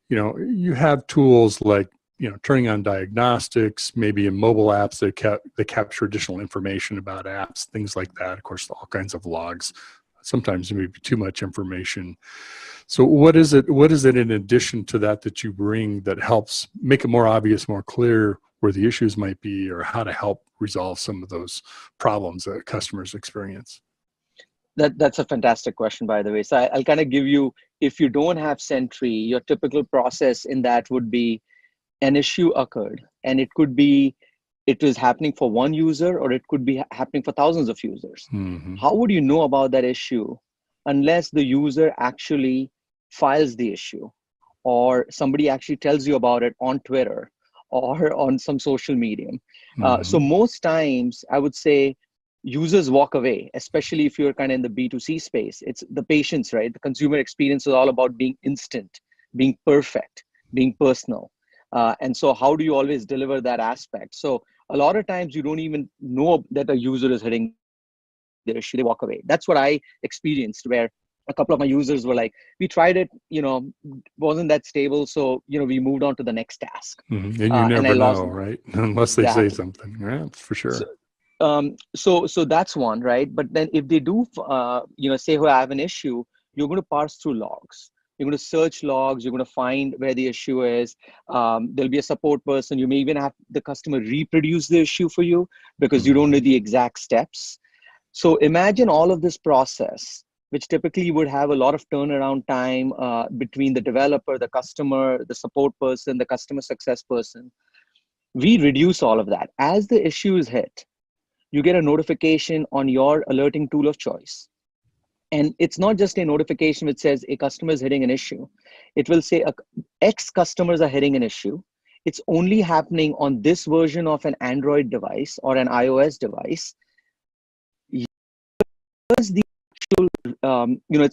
Speaker 15: you have tools like, turning on diagnostics, maybe in mobile apps that capture additional information about apps, things like that. Of course, all kinds of logs. Sometimes maybe too much information. So what is it in addition to that you bring that helps make it more obvious, more clear where the issues might be, or how to help resolve some of those problems that customers experience?
Speaker 16: That's a fantastic question, by the way. So I'll kind of give you, if you don't have Sentry, your typical process in that would be an issue occurred, and it was happening for one user, or it could be happening for thousands of users.
Speaker 15: Mm-hmm.
Speaker 16: How would you know about that issue unless the user actually files the issue, or somebody actually tells you about it on Twitter or on some social medium?
Speaker 15: Mm-hmm.
Speaker 16: So most times I would say users walk away, especially if you're kind of in the B2C space. It's the patience, right? The consumer experience is all about being instant, being perfect, being personal. And so how do you always deliver that aspect? So a lot of times you don't even know that a user is hitting their issue, they walk away. That's what I experienced, where a couple of my users were like, we tried it, wasn't that stable. So, we moved on to the next task.
Speaker 15: Mm-hmm. And you never know, right? Unless they say something. Yeah, for sure.
Speaker 16: So that's one, right? But then if they do, say, I have an issue, you're going to parse through logs. You're going to search logs. You're going to find where the issue is. There'll be a support person. You may even have the customer reproduce the issue for you because you don't know the exact steps. So imagine all of this process, which typically would have a lot of turnaround time between the developer, the customer, the support person, the customer success person. We reduce all of that. As the issue is hit, you get a notification on your alerting tool of choice. And it's not just a notification which says a customer is hitting an issue. It will say X customers are hitting an issue. It's only happening on this version of an Android device or an iOS device. It's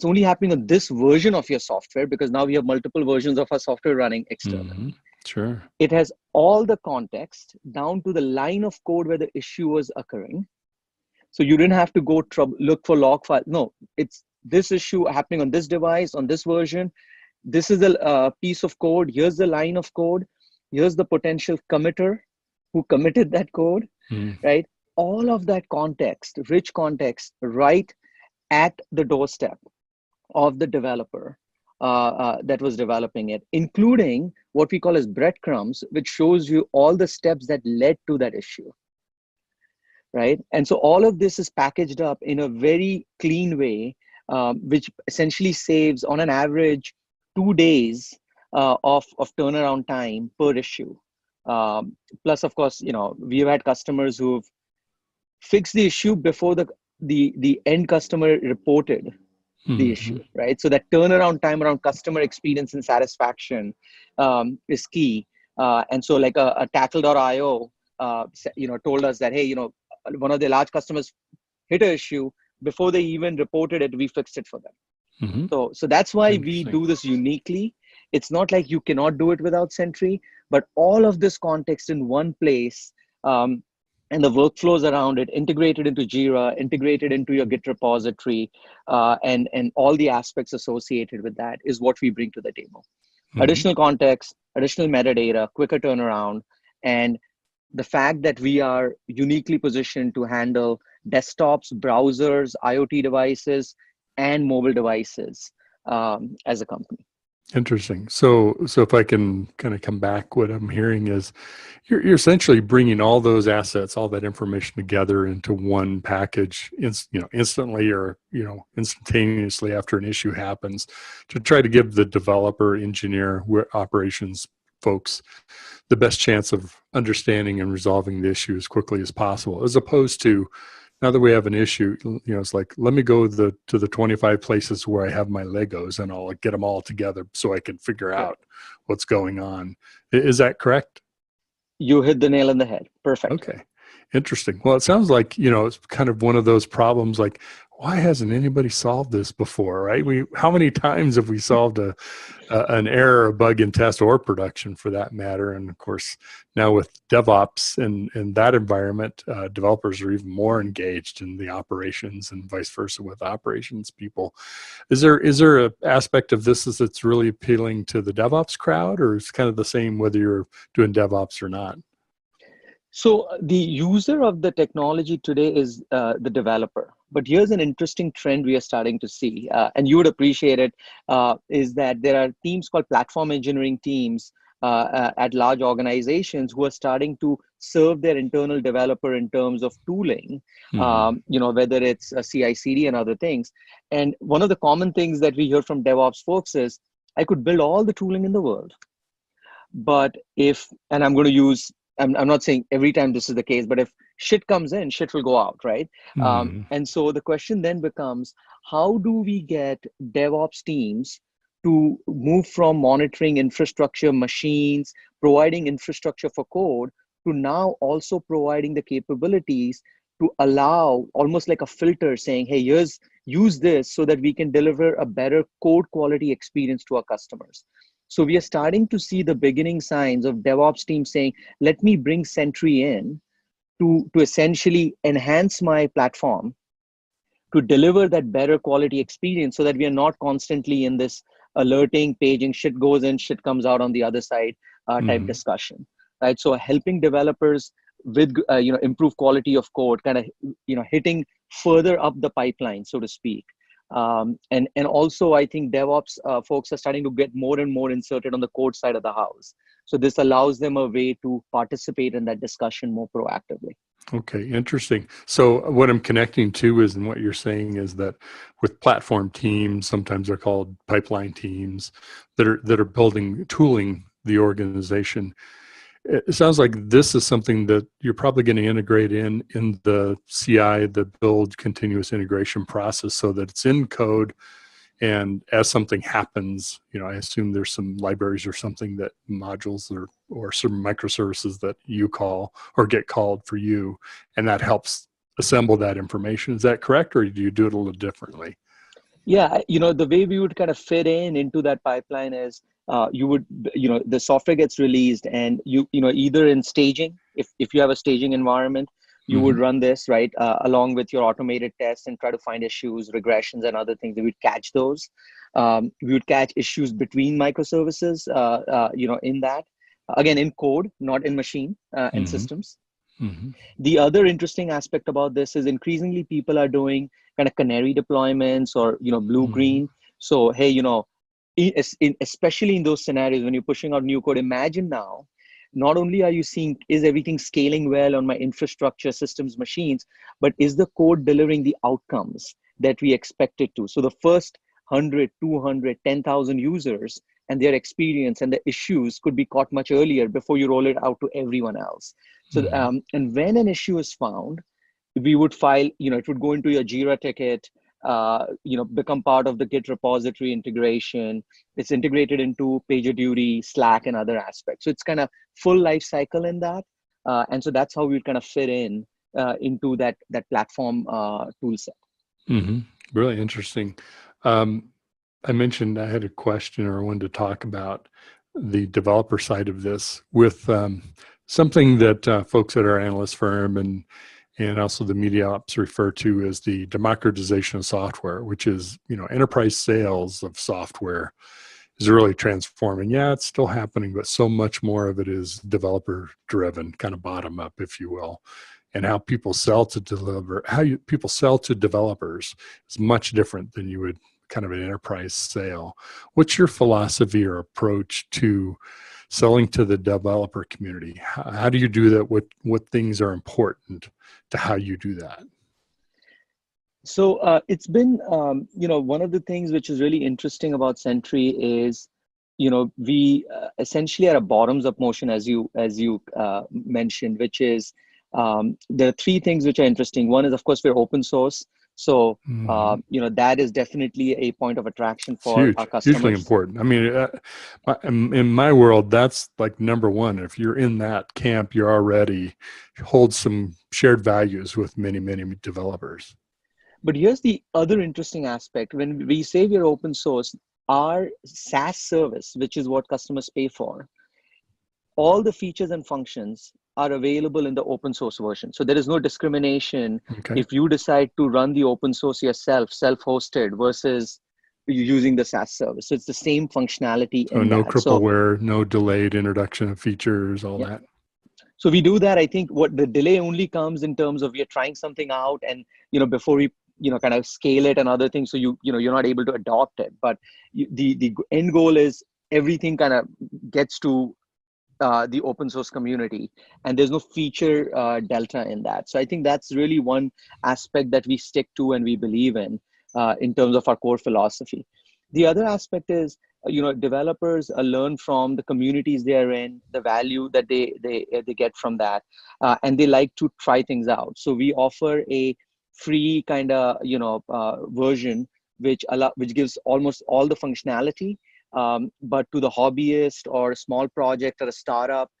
Speaker 16: only happening on this version of your software because now we have multiple versions of our software running externally.
Speaker 15: Mm-hmm. Sure.
Speaker 16: It has all the context down to the line of code where the issue was occurring. So you didn't have to go look for log file. No, it's this issue happening on this device, on this version. This is the piece of code. Here's the line of code. Here's the potential committer who committed that code, right? All of that context, rich context, right at the doorstep of the developer that was developing it, including what we call as breadcrumbs, which shows you all the steps that led to that issue, right? And so all of this is packaged up in a very clean way, which essentially saves on an average 2 days of turnaround time per issue. Plus, of course, we've had customers who've fixed the issue before the end customer reported the issue, right? So that turnaround time around customer experience and satisfaction is key. And so like a tackle.io, told us that, hey, one of their large customers hit an issue before they even reported it, we fixed it for them. So that's why we do this uniquely. It's not like you cannot do it without Sentry, but all of this context in one place, and the workflows around it, integrated into Jira, integrated into your Git repository, and all the aspects associated with that is what we bring to the table. Additional context, additional metadata, quicker turnaround, and the fact that we are uniquely positioned to handle desktops, browsers, IoT devices, and mobile devices as a company.
Speaker 15: Interesting. So if I can kind of come back, what I'm hearing is you're essentially bringing all those assets, all that information together into one package, instantly or instantaneously after an issue happens, to try to give the developer, engineer, operations folks the best chance of understanding and resolving the issue as quickly as possible, as opposed to, now that we have an issue, it's like, let me go to the 25 places where I have my Legos and I'll get them all together so I can figure out what's going on. Is that correct?
Speaker 16: You hit the nail on the head. Perfect.
Speaker 15: Okay. Interesting. Well, it sounds like, it's kind of one of those problems like, why hasn't anybody solved this before, right? How many times have we solved an error, a bug in test or production for that matter? And of course, now with DevOps and that environment, developers are even more engaged in the operations and vice versa with operations people. Is there an aspect of this that's really appealing to the DevOps crowd, or is it kind of the same whether you're doing DevOps or not?
Speaker 16: So the user of the technology today is the developer. But here's an interesting trend we are starting to see, and you would appreciate it, is that there are teams called platform engineering teams at large organizations who are starting to serve their internal developer in terms of tooling, whether it's a CI/CD and other things. And one of the common things that we hear from DevOps folks is, I could build all the tooling in the world, but and I'm going to use, I'm not saying every time this is the case, but if shit comes in, shit will go out, right? And so the question then becomes, how do we get DevOps teams to move from monitoring infrastructure, machines, providing infrastructure for code, to now also providing the capabilities to allow almost like a filter saying, hey, use this so that we can deliver a better code quality experience to our customers. So we are starting to see the beginning signs of DevOps teams saying, let me bring Sentry in to essentially enhance my platform to deliver that better quality experience so that we are not constantly in this alerting, paging, shit goes in, shit comes out on the other side type discussion, right? So helping developers with, improve quality of code, kind of, hitting further up the pipeline, so to speak. And also, I think DevOps folks are starting to get more and more inserted on the code side of the house. So this allows them a way to participate in that discussion more proactively.
Speaker 15: Okay, interesting. So what I'm connecting to is, and what you're saying is that with platform teams, sometimes they're called pipeline teams, that are building, tooling the organization. It sounds like this is something that you're probably going to integrate in the CI, the build continuous integration process, so that it's in code. And as something happens, I assume there's some libraries or something, that modules or some microservices that you call or get called for you, and that helps assemble that information. Is that correct, or do you do it a little differently?
Speaker 16: Yeah, the way we would kind of fit into that pipeline is the software gets released, and either in staging, if you have a staging environment, you would run this, right, along with your automated tests and try to find issues, regressions, and other things. We would catch those. We would catch issues between microservices, in that. Again, in code, not in machine and systems. The other interesting aspect about this is increasingly people are doing kind of canary deployments or, blue-green. So, hey, especially in those scenarios when you're pushing out new code, imagine now, not only are you seeing, is everything scaling well on my infrastructure, systems, machines, but is the code delivering the outcomes that we expect it to? So the first 100, 200, 10,000 users and their experience and the issues could be caught much earlier before you roll it out to everyone else. So, and when an issue is found, we would file, it would go into your Jira ticket, become part of the Git repository integration. It's integrated into PagerDuty, Slack, and other aspects. So it's kind of full life cycle in that. And so that's how we kind of fit into that platform tool set.
Speaker 15: Really interesting. I mentioned I had a question, or I wanted to talk about the developer side of this with something that folks at our analyst firm and also the media ops refer to as the democratization of software, which is, enterprise sales of software is really transforming. Yeah, it's still happening, but so much more of it is developer driven, kind of bottom up, if you will. And how people sell to people sell to developers is much different than you would kind of an enterprise sale. What's your philosophy or approach to selling to the developer community? How do you do that? What things are important to how you do that?
Speaker 16: So it's been, one of the things which is really interesting about Sentry is, we essentially are a bottoms-up motion, as you mentioned, which is there are three things which are interesting. One is, of course, we're open source. So, that is definitely a point of attraction for our customers.
Speaker 15: Hugely important. I mean, in my world, that's like number one. If you're in that camp, you already hold some shared values with many, many developers.
Speaker 16: But here's the other interesting aspect. When we say we're open source, our SaaS service, which is what customers pay for, all the features and functions are available in the open source version. So there is no discrimination if you decide to run the open source yourself, self-hosted, versus using the SaaS service. So it's the same functionality.
Speaker 15: So no crippleware, no delayed introduction of features, all that.
Speaker 16: So we do that. I think what the delay only comes in terms of we are trying something out, and before we kind of scale it and other things, so you're not able to adopt it. But the end goal is everything kind of gets to the open source community, and there's no feature delta in that. So I think that's really one aspect that we stick to and we believe in terms of our core philosophy. The other aspect is, developers learn from the communities they are in, the value that they get from that, and they like to try things out. So we offer a free kind of version which gives almost all the functionality, but to the hobbyist or a small project or a startup,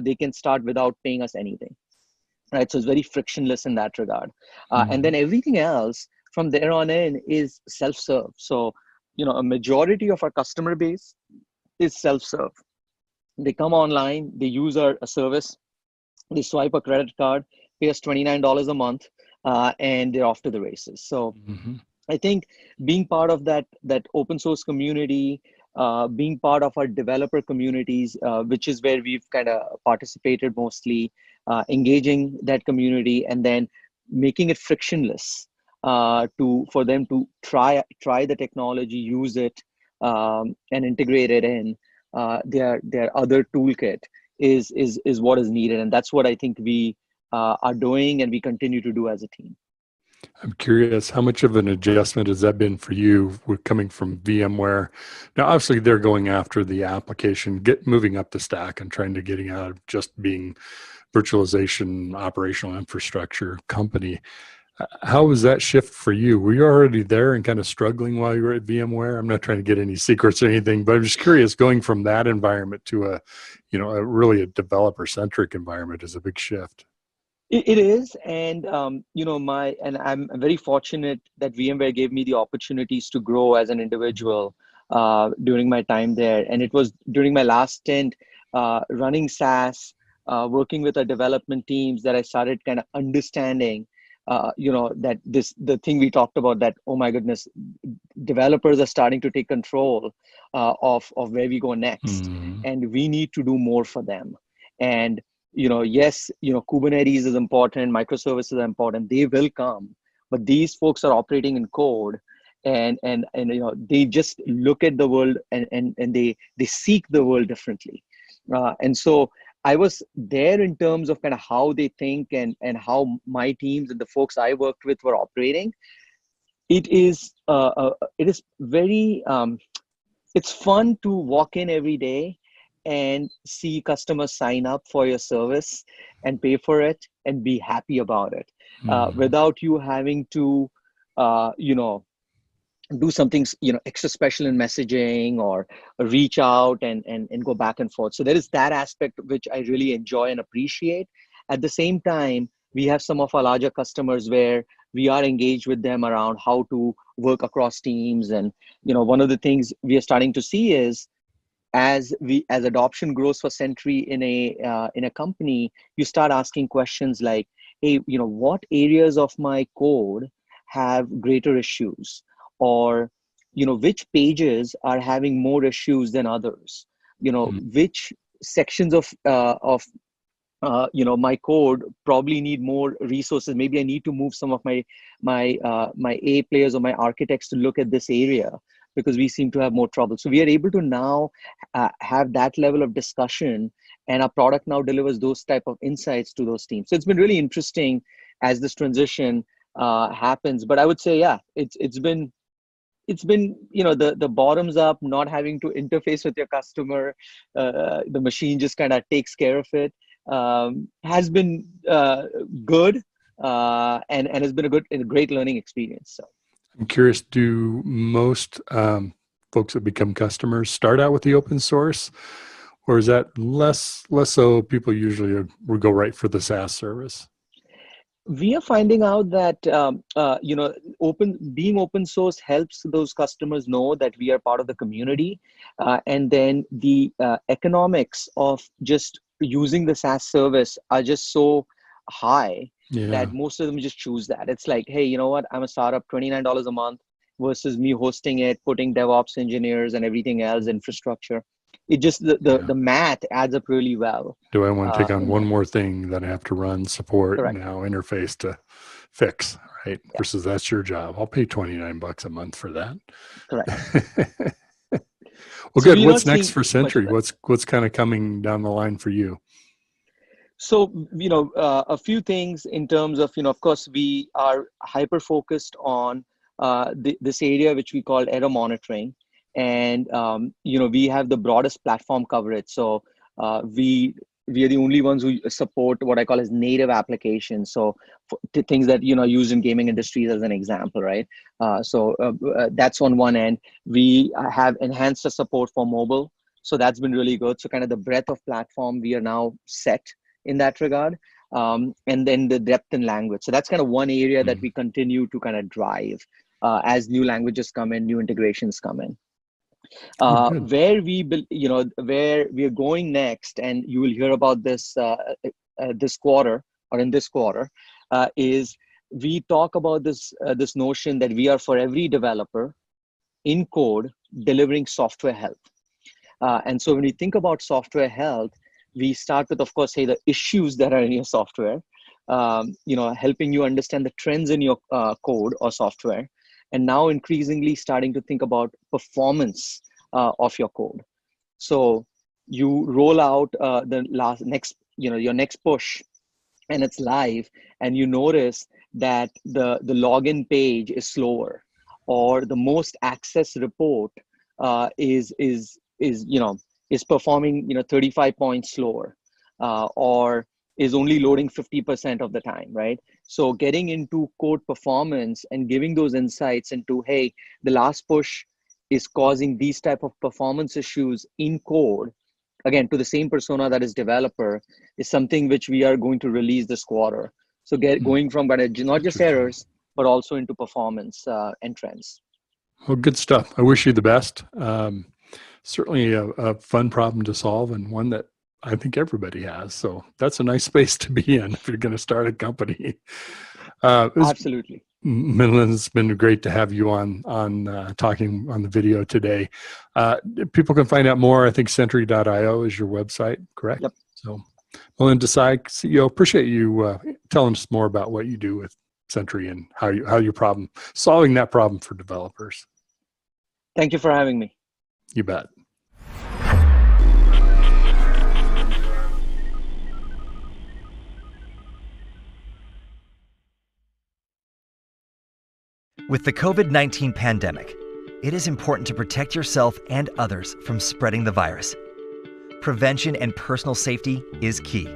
Speaker 16: they can start without paying us anything, right? So it's very frictionless in that regard. And then everything else from there on in is self-serve. So a majority of our customer base is self-serve. They come online, they use our service, they swipe a credit card, pay us $29 a month, and they're off to the races. So I think being part of that open source community, being part of our developer communities, which is where we've kind of participated mostly, engaging that community and then making it frictionless for them to try the technology, use it, and integrate it in their other toolkit is what is needed, and that's what I think we are doing and we continue to do as a team.
Speaker 15: I'm curious, how much of an adjustment has that been for you? We're coming from VMware. Now, obviously, they're going after the application, moving up the stack and trying to getting out of just being virtualization, operational infrastructure company. How was that shift for you? Were you already there and kind of struggling while you were at VMware? I'm not trying to get any secrets or anything, but I'm just curious, going from that environment to a really a developer-centric environment is a big shift.
Speaker 16: It is, and I'm very fortunate that VMware gave me the opportunities to grow as an individual during my time there. And it was during my last stint running SaaS, working with our development teams, that I started kind of understanding that the thing we talked about, that, oh my goodness, developers are starting to take control of where we go next, and we need to do more for them. And yes, Kubernetes is important, microservices are important, they will come, but these folks are operating in code, and they just look at the world and they seek the world differently. And so I was there in terms of kind of how they think and how my teams and the folks I worked with were operating. It is very, it's fun to walk in every day and see customers sign up for your service and pay for it and be happy about it, without you having to, do something, extra special in messaging or reach out and go back and forth. So there is that aspect which I really enjoy and appreciate. At the same time, we have some of our larger customers where we are engaged with them around how to work across teams. And, one of the things we are starting to see is, as adoption grows for Sentry in a company, you start asking questions like, hey, what areas of my code have greater issues, or which pages are having more issues than others, which sections of my code probably need more resources. Maybe I need to move some of my A players or my architects to look at this area, because we seem to have more trouble. So we are able to now have that level of discussion, and our product now delivers those type of insights to those teams. So it's been really interesting as this transition happens. But I would say, yeah, it's been the bottoms up, not having to interface with your customer, the machine just kind of takes care of it, has been good, and has been a great learning experience. So
Speaker 15: I'm curious, do most folks that become customers start out with the open source, or is that less so? People usually will go right for the SaaS service.
Speaker 16: we are finding out that being open source helps those customers know that we are part of the community, and then the economics of just using the SaaS service are just so high that most of them just choose that. It's like, hey, you know what? I'm a startup, $29 a month versus me hosting it, putting DevOps engineers and everything else, infrastructure. It just, the math adds up really well.
Speaker 15: Do I want to take on one more thing that I have to run, support, now interface to fix, right? Versus that's your job. I'll pay $29 a month for that.
Speaker 16: Correct.
Speaker 15: Well, good. What's next for Sentry? What's kind of coming down the line for you?
Speaker 16: So, a few things in terms of, of course, we are hyper-focused on this area, which we call error monitoring. And, we have the broadest platform coverage. So we are the only ones who support what I call as native applications. So things that, used in gaming industries as an example, right? That's on one end. We have enhanced the support for mobile. So that's been really good. So kind of the breadth of platform, we are now set in that regard. And then the depth in language. So that's kind of one area that we continue to kind of drive as new languages come in, new integrations come in. Where we are going next, and you will hear about this this quarter or in this quarter, is we talk about this notion that we are for every developer in code delivering software health. And so when we think about software health, we start with, of course, the issues that are in your software, helping you understand the trends in your code or software, and now increasingly starting to think about performance of your code. So you roll out your next push, and it's live, and you notice that the login page is slower, or the most accessed report is performing 35 points slower, or is only loading 50% of the time, right? So getting into code performance and giving those insights into, hey, the last push is causing these type of performance issues in code, again, to the same persona that is developer, is something which we are going to release this quarter. So going from not just errors, but also into performance and trends.
Speaker 15: Well, good stuff. I wish you the best. Certainly a fun problem to solve, and one that I think everybody has. So that's a nice space to be in if you're going to start a company.
Speaker 16: Absolutely.
Speaker 15: Milind, it's been great to have you on talking on the video today. People can find out more. I think Sentry.io is your website, correct?
Speaker 16: Yep.
Speaker 15: So Milind Desai, CEO, appreciate you telling us more about what you do with Sentry and how your solving that problem for developers.
Speaker 16: Thank you for having me.
Speaker 15: You bet.
Speaker 8: With the COVID-19 pandemic, it is important to protect yourself and others from spreading the virus. Prevention and personal safety is key.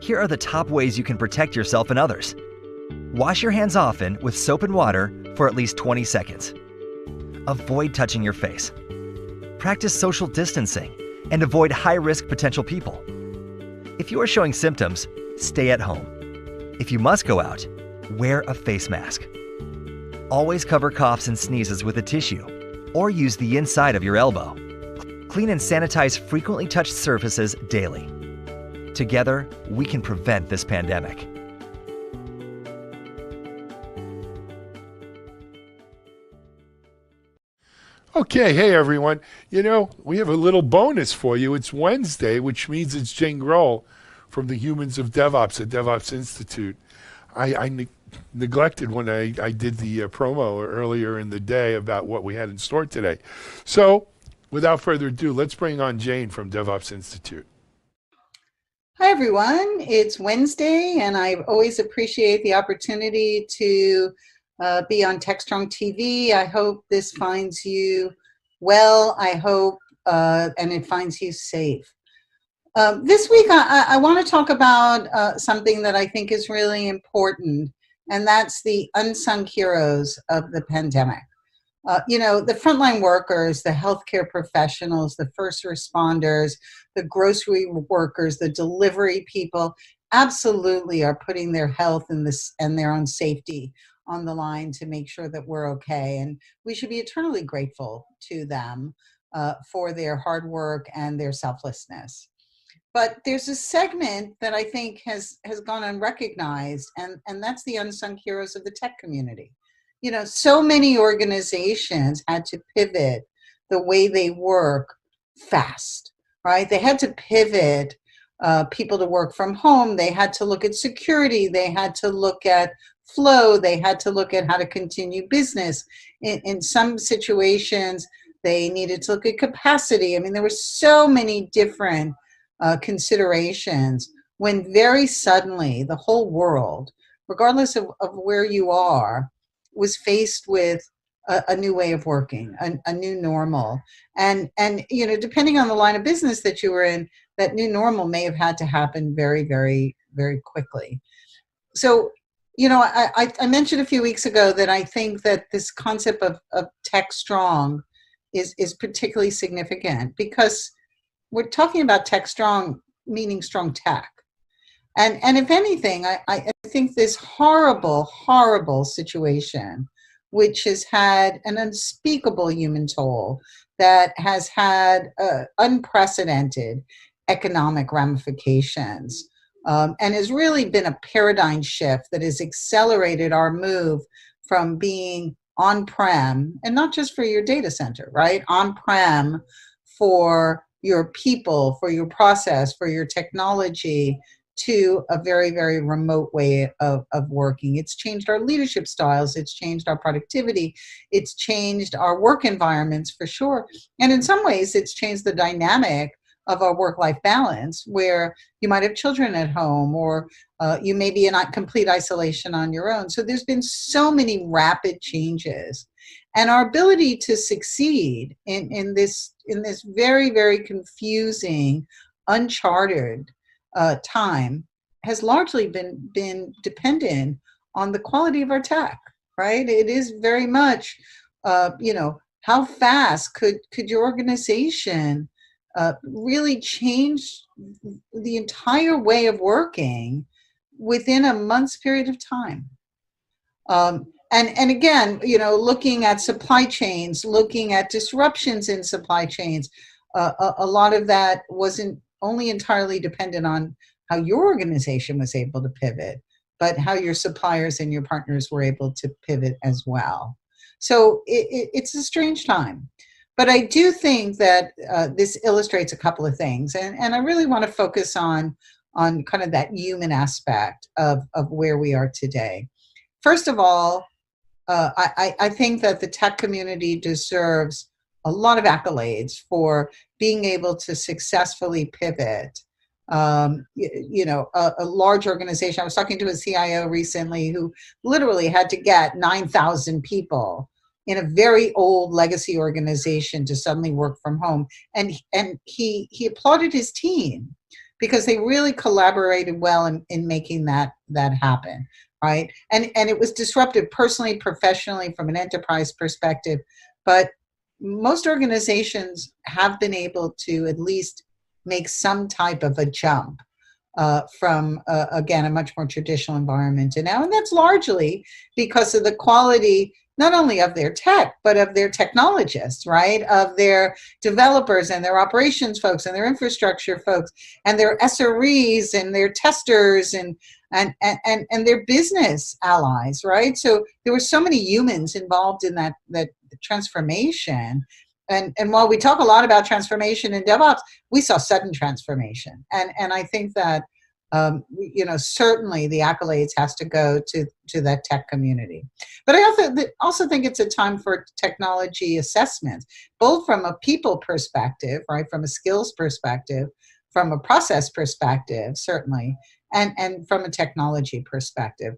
Speaker 8: Here are the top ways you can protect yourself and others. Wash your hands often with soap and water for at least 20 seconds. Avoid touching your face. Practice social distancing and avoid high-risk potential people. If you are showing symptoms, stay at home. If you must go out, wear a face mask. Always cover coughs and sneezes with a tissue, or use the inside of your elbow. Clean and sanitize frequently touched surfaces daily. Together, we can prevent this pandemic.
Speaker 1: Okay, hey everyone. We have a little bonus for you. It's Wednesday, which means it's Jane Grohl from the Humans of DevOps at DevOps Institute. I neglected when I did the promo earlier in the day about what we had in store today. So without further ado, let's bring on Jane from DevOps Institute.
Speaker 17: Hi, everyone. It's Wednesday, and I always appreciate the opportunity to be on TechStrong TV. I hope this finds you well. I hope, and it finds you safe. This week, I want to talk about something that I think is really important, and that's the unsung heroes of the pandemic. The frontline workers, the healthcare professionals, the first responders, the grocery workers, the delivery people, absolutely are putting their health and their own safety on the line to make sure that we're okay. And we should be eternally grateful to them for their hard work and their selflessness. But there's a segment that I think has gone unrecognized, and that's the unsung heroes of the tech community. You know, so many organizations had to pivot the way they work fast, right? They had to pivot people to work from home. They had to look at security. They had to look at flow. They had to look at how to continue business. In some situations, they needed to look at capacity. I mean, there were so many different considerations when very suddenly the whole world, regardless of where you are, was faced with a new way of working, a new normal. And you know, depending on the line of business that you were in, that new normal may have had to happen very, very, very quickly. So, you know, I mentioned a few weeks ago that I think that this concept of TechStrong is particularly significant because we're talking about TechStrong, meaning strong tech. And if anything, I think this horrible, horrible situation, which has had an unspeakable human toll, that has had unprecedented economic ramifications, and has really been a paradigm shift that has accelerated our move from being on-prem, and not just for your data center, right? On-prem for your people, for your process, for your technology, to a very, very remote way of working. It's changed our leadership styles. It's changed our productivity. It's changed our work environments for sure. And in some ways, it's changed the dynamic of our work-life balance, where you might have children at home, or you may be in complete isolation on your own. So there's been so many rapid changes. And our ability to succeed in this very, very confusing, uncharted time has largely been dependent on the quality of our tech, right? It is very much, you know, how fast could your organization really change the entire way of working within a month's period of time? And again, you know, looking at supply chains, looking at disruptions in supply chains, a lot of that wasn't only entirely dependent on how your organization was able to pivot, but how your suppliers and your partners were able to pivot as well. So it's a strange time. But I do think that this illustrates a couple of things. And I really want to focus on kind of that human aspect of where we are today. First of all, I think that the tech community deserves a lot of accolades for being able to successfully pivot. You know, a large organization. I was talking to a CIO recently who literally had to get 9,000 people in a very old legacy organization to suddenly work from home. And he applauded his team because they really collaborated well in making that happen, right? And it was disruptive personally, professionally, from an enterprise perspective. But most organizations have been able to at least make some type of a jump from, again, a much more traditional environment to now. And that's largely because of the quality, not only of their tech, but of their technologists, right? Of their developers and their operations folks and their infrastructure folks and their SREs and their testers and their business allies, right? So there were so many humans involved in that transformation. And while we talk a lot about transformation in DevOps, we saw sudden transformation. And I think that, you know, certainly the accolades has to go to that tech community. But I also think it's a time for technology assessment, both from a people perspective, right, from a skills perspective, from a process perspective, certainly, and from a technology perspective.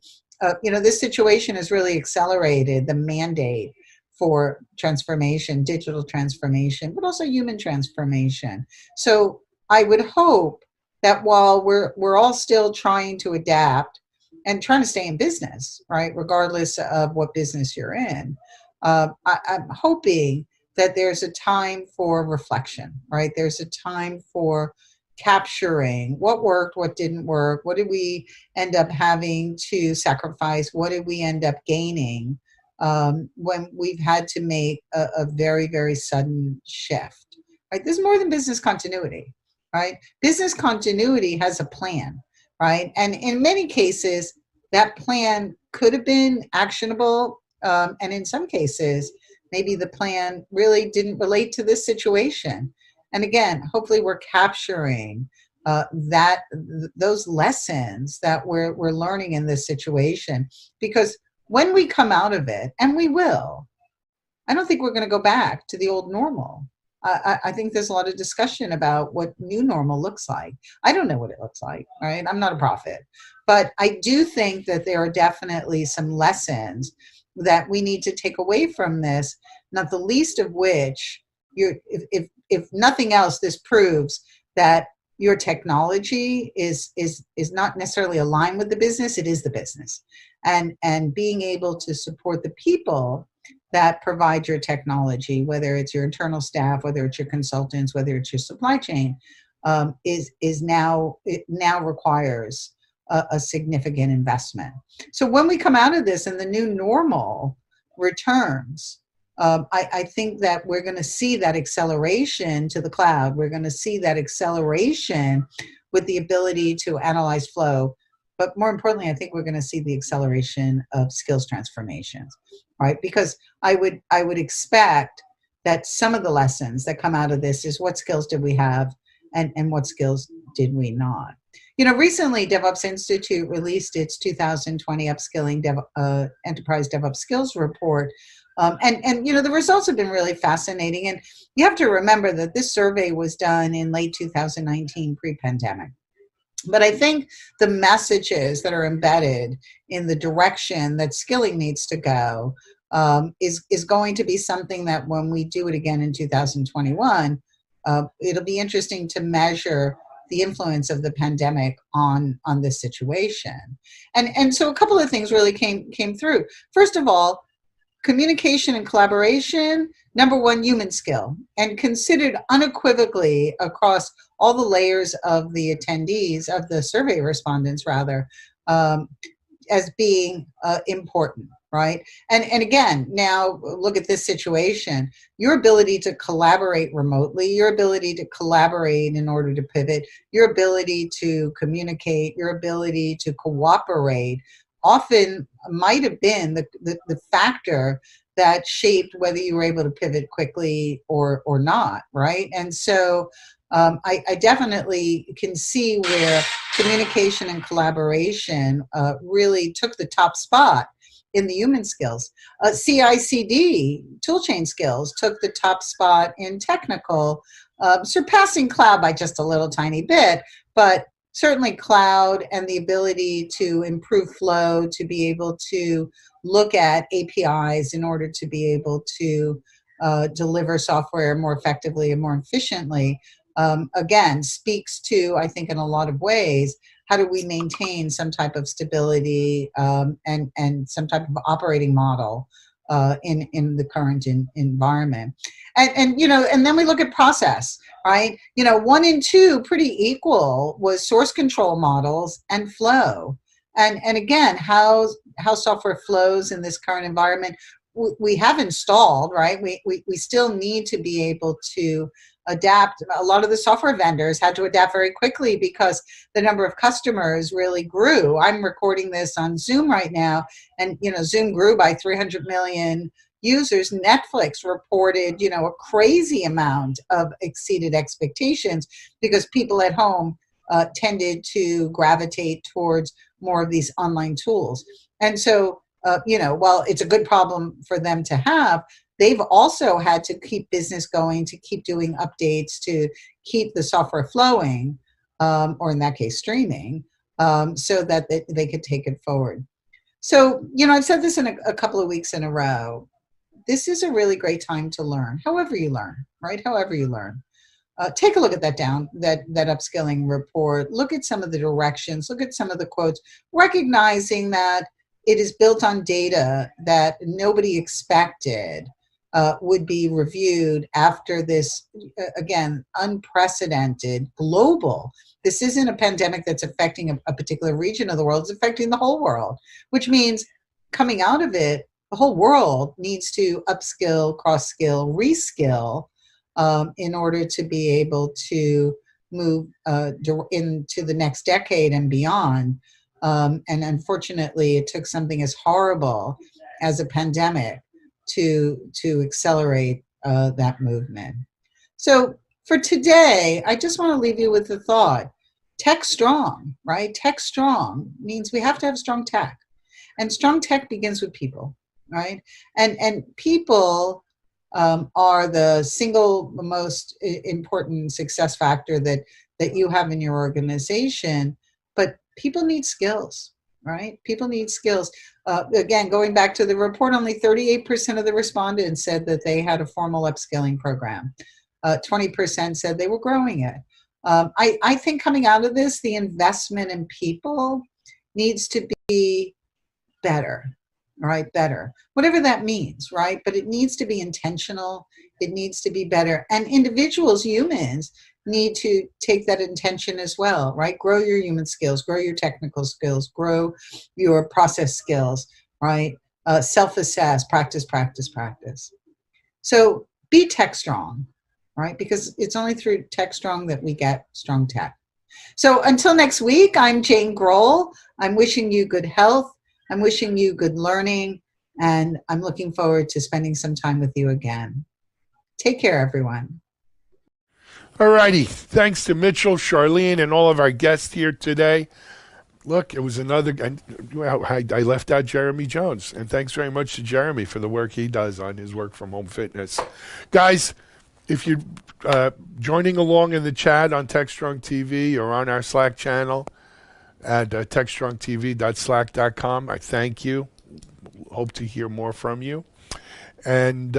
Speaker 17: You know, this situation has really accelerated the mandate for transformation, digital transformation, but also human transformation. So I would hope that while we're all still trying to adapt and trying to stay in business, right, regardless of what business you're in, I'm hoping that there's a time for reflection, right? There's a time for capturing what worked, what didn't work, what did we end up having to sacrifice, what did we end up gaining when we've had to make a very, very sudden shift, right? This is more than business continuity, right? Business continuity has a plan, right? And in many cases, that plan could have been actionable, and in some cases, maybe the plan really didn't relate to this situation. And again, hopefully we're capturing those lessons that we're learning in this situation, because when we come out of it, and we will, I don't think we're going to go back to the old normal. I think there's a lot of discussion about what new normal looks like. I don't know what it looks like, right? I'm not a prophet. But I do think that there are definitely some lessons that we need to take away from this, not the least of which, if nothing else, this proves that your technology is not necessarily aligned with the business, it is the business. And being able to support the people that provide your technology, whether it's your internal staff, whether it's your consultants, whether it's your supply chain, it now requires a significant investment. So when we come out of this and the new normal returns, I think that we're going to see that acceleration to the cloud. We're going to see that acceleration with the ability to analyze flow. But more importantly, I think we're going to see the acceleration of skills transformations, right? Because I would expect that some of the lessons that come out of this is what skills did we have and what skills did we not. You know, recently DevOps Institute released its 2020 Upskilling Enterprise DevOps Skills Report. And you know, the results have been really fascinating. And you have to remember that this survey was done in late 2019, pre-pandemic. But I think the messages that are embedded in the direction that skilling needs to go is going to be something that when we do it again in 2021, it'll be interesting to measure the influence of the pandemic on this situation. And so a couple of things really came through. First of all, communication and collaboration, number one, human skill, and considered unequivocally across all the layers of the attendees, of the survey respondents rather, as being important, right? And again, now look at this situation. Your ability to collaborate remotely, your ability to collaborate in order to pivot, your ability to communicate, your ability to cooperate, often might have been the factor that shaped whether you were able to pivot quickly or not, right? And so I definitely can see where communication and collaboration really took the top spot in the human skills. CI/CD, toolchain skills, took the top spot in technical, surpassing cloud by just a little tiny bit, but certainly cloud and the ability to improve flow, to be able to look at APIs in order to be able to deliver software more effectively and more efficiently, again, speaks to, I think in a lot of ways, how do we maintain some type of stability and some type of operating model in the current environment. And you know, and then we look at process, right? You know, 1 and 2 pretty equal was source control models and flow. And again, how software flows in this current environment, we have installed, right? We still need to be able to adapt. A lot of the software vendors had to adapt very quickly because the number of customers really grew. I'm recording this on Zoom right now, and you know, Zoom grew by 300 million users. Netflix reported, you know, a crazy amount of exceeded expectations because people at home tended to gravitate towards more of these online tools. And so, you know, while it's a good problem for them to have, they've also had to keep business going, to keep doing updates, to keep the software flowing, or in that case, streaming, so that they could take it forward. So, you know, I've said this in a couple of weeks in a row. This is a really great time to learn, however you learn, right? However you learn. Take a look at that upskilling report. Look at some of the directions. Look at some of the quotes, recognizing that it is built on data that nobody expected would be reviewed after this, again, unprecedented global. This isn't a pandemic that's affecting a particular region of the world, it's affecting the whole world, which means coming out of it, the whole world needs to upskill, cross-skill, reskill in order to be able to move into the next decade and beyond. And unfortunately, it took something as horrible as a pandemic to accelerate that movement. So for today, I just want to leave you with the thought, tech strong, right? Tech strong means we have to have strong tech. And strong tech begins with people, right? And people are the single most important success factor that you have in your organization, but people need skills, right? People need skills. Again, going back to the report, only 38% of the respondents said that they had a formal upskilling program. 20% said they were growing it. I think coming out of this, the investment in people needs to be better, right? Better, whatever that means, right? But it needs to be intentional. It needs to be better. And individuals, humans, need to take that intention as well, right? Grow your human skills, grow your technical skills, grow your process skills, right? Self-assess, practice, practice, practice. So be tech strong, right? Because it's only through tech strong that we get strong tech. So until next week, I'm Jane Grohl. I'm wishing you good health. I'm wishing you good learning, and I'm looking forward to spending some time with you again. Take care, everyone.
Speaker 1: All righty. Thanks to Mitchell, Charlene, and all of our guests here today. Look, it was another, I left out Jeremy Jones, and thanks very much to Jeremy for the work he does on his work from home fitness. Guys, if you're joining along in the chat on TechStrong TV or on our Slack channel at techstrongtv.slack.com, I thank you. Hope to hear more from you. And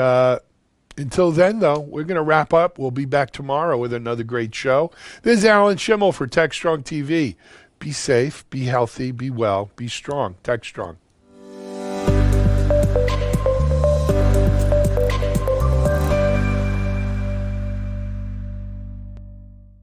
Speaker 1: until then, though, we're going to wrap up. We'll be back tomorrow with another great show. This is Alan Schimmel for TechStrong TV. Be safe, be healthy, be well, be strong. TechStrong.